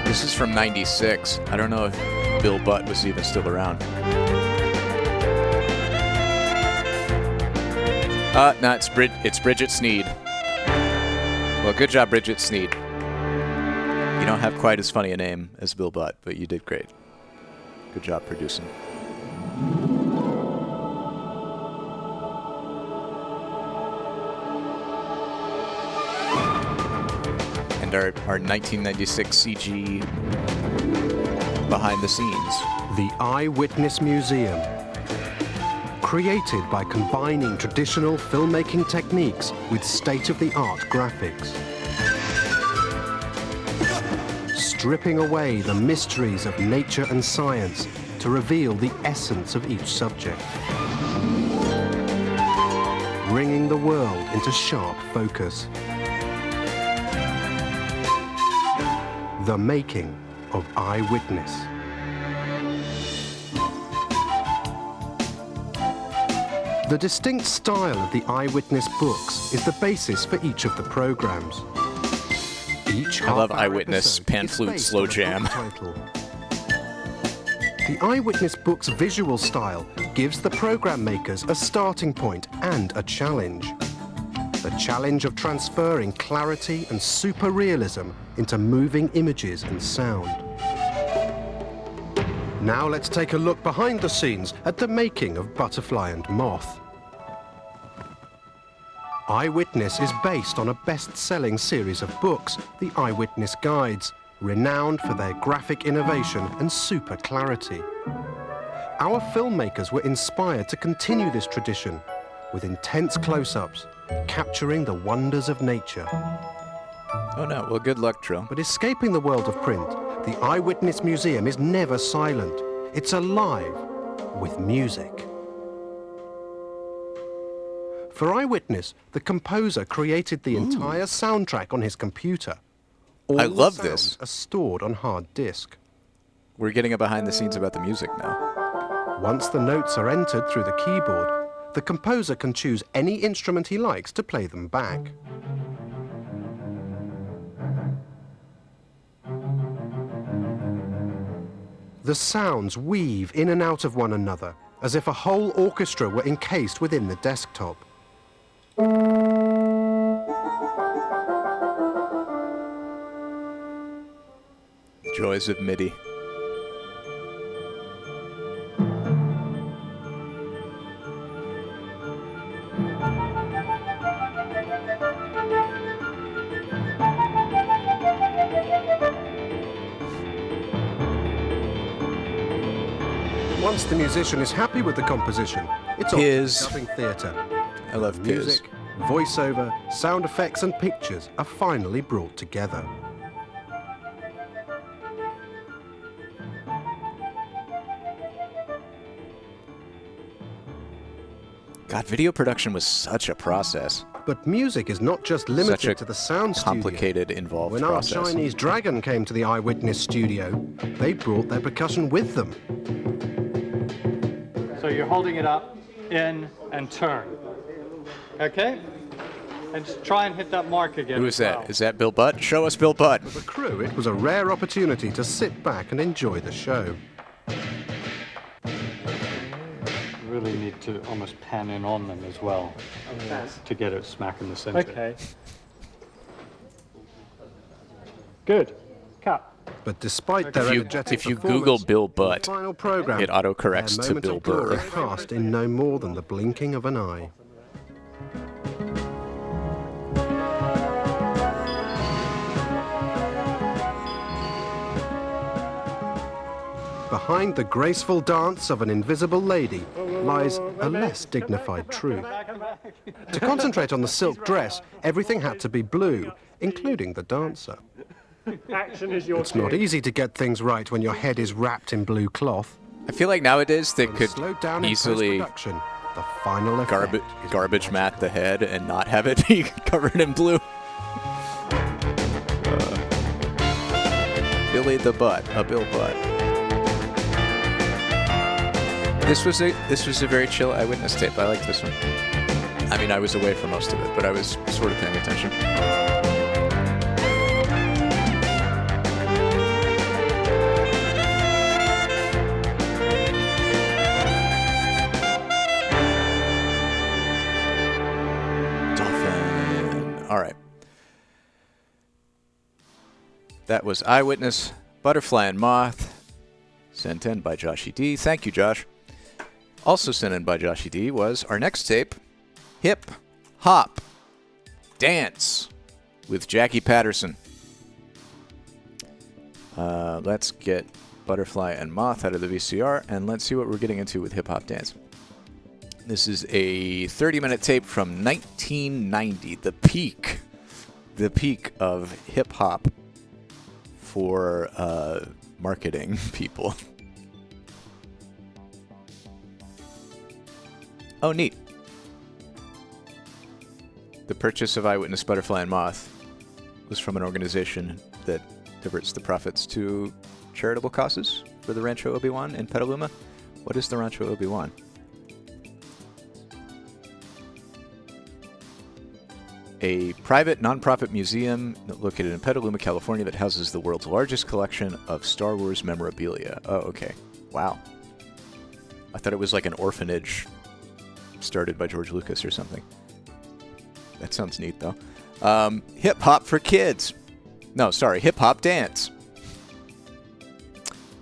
This is from '96. I don't know if Bill Butt was even still around. No, it's Bridget Sneed. Well, good job, Bridget Sneed. You don't have quite as funny a name as Bill Butt, but you did great. Good job producing. And our 1996 CG behind the scenes. The Eyewitness Museum. Created by combining traditional filmmaking techniques with state-of-the-art graphics. Stripping away the mysteries of nature and science to reveal the essence of each subject. Bringing the world into sharp focus. The making of Eyewitness. The distinct style of the Eyewitness books is the basis for each of the programs. I love Eyewitness, Pan Flute, Slow Jam. The Eyewitness book's visual style gives the program makers a starting point and a challenge. The challenge of transferring clarity and super realism into moving images and sound. Now let's take a look behind the scenes at the making of Butterfly and Moth. Eyewitness is based on a best-selling series of books, the Eyewitness Guides, renowned for their graphic innovation and super clarity. Our filmmakers were inspired to continue this tradition with intense close-ups, capturing the wonders of nature. Oh no, well, good luck, Trill. But escaping the world of print, the Eyewitness Museum is never silent. It's alive with music. For Eyewitness, the composer created the entire soundtrack on his computer. All I love the this. sounds are stored on hard disk. We're getting a behind the scenes about the music now. Once the notes are entered through the keyboard, the composer can choose any instrument he likes to play them back. The sounds weave in and out of one another, as if a whole orchestra were encased within the desktop. Joys of MIDI. Once the musician is happy with the composition, it's all nothing theatre. I love music, voiceover, sound effects and pictures are finally brought together. God, video production was such a process. But music is not just limited to the sound studio. Complicated, involved when process. Our Chinese dragon came to the Eyewitness studio, they brought their percussion with them. So you're holding it up, in, and turn. Okay? And just try and hit that mark again. Who is that? Is that Bill Butt? Show us Bill Butt. For the crew, it was a rare opportunity to sit back and enjoy the show. You really need to almost pan in on them as well to get it smack in the center. Okay. Good. Cut. But despite their energetic if you Google Bill Butt, final program, it autocorrects to Bill Burr. Passed in no more than the blinking of an eye. Behind the graceful dance of an invisible lady lies a less dignified truth. To concentrate on the silk dress, everything had to be blue, including the dancer. Action is your It's not easy to get things right when your head is wrapped in blue cloth. I feel like nowadays they could down in easily post-production, the final effect garbage mat the head and not have it be covered in blue. Billy the Butt, a Bill Butt. This was a very chill Eyewitness tape. I liked this one. I mean, I was away for most of it, but I was sort of paying attention. Dolphin. All right. That was Eyewitness, Butterfly and Moth, sent in by Joshy D. Thank you, Josh. Also sent in by Joshy D was our next tape, Hip Hop Dance with Jackie Patterson. Let's get Butterfly and Moth out of the VCR, and let's see what we're getting into with Hip Hop Dance. This is a 30-minute tape from 1990, the peak of hip-hop for marketing people. Oh, neat. The purchase of Eyewitness, Butterfly, and Moth was from an organization that diverts the profits to charitable causes for the Rancho Obi-Wan in Petaluma. What is the Rancho Obi-Wan? A private, non-profit museum located in Petaluma, California that houses the world's largest collection of Star Wars memorabilia. Oh, okay. Wow. I thought it was like an orphanage started by George Lucas or something. That sounds neat, though. Hip-hop for kids. No, sorry, hip-hop dance.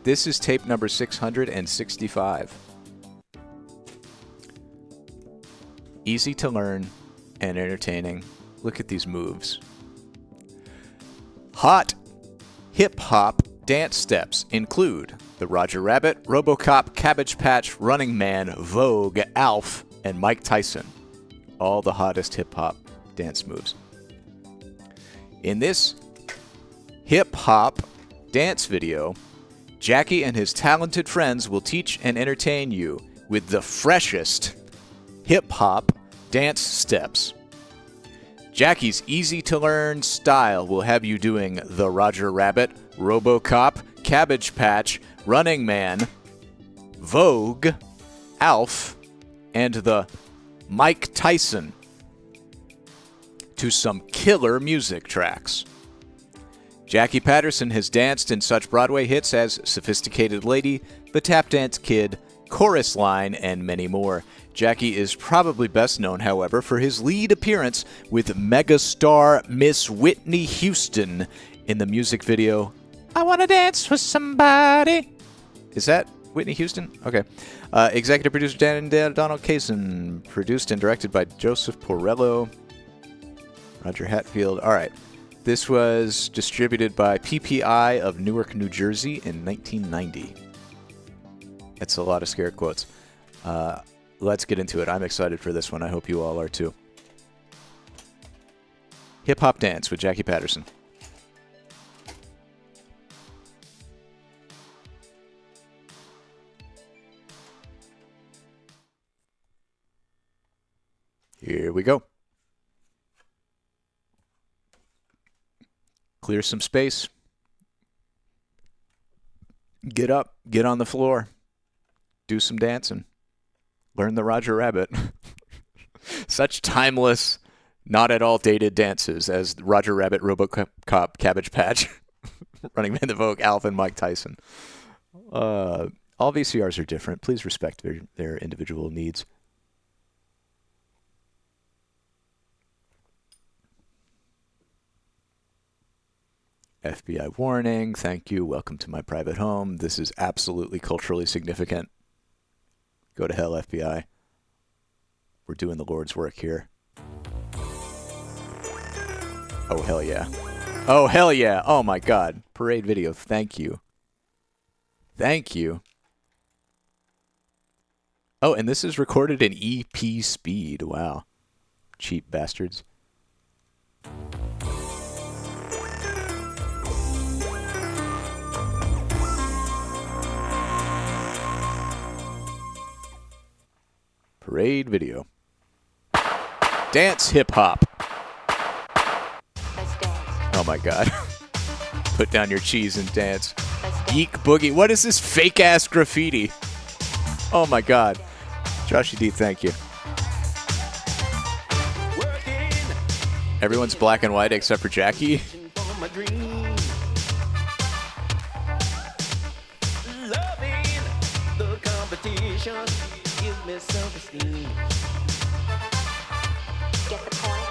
This is tape number 665. Easy to learn and entertaining. Look at these moves. Hot hip-hop dance steps include the Roger Rabbit, RoboCop, Cabbage Patch, Running Man, Vogue, Alf, and Mike Tyson. All the hottest hip-hop dance moves. In this hip-hop dance video, Jackie and his talented friends will teach and entertain you with the freshest hip-hop dance steps. Jackie's easy-to-learn style will have you doing the Roger Rabbit, RoboCop, Cabbage Patch, Running Man, Vogue, Alf, and the Mike Tyson to some killer music tracks. Jackie Patterson has danced in such Broadway hits as Sophisticated Lady, The Tap Dance Kid, Chorus Line, and many more. Jackie is probably best known, however, for his lead appearance with megastar Miss Whitney Houston in the music video, I Wanna Dance with Somebody. Is that Whitney Houston? Okay. Executive producer Donald Kaysen. Produced and directed by Joseph Porello. Roger Hatfield. All right. This was distributed by PPI of Newark, New Jersey in 1990. That's a lot of scare quotes. Let's get into it. I'm excited for this one. I hope you all are too. Hip Hop Dance with Jackie Patterson. Here we go. Clear some space. Get up, get on the floor, do some dancing. Learn the Roger Rabbit. Such timeless, not at all dated dances as Roger Rabbit, RoboCop, Cabbage Patch, Running Man, the Vogue, Alf, and Mike Tyson. All VCRs are different. Please respect their individual needs. FBI warning. Thank you. Welcome to my private home. This is absolutely culturally significant. Go to hell, FBI. We're doing the Lord's work here. Oh, hell yeah. Oh, hell yeah. Oh, my God. Parade video. Thank you. Thank you. Oh, and this is recorded in EP speed. Wow. Cheap bastards. Parade video. Dance hip hop. Oh my god. Put down your cheese and dance. Geek boogie. What is this fake ass graffiti? Oh my god. Joshy D, thank you. Everyone's black and white except for Jackie. The competition gives me self-esteem. Get the point?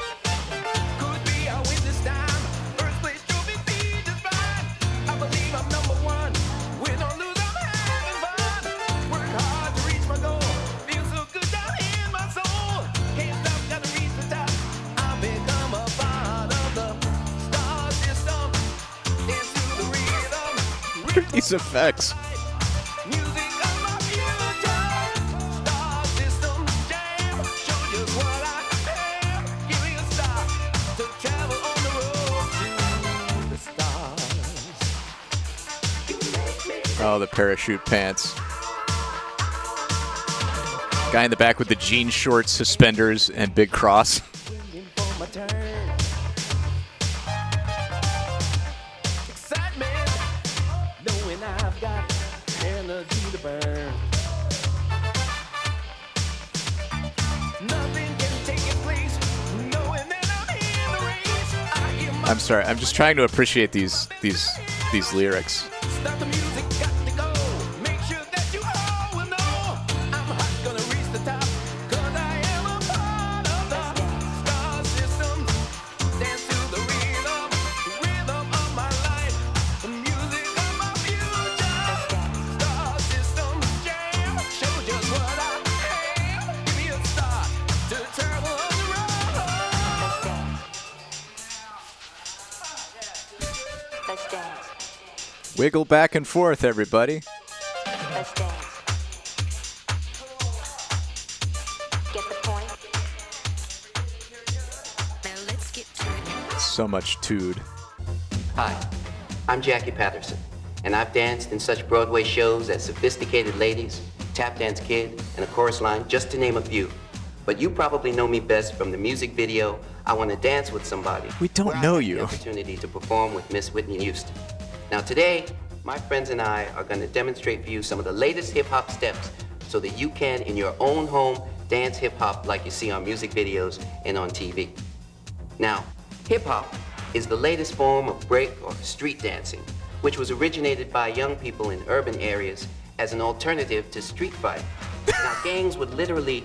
Could be I win this time. First place trophy be just fine. I believe I'm number one. Win or lose, I'm having fun. Work hard to reach my goal. Feel so good down in my soul. Can't stop, gotta reach the top. I've become a part of the star system. Dance to the rhythm. What are these effects? Oh, the parachute pants. Guy in the back with the jean shorts, suspenders, and big cross. Excitement, knowing I've got energy to burn. Nothing can take its place, knowing that I'm in the race. I hear my I'm sorry, I'm just trying to appreciate these lyrics. stop the music, got to go. Make sure that you all will know I'm hot, gonna reach the top. 'Cause I am a part of the star system. Dance to the rhythm of my life, the music of my future. Star system jam, show just what I am. Give me a start to travel on the road. Let's dance. Wiggle back and forth, everybody. Let's dance. Get the point? Now let's get to it. So much tude. Hi, I'm Jackie Patterson, and I've danced in such Broadway shows as Sophisticated Ladies, Tap Dance Kid, and A Chorus Line, just to name a few. But you probably know me best from the music video, I Want to Dance with Somebody. We don't know you. The opportunity to perform with Miss Whitney Houston. Now today, my friends and I are going to demonstrate for you some of the latest hip-hop steps so that you can, in your own home, dance hip-hop like you see on music videos and on TV. Now, hip-hop is the latest form of break or street dancing, which was originated by young people in urban areas as an alternative to street fight. Now, gangs would literally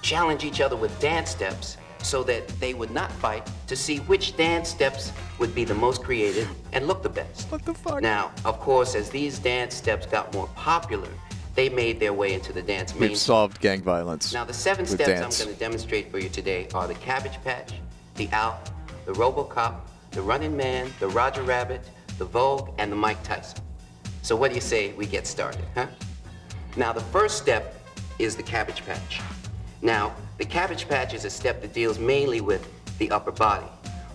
challenge each other with dance steps so that they would not fight to see which dance steps would be the most creative and look the best. What the fuck? Now, of course, as these dance steps got more popular, they made their way into the dance We've mainstream. solved gang violence. Now, the 7 with steps dance. I'm going to demonstrate for you today are the Cabbage Patch, the Owl, the Robocop, the Running Man, the Roger Rabbit, the Vogue, and the Mike Tyson. So what do you say we get started, huh? Now, the first step is the Cabbage Patch. Now, the Cabbage Patch is a step that deals mainly with the upper body.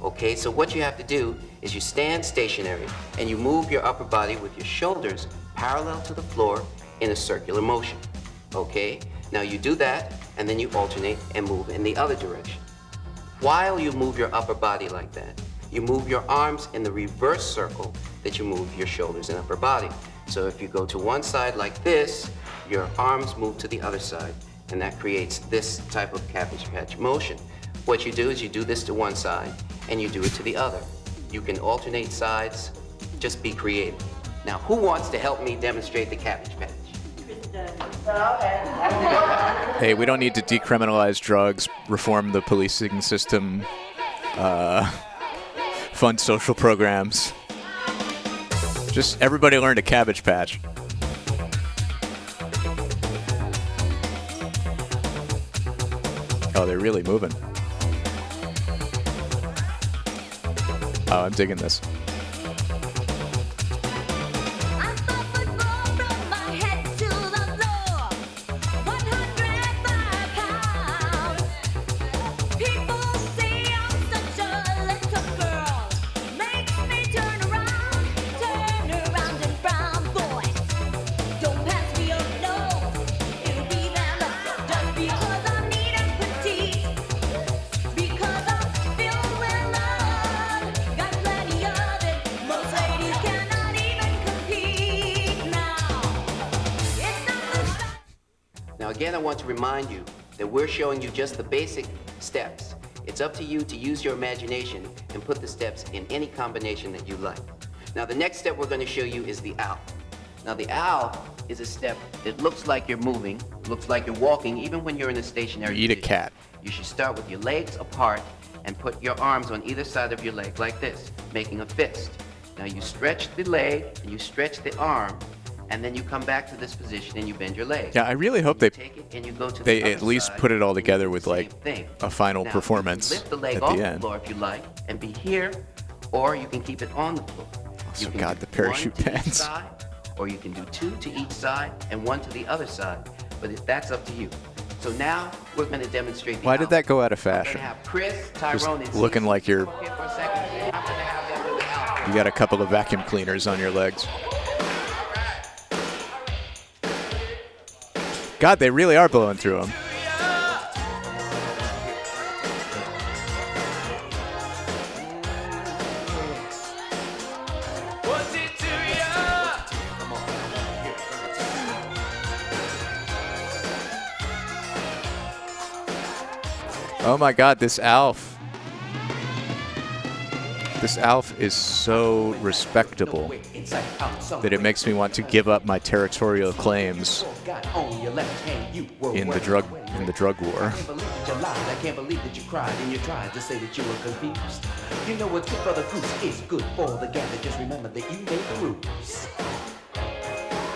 Okay, so what you have to do is you stand stationary and you move your upper body with your shoulders parallel to the floor in a circular motion. Okay, now you do that and then you alternate and move in the other direction. While you move your upper body like that, you move your arms in the reverse circle that you move your shoulders and upper body. So if you go to one side like this, your arms move to the other side, and that creates this type of Cabbage Patch motion. What you do is you do this to one side, and you do it to the other. You can alternate sides, just be creative. Now, who wants to help me demonstrate the Cabbage Patch? Hey, we don't need to decriminalize drugs, reform the policing system, fund social programs. Just everybody learn a Cabbage Patch. Oh, they're really moving. Oh, I'm digging this. again, I want to remind you that we're showing you just the basic steps. It's up to you to use your imagination and put the steps in any combination that you like. Now, the next step we're going to show you is the owl. Now, the owl is a step that looks like you're moving, looks like you're walking, even when you're in a stationary You eat a position. cat. You should start with your legs apart and put your arms on either side of your leg like this, making a fist. Now, you stretch the leg and you stretch the arm, and then you come back to this position and you bend your leg. Yeah, I really hope they And you go to they the at other least side, put it all together with like thing. a final Now, performance you can lift the leg at off the the end. floor if you like and be here, or you can keep it on the floor. Also, You can God, do the parachute one to each pants. side, or you can do 2 to each side and 1 to the other side, but that's up to you. So now we're going to demonstrate the Why did owl. that go out of We're going fashion? to have Chris, Just Tyrone, and looking Cece like you're come up here for a second. I'm going to have them do the owl. you got a couple of vacuum cleaners on your legs. God, they really are blowing through them. Oh my God, this Alf. This Alf is so respectable that it makes me want to give up my territorial claims in the drug war. I can't believe that you lied. I can't believe that you cried and you tried to say that you were confused. You know what's good for the goose is good for the gander. Just remember that you made the rules.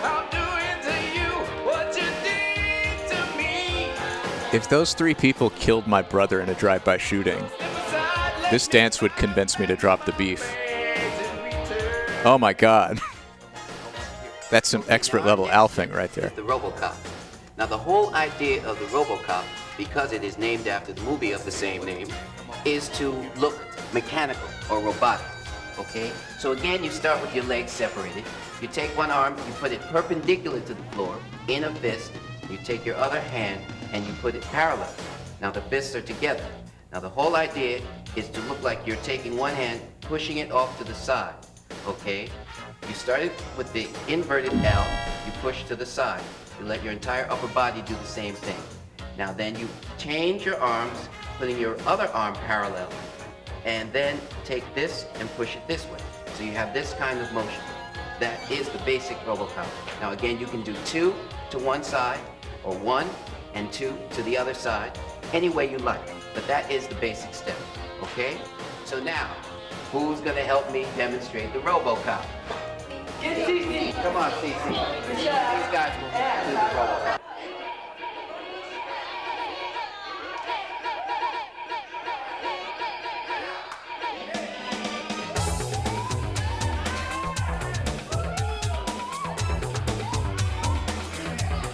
I'll do it to you what you did to me. If those 3 people killed my brother in a drive-by shooting, this dance would convince me to drop the beef. Oh my God. That's some expert level alfing right there. The RoboCop. Now the whole idea of the RoboCop, because it is named after the movie of the same name, is to look mechanical or robotic, okay? So again, you start with your legs separated. You take one arm, you put it perpendicular to the floor in a fist. You take your other hand and you put it parallel. Now the fists are together. Now the whole idea is to look like you're taking one hand, pushing it off to the side, okay? You started with the inverted L, you push to the side. You let your entire upper body do the same thing. Now then you change your arms, putting your other arm parallel, and then take this and push it this way. So you have this kind of motion. That is the basic RoboCop. Now again, you can do 2 to one side, or 1 and 2 to the other side, any way you like. But that is the basic step, okay? So now, who's gonna help me demonstrate the RoboCop? Get Cece! Come on, Cece. These guys will do the RoboCop.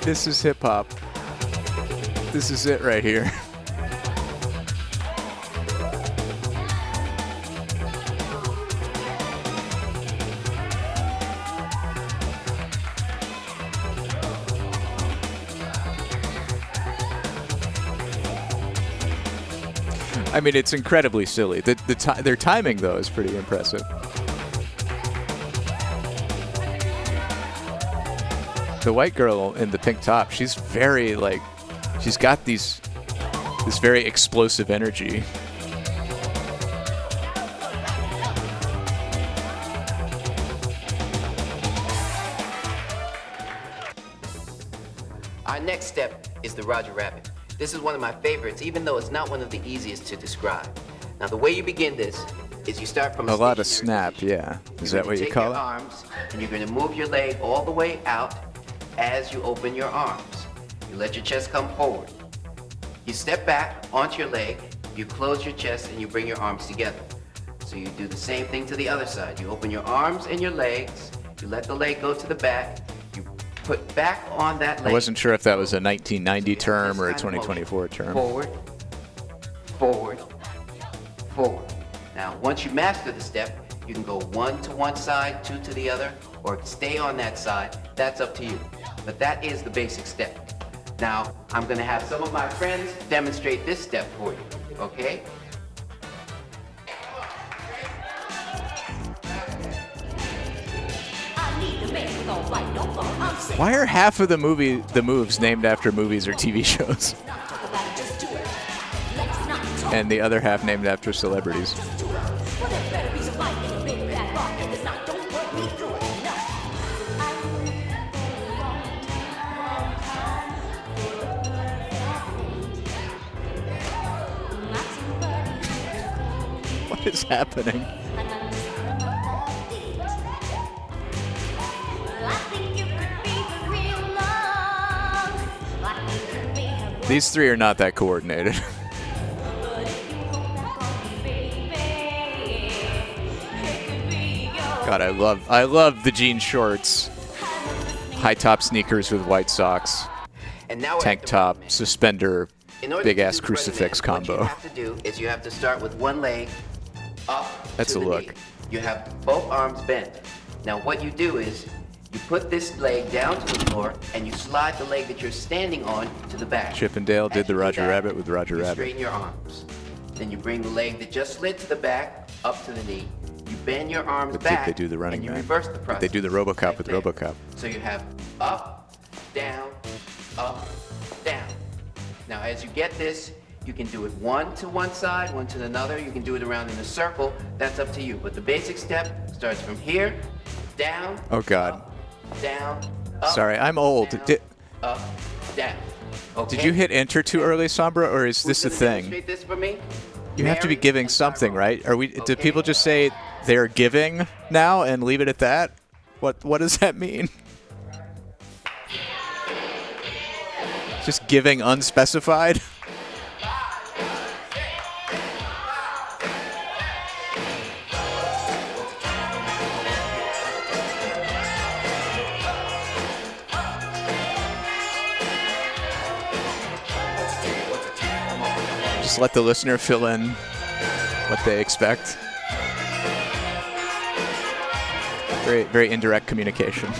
This is hip hop. This is it right here. I mean, it's incredibly silly. Their timing, though, is pretty impressive. The white girl in the pink top, she's very, like, she's got this very explosive energy. Our next step is the Roger Rabbit. This is one of my favorites, even though it's not one of the easiest to describe. Now, the way you begin this is you start from A lot of snap, yeah. Is that what you call your it? arms, and you're going to move your leg all the way out as you open your arms. You let your chest come forward. You step back onto your leg, you close your chest, and you bring your arms together. So you do the same thing to the other side. You open your arms and your legs, you let the leg go to the back, you put back on that leg. I wasn't sure if that was a 1990 term or a 2024 term. Forward, forward, forward. Now, once you master the step, you can go 1 to one side, 2 to the other, or stay on that side. That's up to you. But that is the basic step. Now, I'm going to have some of my friends demonstrate this step for you, okay? Why are half of the moves named after movies or TV shows? And the other half named after celebrities. What is happening? These three are not that coordinated. God, I love the jean shorts, high top sneakers with white socks, And now tank top, suspender, in order big to ass do the running crucifix man, What you combo. have to do is you have to start with one leg up That's to a the look. knee. You have both arms bent. Now what you do is you put this leg down to the floor and you slide the leg that you're standing on to the back. Chip and Dale did the Roger that, Rabbit with Roger you Rabbit. straighten your arms. Then you bring the leg that just slid to the back up to the knee. You bend your arms But back they do the running and you man. reverse the But process. they do the RoboCop with RoboCop. So you have up, down, down. Now as you get this, you can do it one to one side, one to another. You can do it around in a circle. That's up to you. But the basic step starts from here, down, Oh God. down, up, Sorry, I'm old. up, down. Okay? Did you hit enter too early, Sombra, or is this a Who's gonna thing? demonstrate this for me? You have to be giving something, right? Are we? Do people just say they're giving now and leave it at that? What does that mean? Just giving unspecified? Just let the listener fill in what they expect. Very, very indirect communication.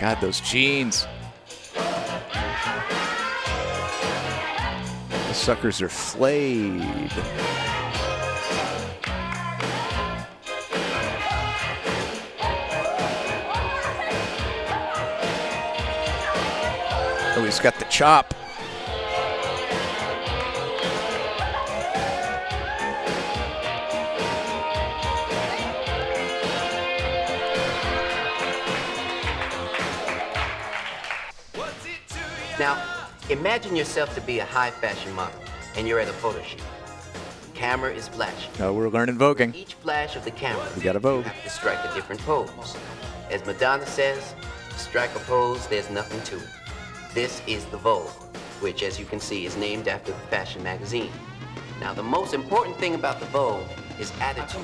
God, those jeans. The suckers are flayed. Oh, he's got the chop. Now, imagine yourself to be a high fashion model, and you're at a photo shoot. The camera is flashing. Oh, we're learning voguing. Each flash of the camera, We got a vogue. you have to strike a different pose. As Madonna says, to strike a pose, there's nothing to it. This is the Vogue, which, as you can see, is named after the fashion magazine. Now, the most important thing about the Vogue is attitude.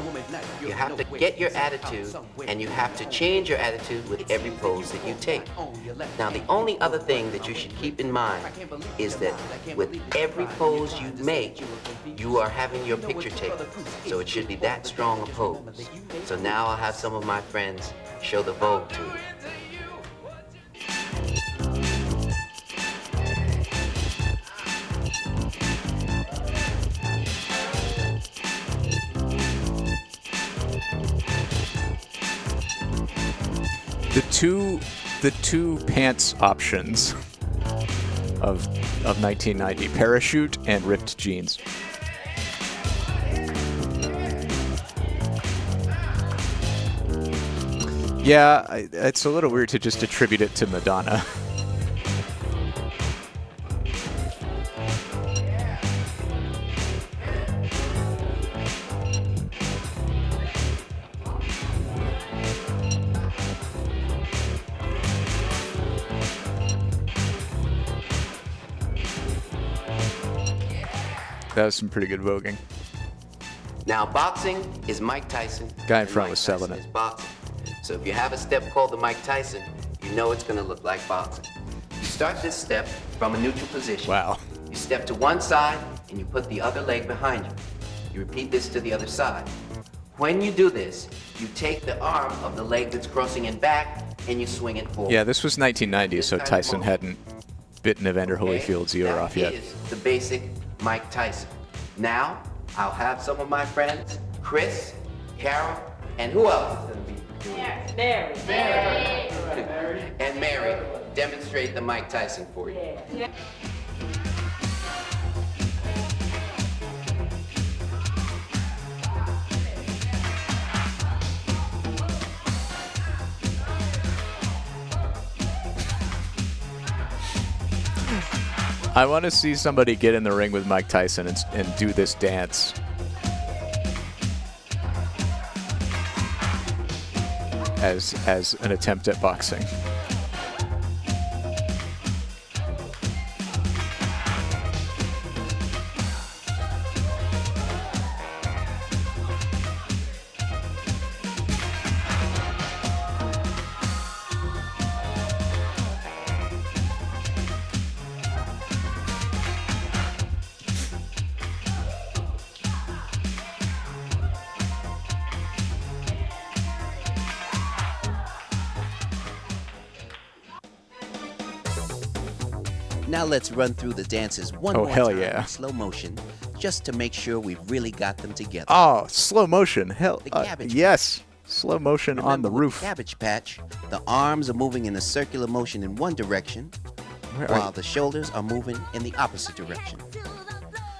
You have to get your attitude, and you have to change your attitude with every pose that you take. Now, the only other thing that you should keep in mind is that with every pose you make, you are having your picture taken. So it should be that strong a pose. So now I'll have some of my friends show the Vogue to you. The two pants options of 1990: parachute and ripped jeans. Yeah, it's a little weird to just attribute it to Madonna. That was some pretty good voguing. Now, boxing is Mike Tyson. Guy in and front Mike was selling Tyson it. is boxing. So if you have a step called the Mike Tyson, you know it's going to look like boxing. You start this step from a neutral position. Wow. You step to one side and you put the other leg behind you. You repeat this to the other side. When you do this, you take the arm of the leg that's crossing in back and you swing it forward. Yeah, this was 1990, so Tyson hadn't bitten Evander Holyfield's ear That off yet. is the basic Mike Tyson. Now, I'll have some of my friends, Chris, Carol, and who else is going to be doing it? Mary. And Mary, demonstrate the Mike Tyson for you. I want to see somebody get in the ring with Mike Tyson and do this dance. As an attempt at boxing. Now let's run through the dances one more time in slow motion, just to make sure we've really got them together. Oh, slow motion. Hell, Cabbage yes. Slow motion on the roof. Cabbage Patch, the arms are moving in a circular motion in one direction, while the shoulders are moving in the opposite direction.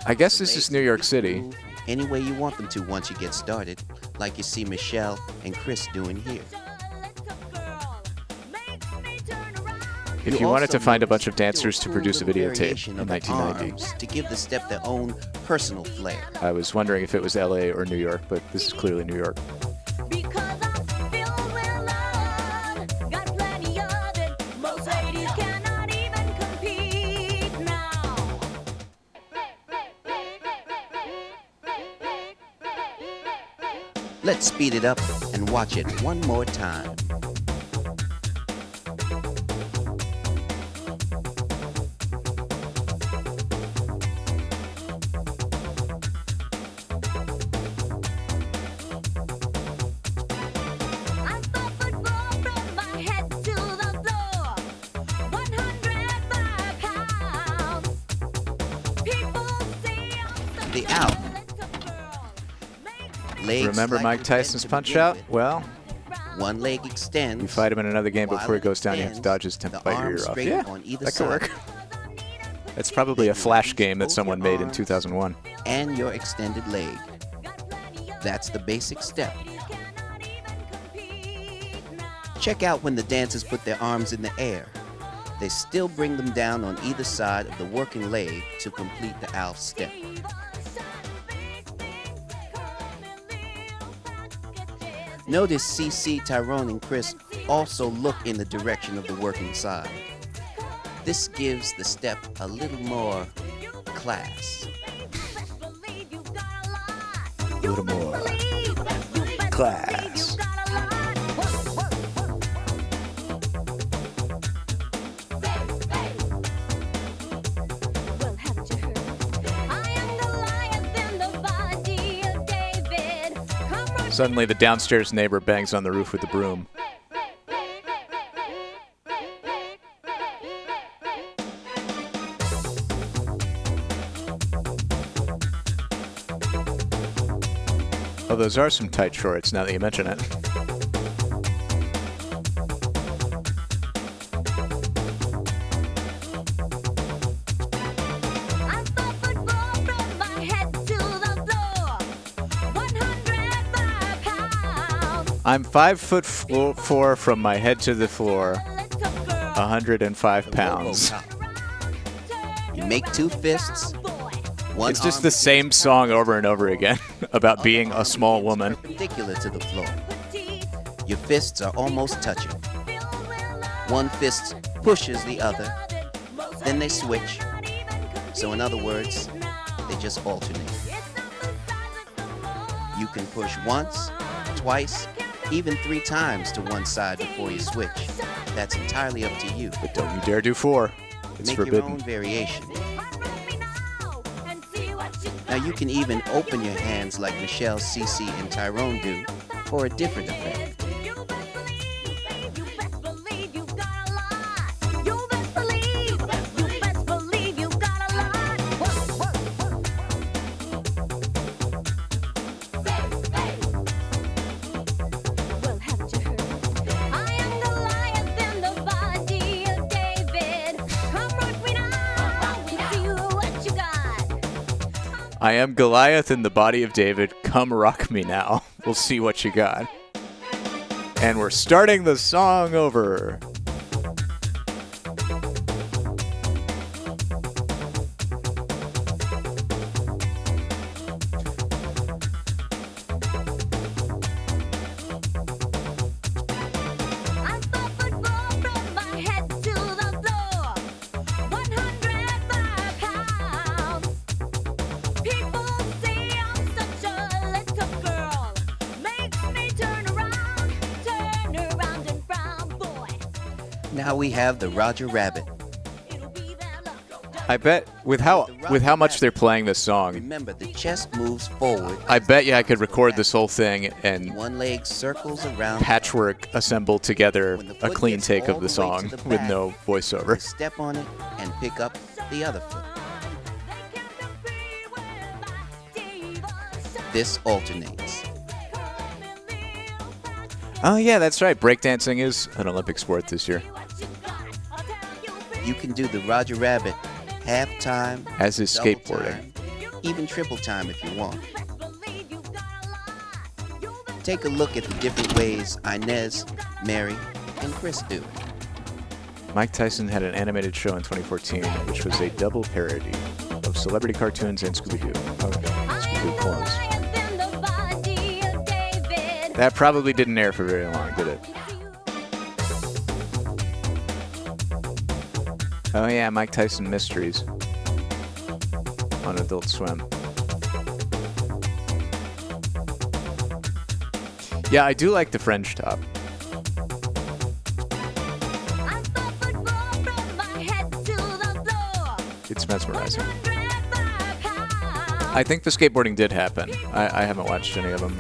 I guess this is New York City. Any way you want them to once you get started, like you see Michelle and Chris doing here. If you wanted to find a bunch of dancers to produce a videotape in 1990. To give the step their own personal flair. I was wondering if it was LA or New York, but this is clearly New York. Let's speed it up and watch it one more time. The out. Legs Remember like Mike Tyson's punch out? Well, one leg extends. you fight him in another game while before he it goes down. You have to extends, dodge his temp, bite your arms ear off. straighten Yeah, on either that could work. side. That's probably a Flash game that someone made in 2001. And your extended leg. That's the basic step. Check out when the dancers put their arms in the air. They still bring them down on either side of the working leg to complete the Alf step. Notice CC, Tyrone, and Chris also look in the direction of the working side. This gives the step a little more class. A little more class. Suddenly the downstairs neighbor bangs on the roof with the broom. Oh, those are some tight shorts now that you mention it. I'm 5'4" from my head to the floor, 105 pounds. You make two fists. One It's just arm the same song over and over again about being a small woman. perpendicular to the floor. Your fists are almost touching. One fist pushes the other, then they switch. So in other words, they just alternate. You can push once, twice, even 3 times to one side before you switch. That's entirely up to you. But don't you dare do 4. It's Make forbidden. your own variation. Now you can even open your hands like Michelle, Cece, and Tyrone do for a different effect. I am Goliath in the body of David. Come rock me now. We'll see what you got. And we're starting the song over. Now we have the Roger Rabbit. I bet with how much they're playing this song, Remember, the chest moves forward. I bet you I could record this whole thing and One leg circles around. patchwork assemble together a foot clean gets take all of the the way song to the with back, no voiceover. Step on it and pick up the other foot. This alternates. Oh yeah, that's right. Breakdancing is an Olympic sport this year. You can do the Roger Rabbit half time, As is double skateboarding. time, even triple time if you want. Take a look at the different ways Inez, Mary, and Chris do. Mike Tyson had an animated show in 2014, which was a double parody of celebrity cartoons and Scooby-Doo. Okay, Scooby-Doo clones. That probably didn't air for very long, did it? Oh yeah, Mike Tyson Mysteries on Adult Swim. Yeah, I do like the French top. It's mesmerizing. I think the skateboarding did happen. I haven't watched any of them.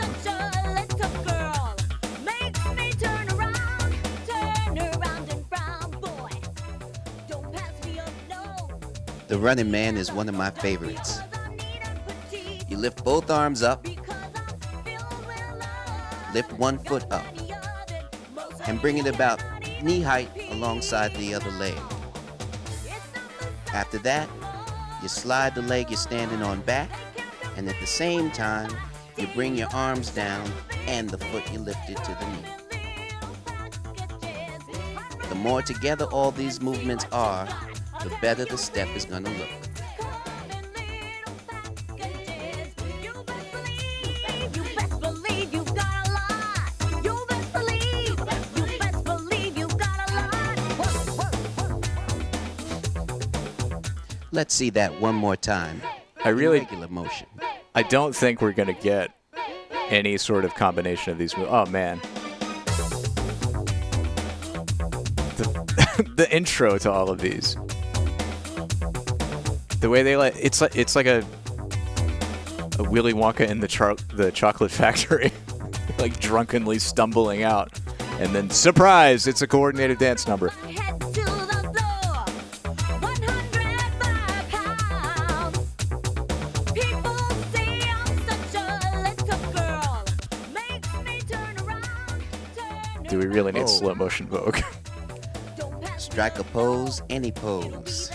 The Running Man is one of my favorites. You lift both arms up, lift one foot up, and bring it about knee height alongside the other leg. After that, you slide the leg you're standing on back, and at the same time, you bring your arms down and the foot you lifted to the knee. The more together all these movements are, the better the step is going to look. Let's see that one more time. I really Regular motion. I don't think we're gonna get any sort of combination of these moves. Oh man. The intro to all of these. The way they it's like a Willy Wonka in the chocolate factory, like drunkenly stumbling out, and then surprise! It's a coordinated dance number. Do we really need slow motion Vogue? Strike a pose, any pose.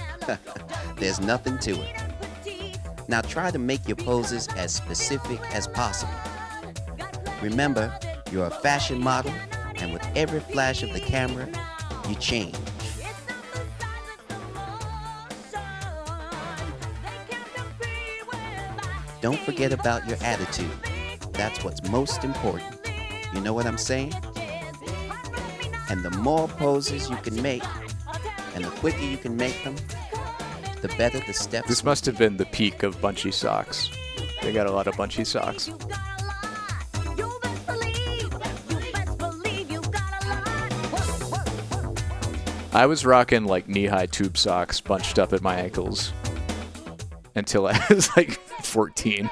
There's nothing to it. Now try to make your poses as specific as possible. Remember, you're a fashion model, and with every flash of the camera, you change. Don't forget about your attitude. That's what's most important. You know what I'm saying? And the more poses you can make, and the quicker you can make them, the better the steps. This must have been the peak of bunchy socks. They got a lot of bunchy socks. I was rocking like knee-high tube socks bunched up at my ankles until I was like 14.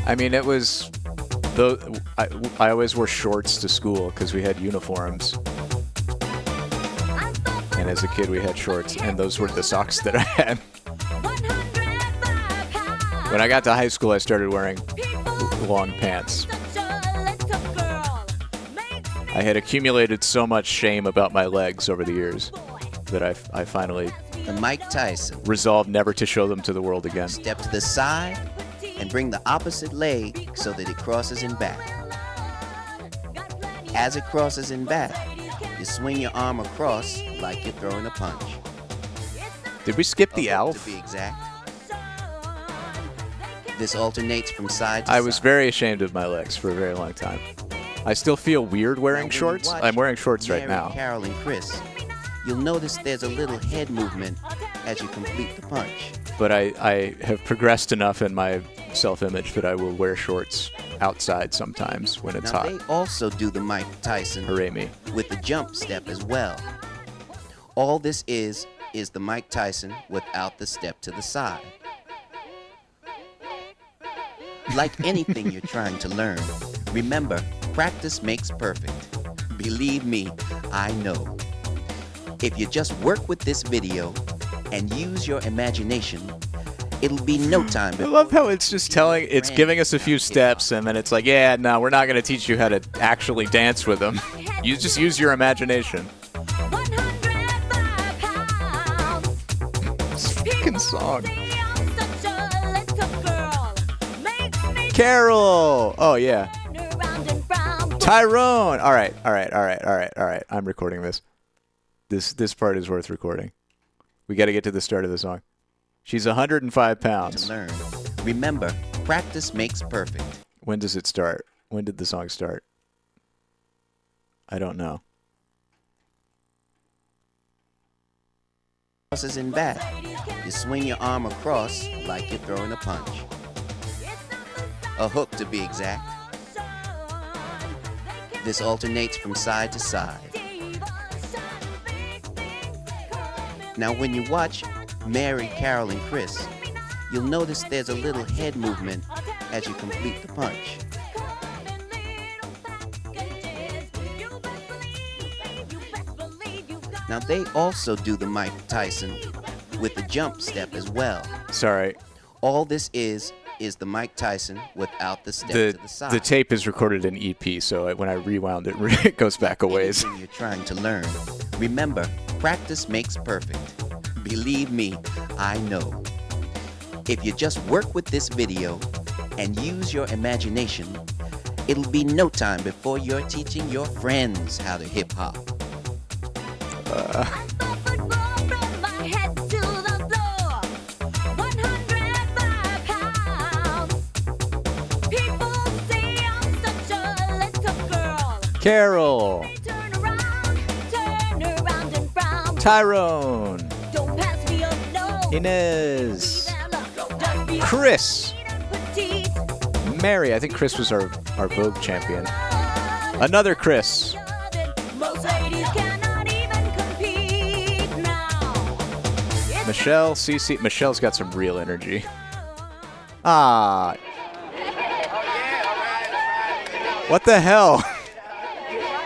I mean, it was I always wore shorts to school because we had uniforms. And as a kid, we had shorts, and those were the socks that I had. When I got to high school, I started wearing long pants. I had accumulated so much shame about my legs over the years that I finally The Mike Tyson. resolved never to show them to the world again. Step to the side and bring the opposite leg so that it crosses in back. As it crosses in back, you swing your arm across like you're throwing a punch. Did we skip the Alf? To be exact. This alternates from side to I side. was very ashamed of my legs for a very long time. I still feel weird wearing shorts. I'm wearing shorts right Mary, now. Carol, and Chris, you'll notice there's a little head movement as you complete the punch. But I have progressed enough in my self-image that I will wear shorts outside sometimes when it's Now hot. they also do the Mike Tyson Hooray me. with the jump step as well. All this is the Mike Tyson without the step to the side. Like anything you're trying to learn, remember, practice makes perfect. Believe me, I know. If you just work with this video and use your imagination, it'll be no time I before love how it's just it's giving us a few steps, and then it's like, yeah, no, we're not going to teach you how to actually dance with them. You just use your imagination. This fucking song. Carol! Oh, yeah. Tyrone! All right. I'm recording this. This part is worth recording. We got to get to the start of the song. She's 105 pounds. to learn. Remember, practice makes perfect. When does it start? When did the song start? I don't know. Crosses in back. You swing your arm across like you're throwing a punch. A hook to be exact. This alternates from side to side. Now when you watch Mary, Carol, and Chris, you'll notice there's a little head movement as you complete the punch. Now they also do the Mike Tyson with the jump step as well. Sorry. All this is the Mike Tyson without the step to the side. The tape is recorded in EP, so when I rewound it, it goes back a ways. Anything you're trying to learn, remember, practice makes perfect. Believe me, I know. If you just work with this video and use your imagination, it'll be no time before you're teaching your friends how to hip hop. Carol. Tyrone. Inez. Chris. Mary. I think Chris was our Vogue champion. Another Chris. Michelle, Cece. Michelle's got some real energy. Ah. What the hell?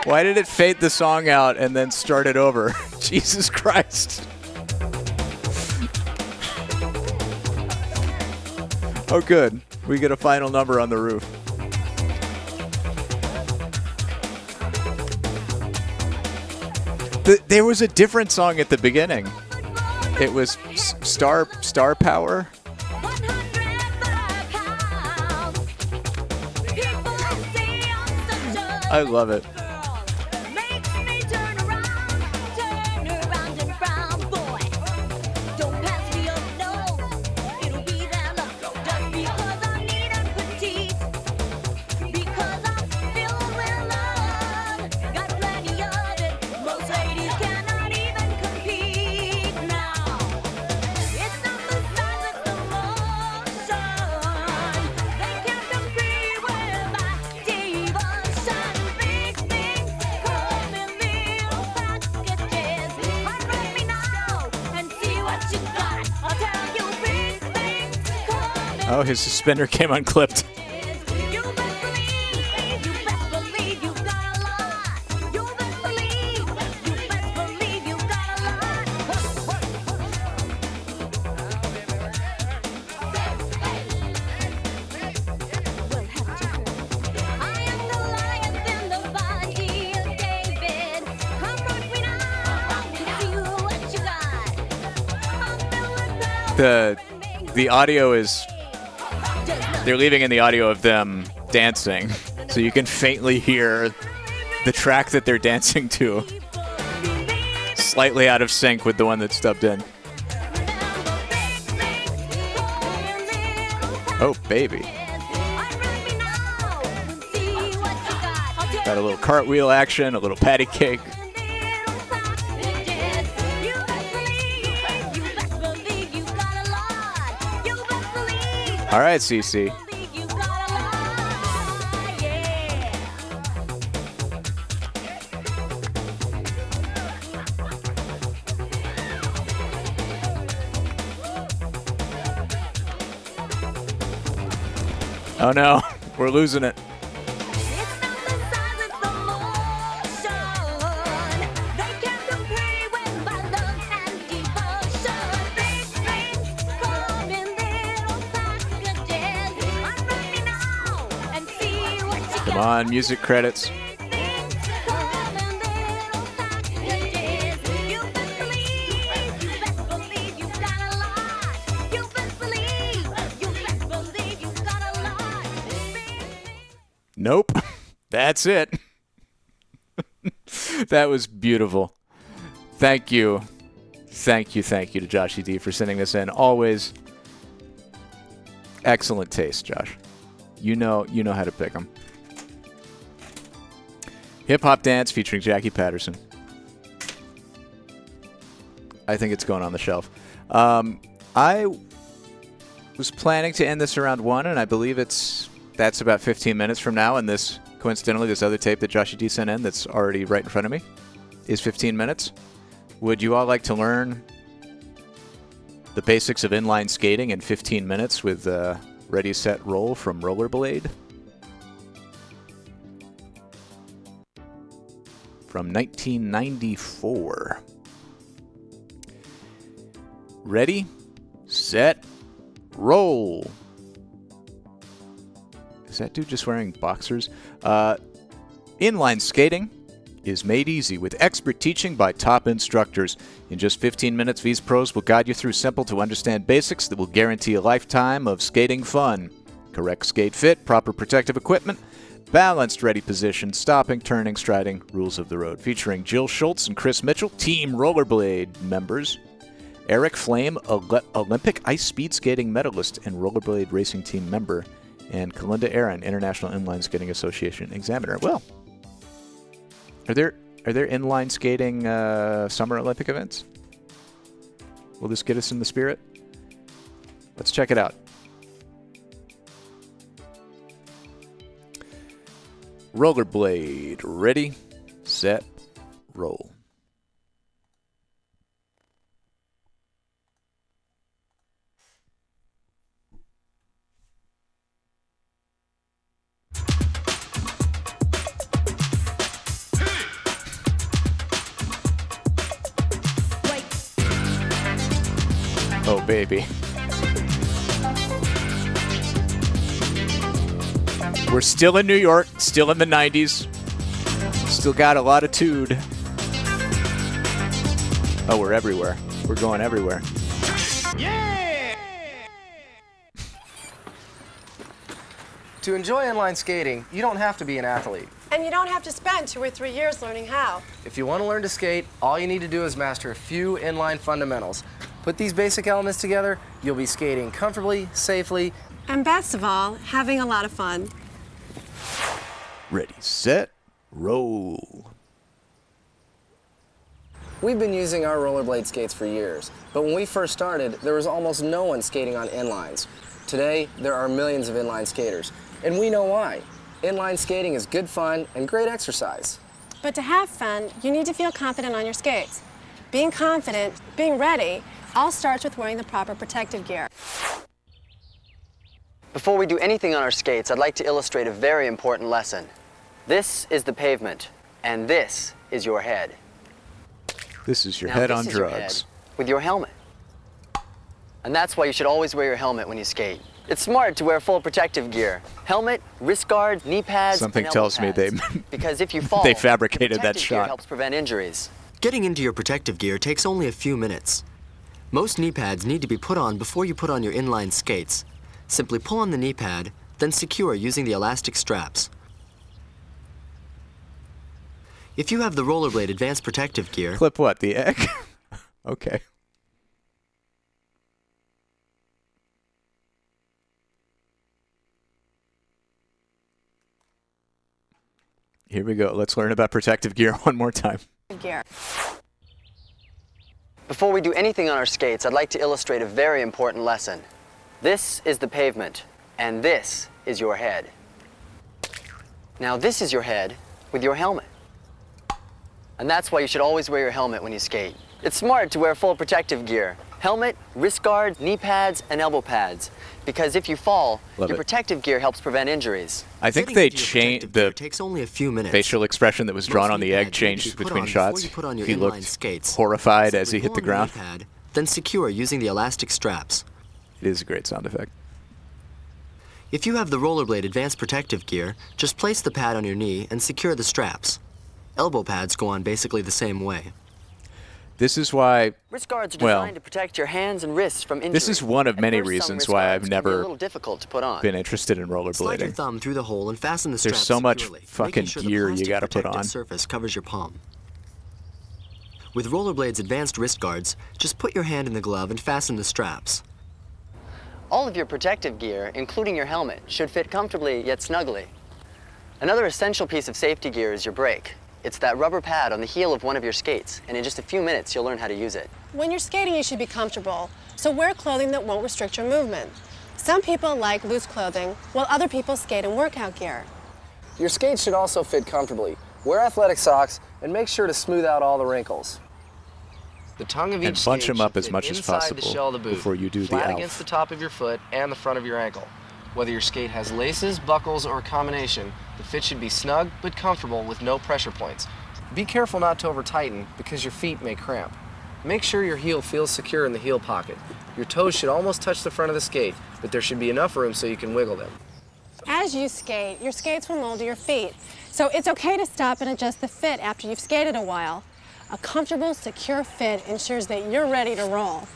Why did it fade the song out and then start it over? Jesus Christ. Oh, good. We get a final number on the roof. There was a different song at the beginning. It was Star Power. I love it. Oh, his suspender came unclipped. The audio is... They're leaving in the audio of them dancing, so you can faintly hear the track that they're dancing to. Slightly out of sync with the one that's dubbed in. Oh, baby. Got a little cartwheel action, a little patty cake. All right, CC. Oh no, we're losing it. Come on, music credits. Nope. That's it. That was beautiful. Thank you. Thank you to Joshy D for sending this in. Always excellent taste, Josh. You know how to pick them. Hip Hop Dance featuring Jackie Patterson. I think it's going on the shelf. I was planning to end this around 1, and I believe that's about 15 minutes from now, and coincidentally, this other tape that Joshy D sent in that's already right in front of me is 15 minutes. Would you all like to learn the basics of inline skating in 15 minutes with Ready, Set, Roll from Rollerblade? From 1994. Ready, set, roll. Is that dude just wearing boxers? Inline skating is made easy with expert teaching by top instructors. In just 15 minutes, V's Pros will guide you through simple to understand basics that will guarantee a lifetime of skating fun. Correct skate fit, proper protective equipment, balanced ready position, stopping, turning, striding, rules of the road. Featuring Jill Schultz and Chris Mitchell, Team Rollerblade members. Eric Flame, Olympic ice speed skating medalist and Rollerblade racing team member. And Kalinda Aaron, International Inline Skating Association examiner. Well, are there inline skating Summer Olympic events? Will this get us in the spirit? Let's check it out. Rollerblade, ready, set, roll. Oh, baby. We're still in New York, still in the 90s. Still got a lot of tude. Oh, we're everywhere. We're going everywhere. Yeah! To enjoy inline skating, you don't have to be an athlete. And you don't have to spend 2 or 3 years learning how. If you want to learn to skate, all you need to do is master a few inline fundamentals. Put these basic elements together, you'll be skating comfortably, safely, And best of all, having a lot of fun. Ready, set, roll. We've been using our rollerblade skates for years, but when we first started, there was almost no one skating on inlines. Today, there are millions of inline skaters, and we know why. Inline skating is good fun and great exercise. But to have fun, you need to feel confident on your skates. Being confident, being ready, all starts with wearing the proper protective gear. Before we do anything on our skates, I'd like to illustrate a very important lesson. This is the pavement, and this is your head. This is your Now, head this on is your drugs. head with your helmet. And that's why you should always wear your helmet when you skate. It's smart to wear full protective gear. Helmet, wrist guard, knee pads, Something and elbow tells me they pads. Because if you fall, they fabricated the that protective gear shot. helps prevent injuries. Getting into your protective gear takes only a few minutes. Most knee pads need to be put on before you put on your inline skates. Simply pull on the knee pad, then secure using the elastic straps. If you have the Rollerblade Advanced Protective Gear... Clip what, the egg? Okay. Here we go. Let's learn about protective gear one more time. Gear. Before we do anything on our skates, I'd like to illustrate a very important lesson. This is the pavement, and this is your head. Now this is your head with your helmet. And that's why you should always wear your helmet when you skate. It's smart to wear full protective gear. Helmet, wrist guards, knee pads, and elbow pads. Because if you fall, your protective gear helps prevent injuries. I think they changed the takes only a few minutes. facial expression that was drawn on the egg changed between shots. He looked horrified as he hit the ground. Then secure using the elastic straps. It is a great sound effect. If you have the Rollerblade Advanced Protective Gear, just place the pad on your knee and secure the straps. Elbow pads go on basically the same way. This is why, Wrist guards are designed to protect your hands and wrists from injury. This is one of many reasons why I've never been interested in rollerblading. Slide your thumb through the hole and fasten the straps There's so much securely, fucking making sure gear the you got to put plastic on. surface covers your palm. With Rollerblade's advanced wrist guards, just put your hand in the glove and fasten the straps. All of your protective gear, including your helmet, should fit comfortably yet snugly. Another essential piece of safety gear is your brake. It's that rubber pad on the heel of one of your skates, and in just a few minutes, you'll learn how to use it. When you're skating, you should be comfortable, so wear clothing that won't restrict your movement. Some people like loose clothing, while other people skate in workout gear. Your skates should also fit comfortably. Wear athletic socks and make sure to smooth out all the wrinkles. The tongue of each And bunch skate them up should as fit much as inside the shell of the possible boot, before you do the flat alf. against the top of your foot and the front of your ankle. Whether your skate has laces, buckles, or a combination, the fit should be snug but comfortable with no pressure points. Be careful not to over-tighten because your feet may cramp. Make sure your heel feels secure in the heel pocket. Your toes should almost touch the front of the skate, but there should be enough room so you can wiggle them. As you skate, your skates will mold to your feet, so it's okay to stop and adjust the fit after you've skated a while. A comfortable, secure fit ensures that you're ready to roll.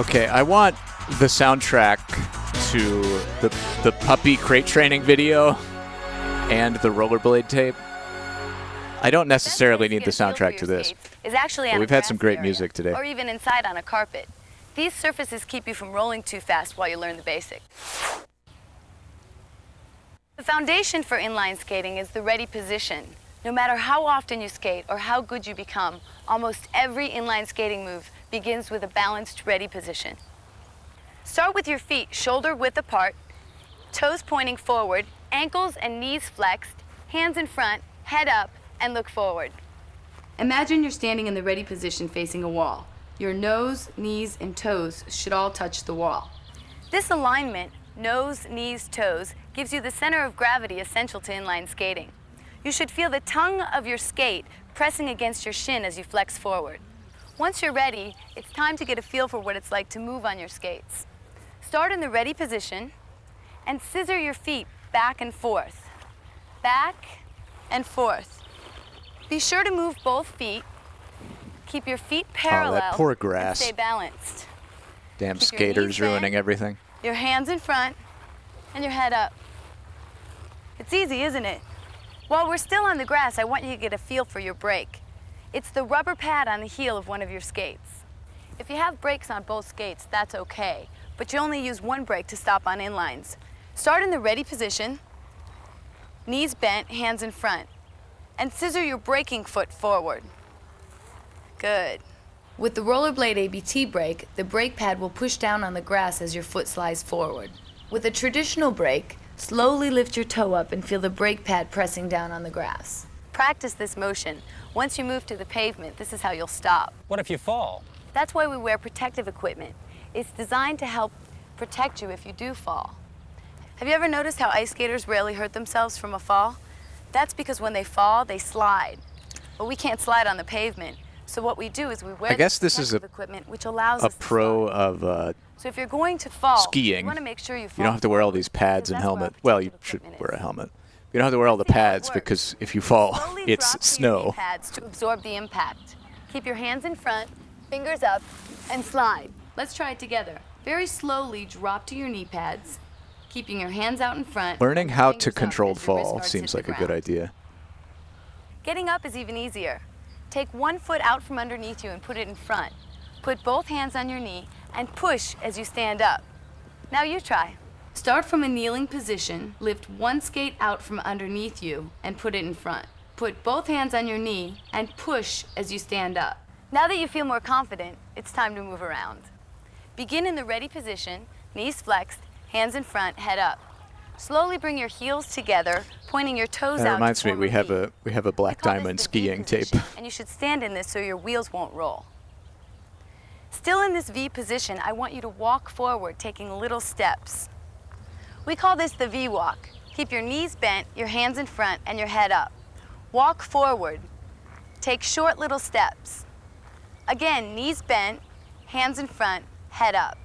Okay, I want the soundtrack to the puppy crate training video and the rollerblade tape. I don't necessarily need the soundtrack to this. Is actually But on we've a had some grass great area, music today. or even inside on a carpet. These surfaces keep you from rolling too fast while you learn the basics. The foundation for inline skating is the ready position. No matter how often you skate or how good you become, almost every inline skating move begins with a balanced ready position. Start with your feet shoulder width apart, toes pointing forward, ankles and knees flexed, hands in front, head up, and look forward. Imagine you're standing in the ready position facing a wall. Your nose, knees, and toes should all touch the wall. This alignment, nose, knees, toes, gives you the center of gravity essential to inline skating. You should feel the tongue of your skate pressing against your shin as you flex forward. Once you're ready, it's time to get a feel for what it's like to move on your skates. Start in the ready position and scissor your feet back and forth. Back and forth. Be sure to move both feet. Keep your feet parallel that poor and grass. stay balanced. Damn Keep your skaters knees bent, ruining everything. Your hands in front and your head up. It's easy, isn't it? While we're still on the grass, I want you to get a feel for your brake. It's the rubber pad on the heel of one of your skates. If you have brakes on both skates, that's okay, but you only use one brake to stop on inlines. Start in the ready position, knees bent, hands in front, and scissor your braking foot forward. Good. With the Rollerblade ABT brake, the brake pad will push down on the grass as your foot slides forward. With a traditional brake, slowly lift your toe up and feel the brake pad pressing down on the grass. Practice this motion. Once you move to the pavement, this is how you'll stop. What if you fall? That's why we wear protective equipment. It's designed to help protect you if you do fall. Have you ever noticed how ice skaters rarely hurt themselves from a fall? That's because when they fall, they slide. But we can't slide on the pavement. So what we do is we wear I guess this is equipment, which allows a us pro of So if you're going to fall, skiing. you want to make sure you fall. You don't have to wear all these pads and helmet. Well, you should wear a helmet. You don't have to wear all the pads because if you fall, it's snow. Pads to absorb the impact. Keep your hands in front, fingers up, and slide. Let's try it together. Very slowly drop to your knee pads, keeping your hands out in front. Learning how to controlled fall seems like a good idea. Getting up is even easier. Take one foot out from underneath you and put it in front. Put both hands on your knee and push as you stand up. Now you try. Start from a kneeling position, lift one skate out from underneath you and put it in front. Put both hands on your knee and push as you stand up. Now that you feel more confident, it's time to move around. Begin in the ready position, knees flexed, hands in front, head up. Slowly bring your heels together, pointing your toes out. That reminds me, we have a black diamond skiing tape. And you should stand in this so your wheels won't roll. Still in this V position, I want you to walk forward, taking little steps. We call this the V walk. Keep your knees bent, your hands in front, and your head up. Walk forward. Take short little steps. Again, knees bent, hands in front, head up.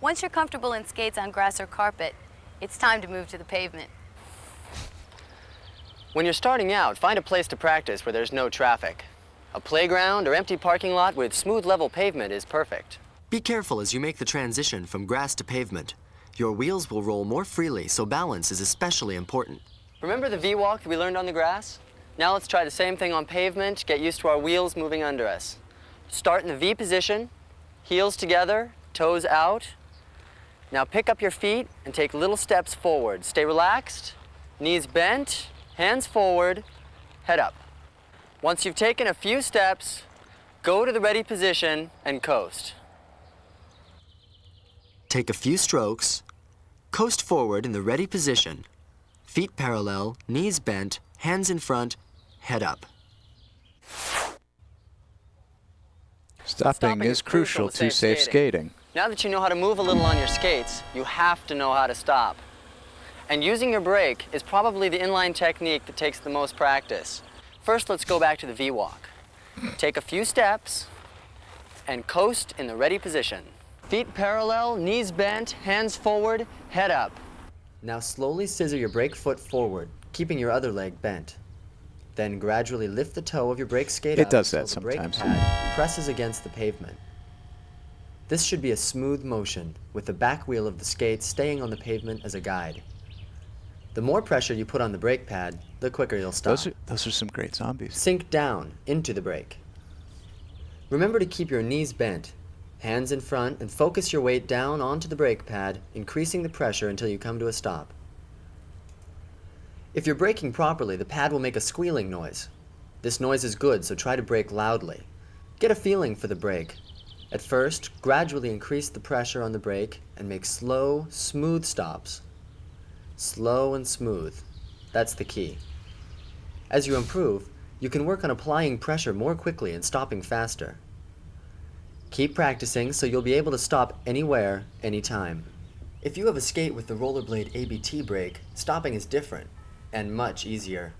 Once you're comfortable in skates on grass or carpet, it's time to move to the pavement. When you're starting out, find a place to practice where there's no traffic. A playground or empty parking lot with smooth level pavement is perfect. Be careful as you make the transition from grass to pavement. Your wheels will roll more freely, so balance is especially important. Remember the V-walk we learned on the grass? Now let's try the same thing on pavement, get used to our wheels moving under us. Start in the V position, heels together, toes out. Now pick up your feet and take little steps forward. Stay relaxed, knees bent, hands forward, head up. Once you've taken a few steps, go to the ready position and coast. Take a few strokes, coast forward in the ready position, feet parallel, knees bent, hands in front, head up. Stopping is crucial to safe skating. Now that you know how to move a little on your skates, you have to know how to stop. And using your brake is probably the inline technique that takes the most practice. First, let's go back to the V-walk. Take a few steps and coast in the ready position. Feet parallel, knees bent, hands forward, head up. Now slowly scissor your brake foot forward, keeping your other leg bent. Then gradually lift the toe of your brake skate up It does that until the brake sometimes. pad presses against the pavement. This should be a smooth motion, with the back wheel of the skate staying on the pavement as a guide. The more pressure you put on the brake pad, the quicker you'll stop. Those are some great zombies. Sink down into the brake. Remember to keep your knees bent, hands in front, and focus your weight down onto the brake pad, increasing the pressure until you come to a stop. If you're braking properly, the pad will make a squealing noise. This noise is good, so try to brake loudly. Get a feeling for the brake. At first, gradually increase the pressure on the brake and make slow, smooth stops. Slow and smooth. That's the key. As you improve, you can work on applying pressure more quickly and stopping faster. Keep practicing so you'll be able to stop anywhere, anytime. If you have a skate with the Rollerblade ABT brake, stopping is different and much easier.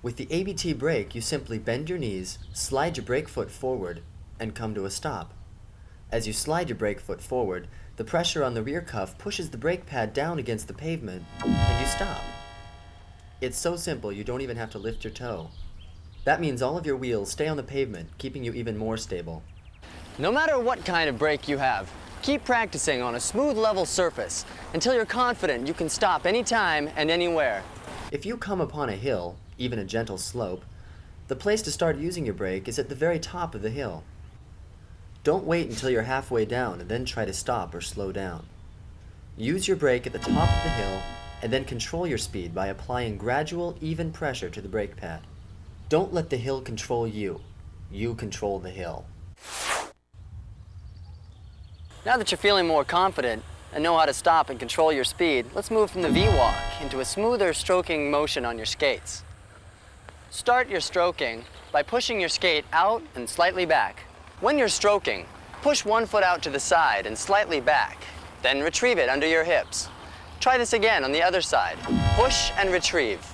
With the ABT brake, you simply bend your knees, slide your brake foot forward, and come to a stop. As you slide your brake foot forward, the pressure on the rear cuff pushes the brake pad down against the pavement, and you stop. It's so simple you don't even have to lift your toe. That means all of your wheels stay on the pavement, keeping you even more stable. No matter what kind of brake you have, keep practicing on a smooth level surface until you're confident you can stop anytime and anywhere. If you come upon a hill, even a gentle slope, the place to start using your brake is at the very top of the hill. Don't wait until you're halfway down and then try to stop or slow down. Use your brake at the top of the hill and then control your speed by applying gradual, even pressure to the brake pad. Don't let the hill control you. You control the hill. Now that you're feeling more confident, and know how to stop and control your speed, let's move from the V-walk into a smoother stroking motion on your skates. Start your stroking by pushing your skate out and slightly back. When you're stroking, push one foot out to the side and slightly back, then retrieve it under your hips. Try this again on the other side. Push and retrieve.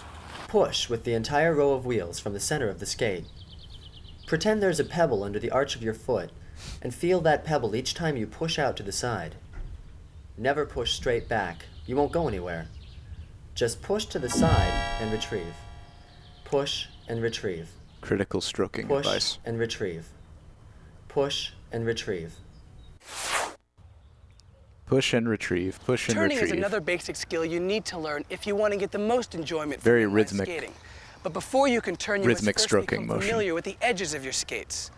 Push with the entire row of wheels from the center of the skate. Pretend there's a pebble under the arch of your foot and feel that pebble each time you push out to the side. Never push straight back. You won't go anywhere. Just push to the side and retrieve. Push and retrieve. Critical stroking Push advice. and retrieve. Push and retrieve. Push and retrieve. Push and Turning retrieve. is another basic skill you need to learn if you want to get the most enjoyment Very from inline rhythmic. skating. But before you can turn, you Rhythmic must first stroking become motion. familiar with the edges of your skates.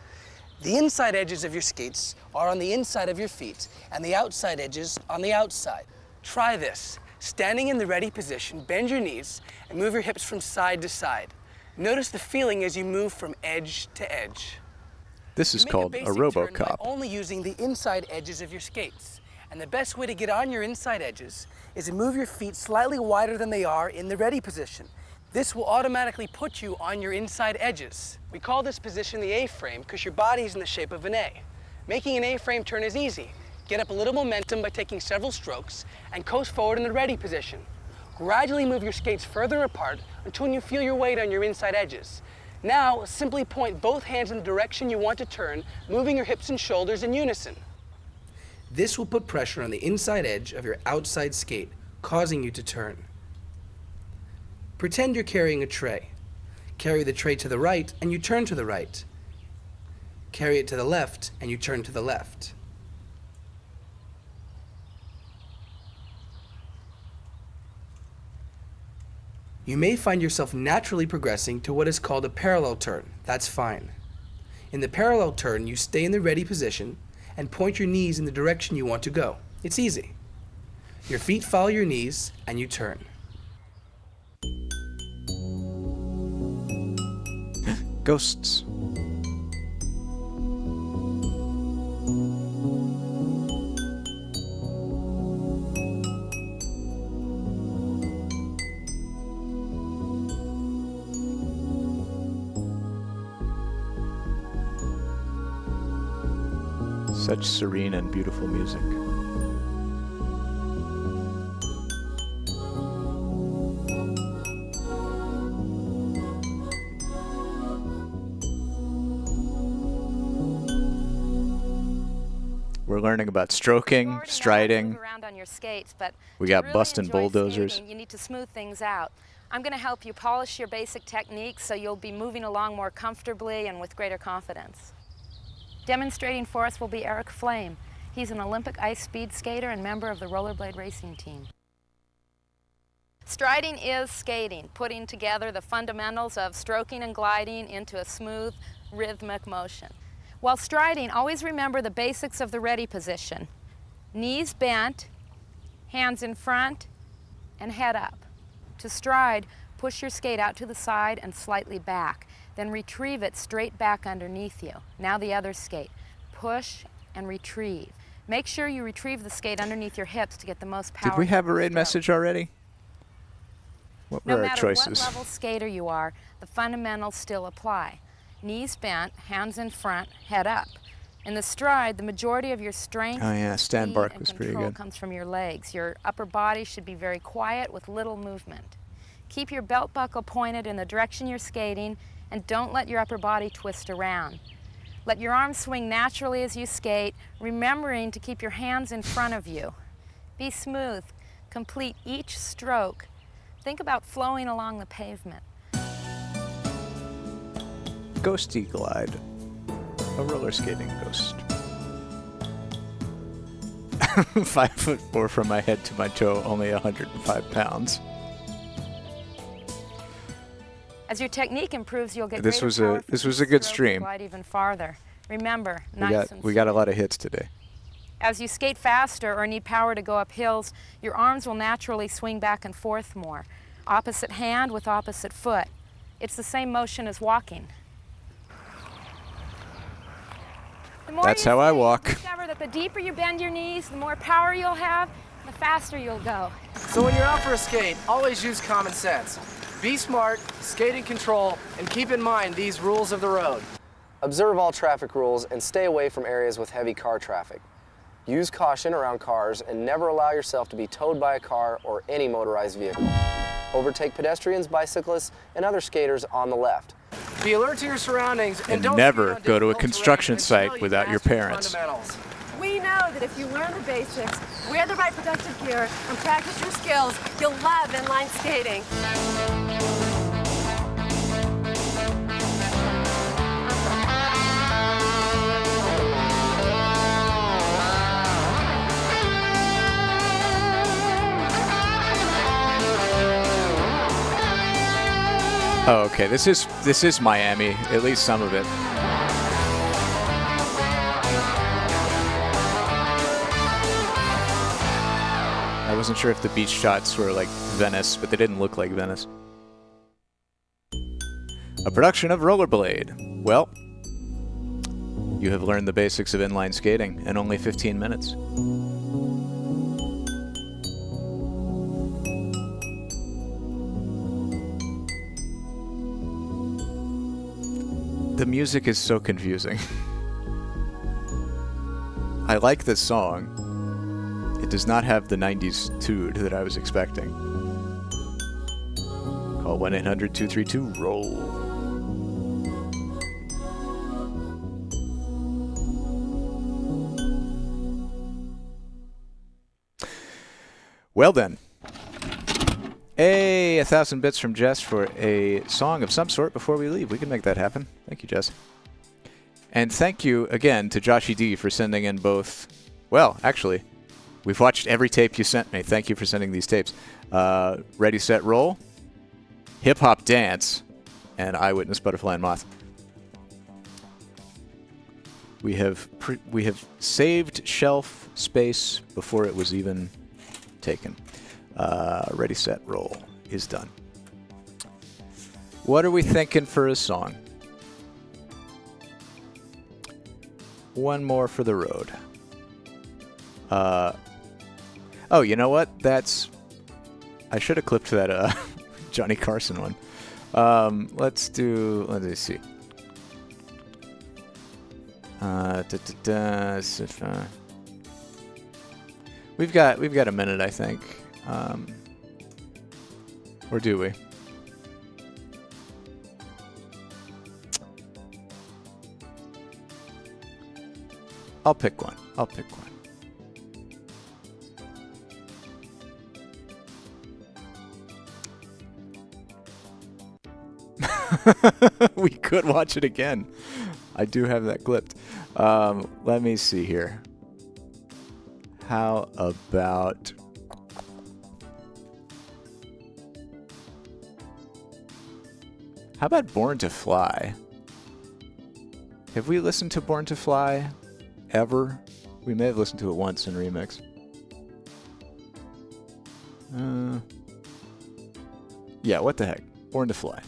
The inside edges of your skates are on the inside of your feet, and the outside edges on the outside. Try this. Standing in the ready position, bend your knees and move your hips from side to side. Notice the feeling as you move from edge to edge. This is Make called a basic turn by RoboCop. only using the inside edges of your skates. And the best way to get on your inside edges is to move your feet slightly wider than they are in the ready position. This will automatically put you on your inside edges. We call this position the A-frame because your body is in the shape of an A. Making an A-frame turn is easy. Get up a little momentum by taking several strokes and coast forward in the ready position. Gradually move your skates further apart until you feel your weight on your inside edges. Now, simply point both hands in the direction you want to turn, moving your hips and shoulders in unison. This will put pressure on the inside edge of your outside skate, causing you to turn. Pretend you're carrying a tray. Carry the tray to the right and you turn to the right. Carry it to the left and you turn to the left. You may find yourself naturally progressing to what is called a parallel turn. That's fine. In the parallel turn, you stay in the ready position and point your knees in the direction you want to go. It's easy. Your feet follow your knees and you turn. Ghosts. Such serene and beautiful music. We're learning about stroking, striding. Around on your skates, but We to got really busting enjoy bulldozers. skating, you need to smooth things out. I'm going to help you polish your basic techniques so you'll be moving along more comfortably and with greater confidence. Demonstrating for us will be Eric Flame. He's an Olympic ice speed skater and member of the Rollerblade racing team. Striding is skating, putting together the fundamentals of stroking and gliding into a smooth, rhythmic motion. While striding, always remember the basics of the ready position. Knees bent, hands in front, and head up. To stride, push your skate out to the side and slightly back. Then retrieve it straight back underneath you. Now the other skate. Push and retrieve. Make sure you retrieve the skate underneath your hips to get the most power. Did we have a raid message already? What were No our matter choices? what level skater you are, the fundamentals still apply. Knees bent, hands in front, head up. In the stride, the majority of your strength, Oh yeah, Stan speed, Bark and was pretty control good. comes from your legs. Your upper body should be very quiet with little movement. Keep your belt buckle pointed in the direction you're skating and don't let your upper body twist around. Let your arms swing naturally as you skate, remembering to keep your hands in front of you. Be smooth. Complete each stroke. Think about flowing along the pavement. Ghosty Glide. A roller skating ghost. 5'4" from my head to my toe, only 105 pounds. As your technique improves, you'll get This greater power was from a good each stroke stream. and glide even farther. Remember, We nice and got a lot of hits today. As you skate faster or need power to go up hills, your arms will naturally swing back and forth more. Opposite hand with opposite foot. It's the same motion as walking. The more That's you how I skate, walk. Discover that the deeper you bend your knees, the more power you'll have, the faster you'll go. So when you're out for a skate, always use common sense. Be smart, skate in control, and keep in mind these rules of the road. Observe all traffic rules and stay away from areas with heavy car traffic. Use caution around cars and never allow yourself to be towed by a car or any motorized vehicle. Overtake pedestrians, bicyclists, and other skaters on the left. Be alert to your surroundings And never go to a construction site without your parents. We know that if you learn the basics, wear the right protective gear, and practice your skills, you'll love inline skating. Oh, okay. This is Miami, at least some of it. I wasn't sure if the beach shots were like Venice, but they didn't look like Venice. A production of Rollerblade. Well, you have learned the basics of inline skating in only 15 minutes. The music is so confusing. I like this song. It does not have the 90s tude that I was expecting. Call 1-800-232-ROLL. Well then. 1,000 bits from Jess for a song of some sort before we leave. We can make that happen. Thank you, Jess. And thank you again to Joshy D for sending in both. Well, actually, we've watched every tape you sent me. Thank you for sending these tapes. Ready, Set, Roll, Hip Hop Dance, and Eyewitness, Butterfly, and Moth. We have saved shelf space before it was even taken. Ready, Set, Roll is done. What are we thinking for a song? One more for the road. Oh, you know what? I should have clipped that Johnny Carson one. Let's see. We've got a minute, I think. Or do we? I'll pick one. We could watch it again. I do have that clipped. Let me see here. How about... Born to Fly? Have we listened to Born to Fly ever? We may have listened to it once in remix. Yeah, what the heck? Born to Fly.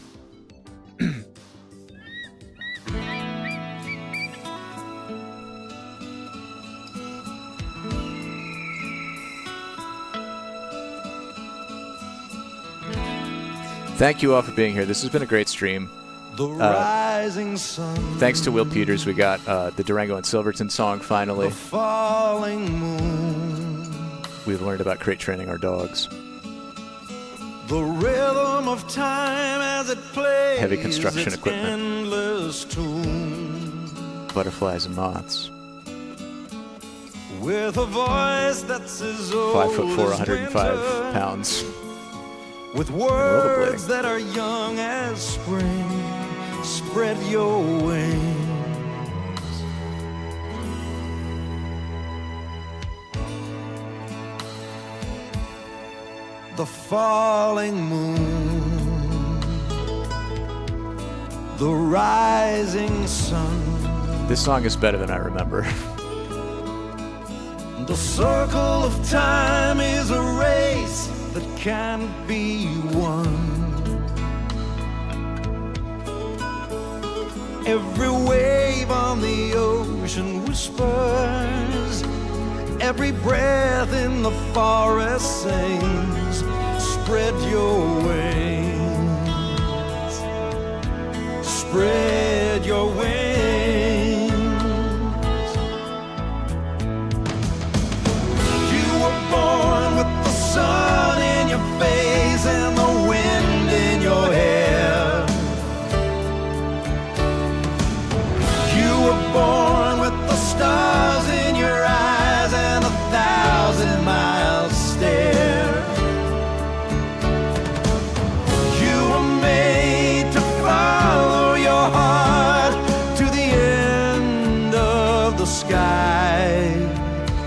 Thank you all for being here. This has been a great stream. The rising sun. Thanks to Will Peters, we got the Durango and Silverton song finally. The falling moon. We've learned about crate training our dogs. The rhythm of time as it plays. Heavy construction its equipment. Endless tune. Butterflies and moths. With a voice that's as old 5'4", 105 pounds. With words that are young as spring, spread your wings. The falling moon, the rising sun. This song is better than I remember. The circle of time is a race that can't be won. Every wave on the ocean whispers, Every breath in the forest sings, spread your wings, spread your wings. You were born with the sun in your face and the wind in your hair. You were born with the stars in your eyes and 1,000-mile stare. You were made to follow your heart to the end of the sky.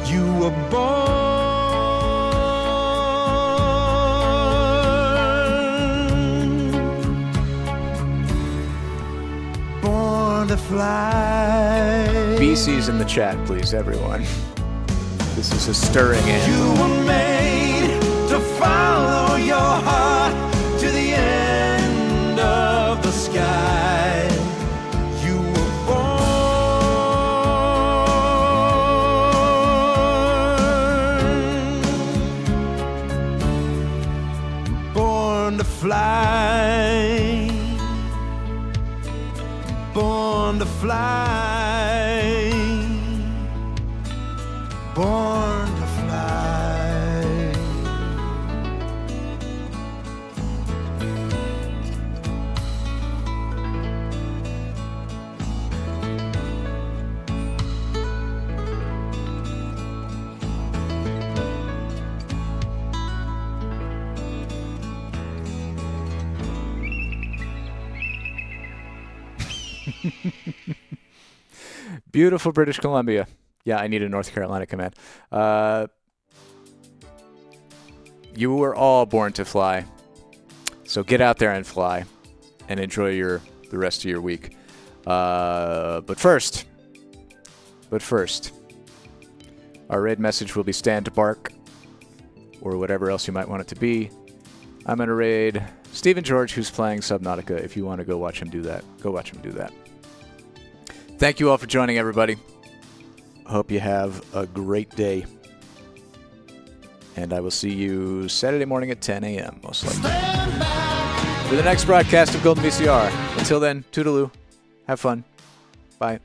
You were born to fly. BC's in the chat, please, everyone. This is a stirring anthem. You were made to follow your heart to the end of the sky. You were born to fly, born to fly, born to fly. Beautiful British Columbia. Yeah, I need a North Carolina command. You were all born to fly. So get out there and fly and enjoy the rest of your week. But first, our raid message will be Stand to Bark, or whatever else you might want it to be. I'm going to raid Stephen George, who's playing Subnautica. If you want to go watch him do that, go watch him do that. Thank you all for joining, everybody. Hope you have a great day. And I will see you Saturday morning at 10 a.m. most likely. For the next broadcast of Golden VCR. Until then, toodaloo. Have fun. Bye.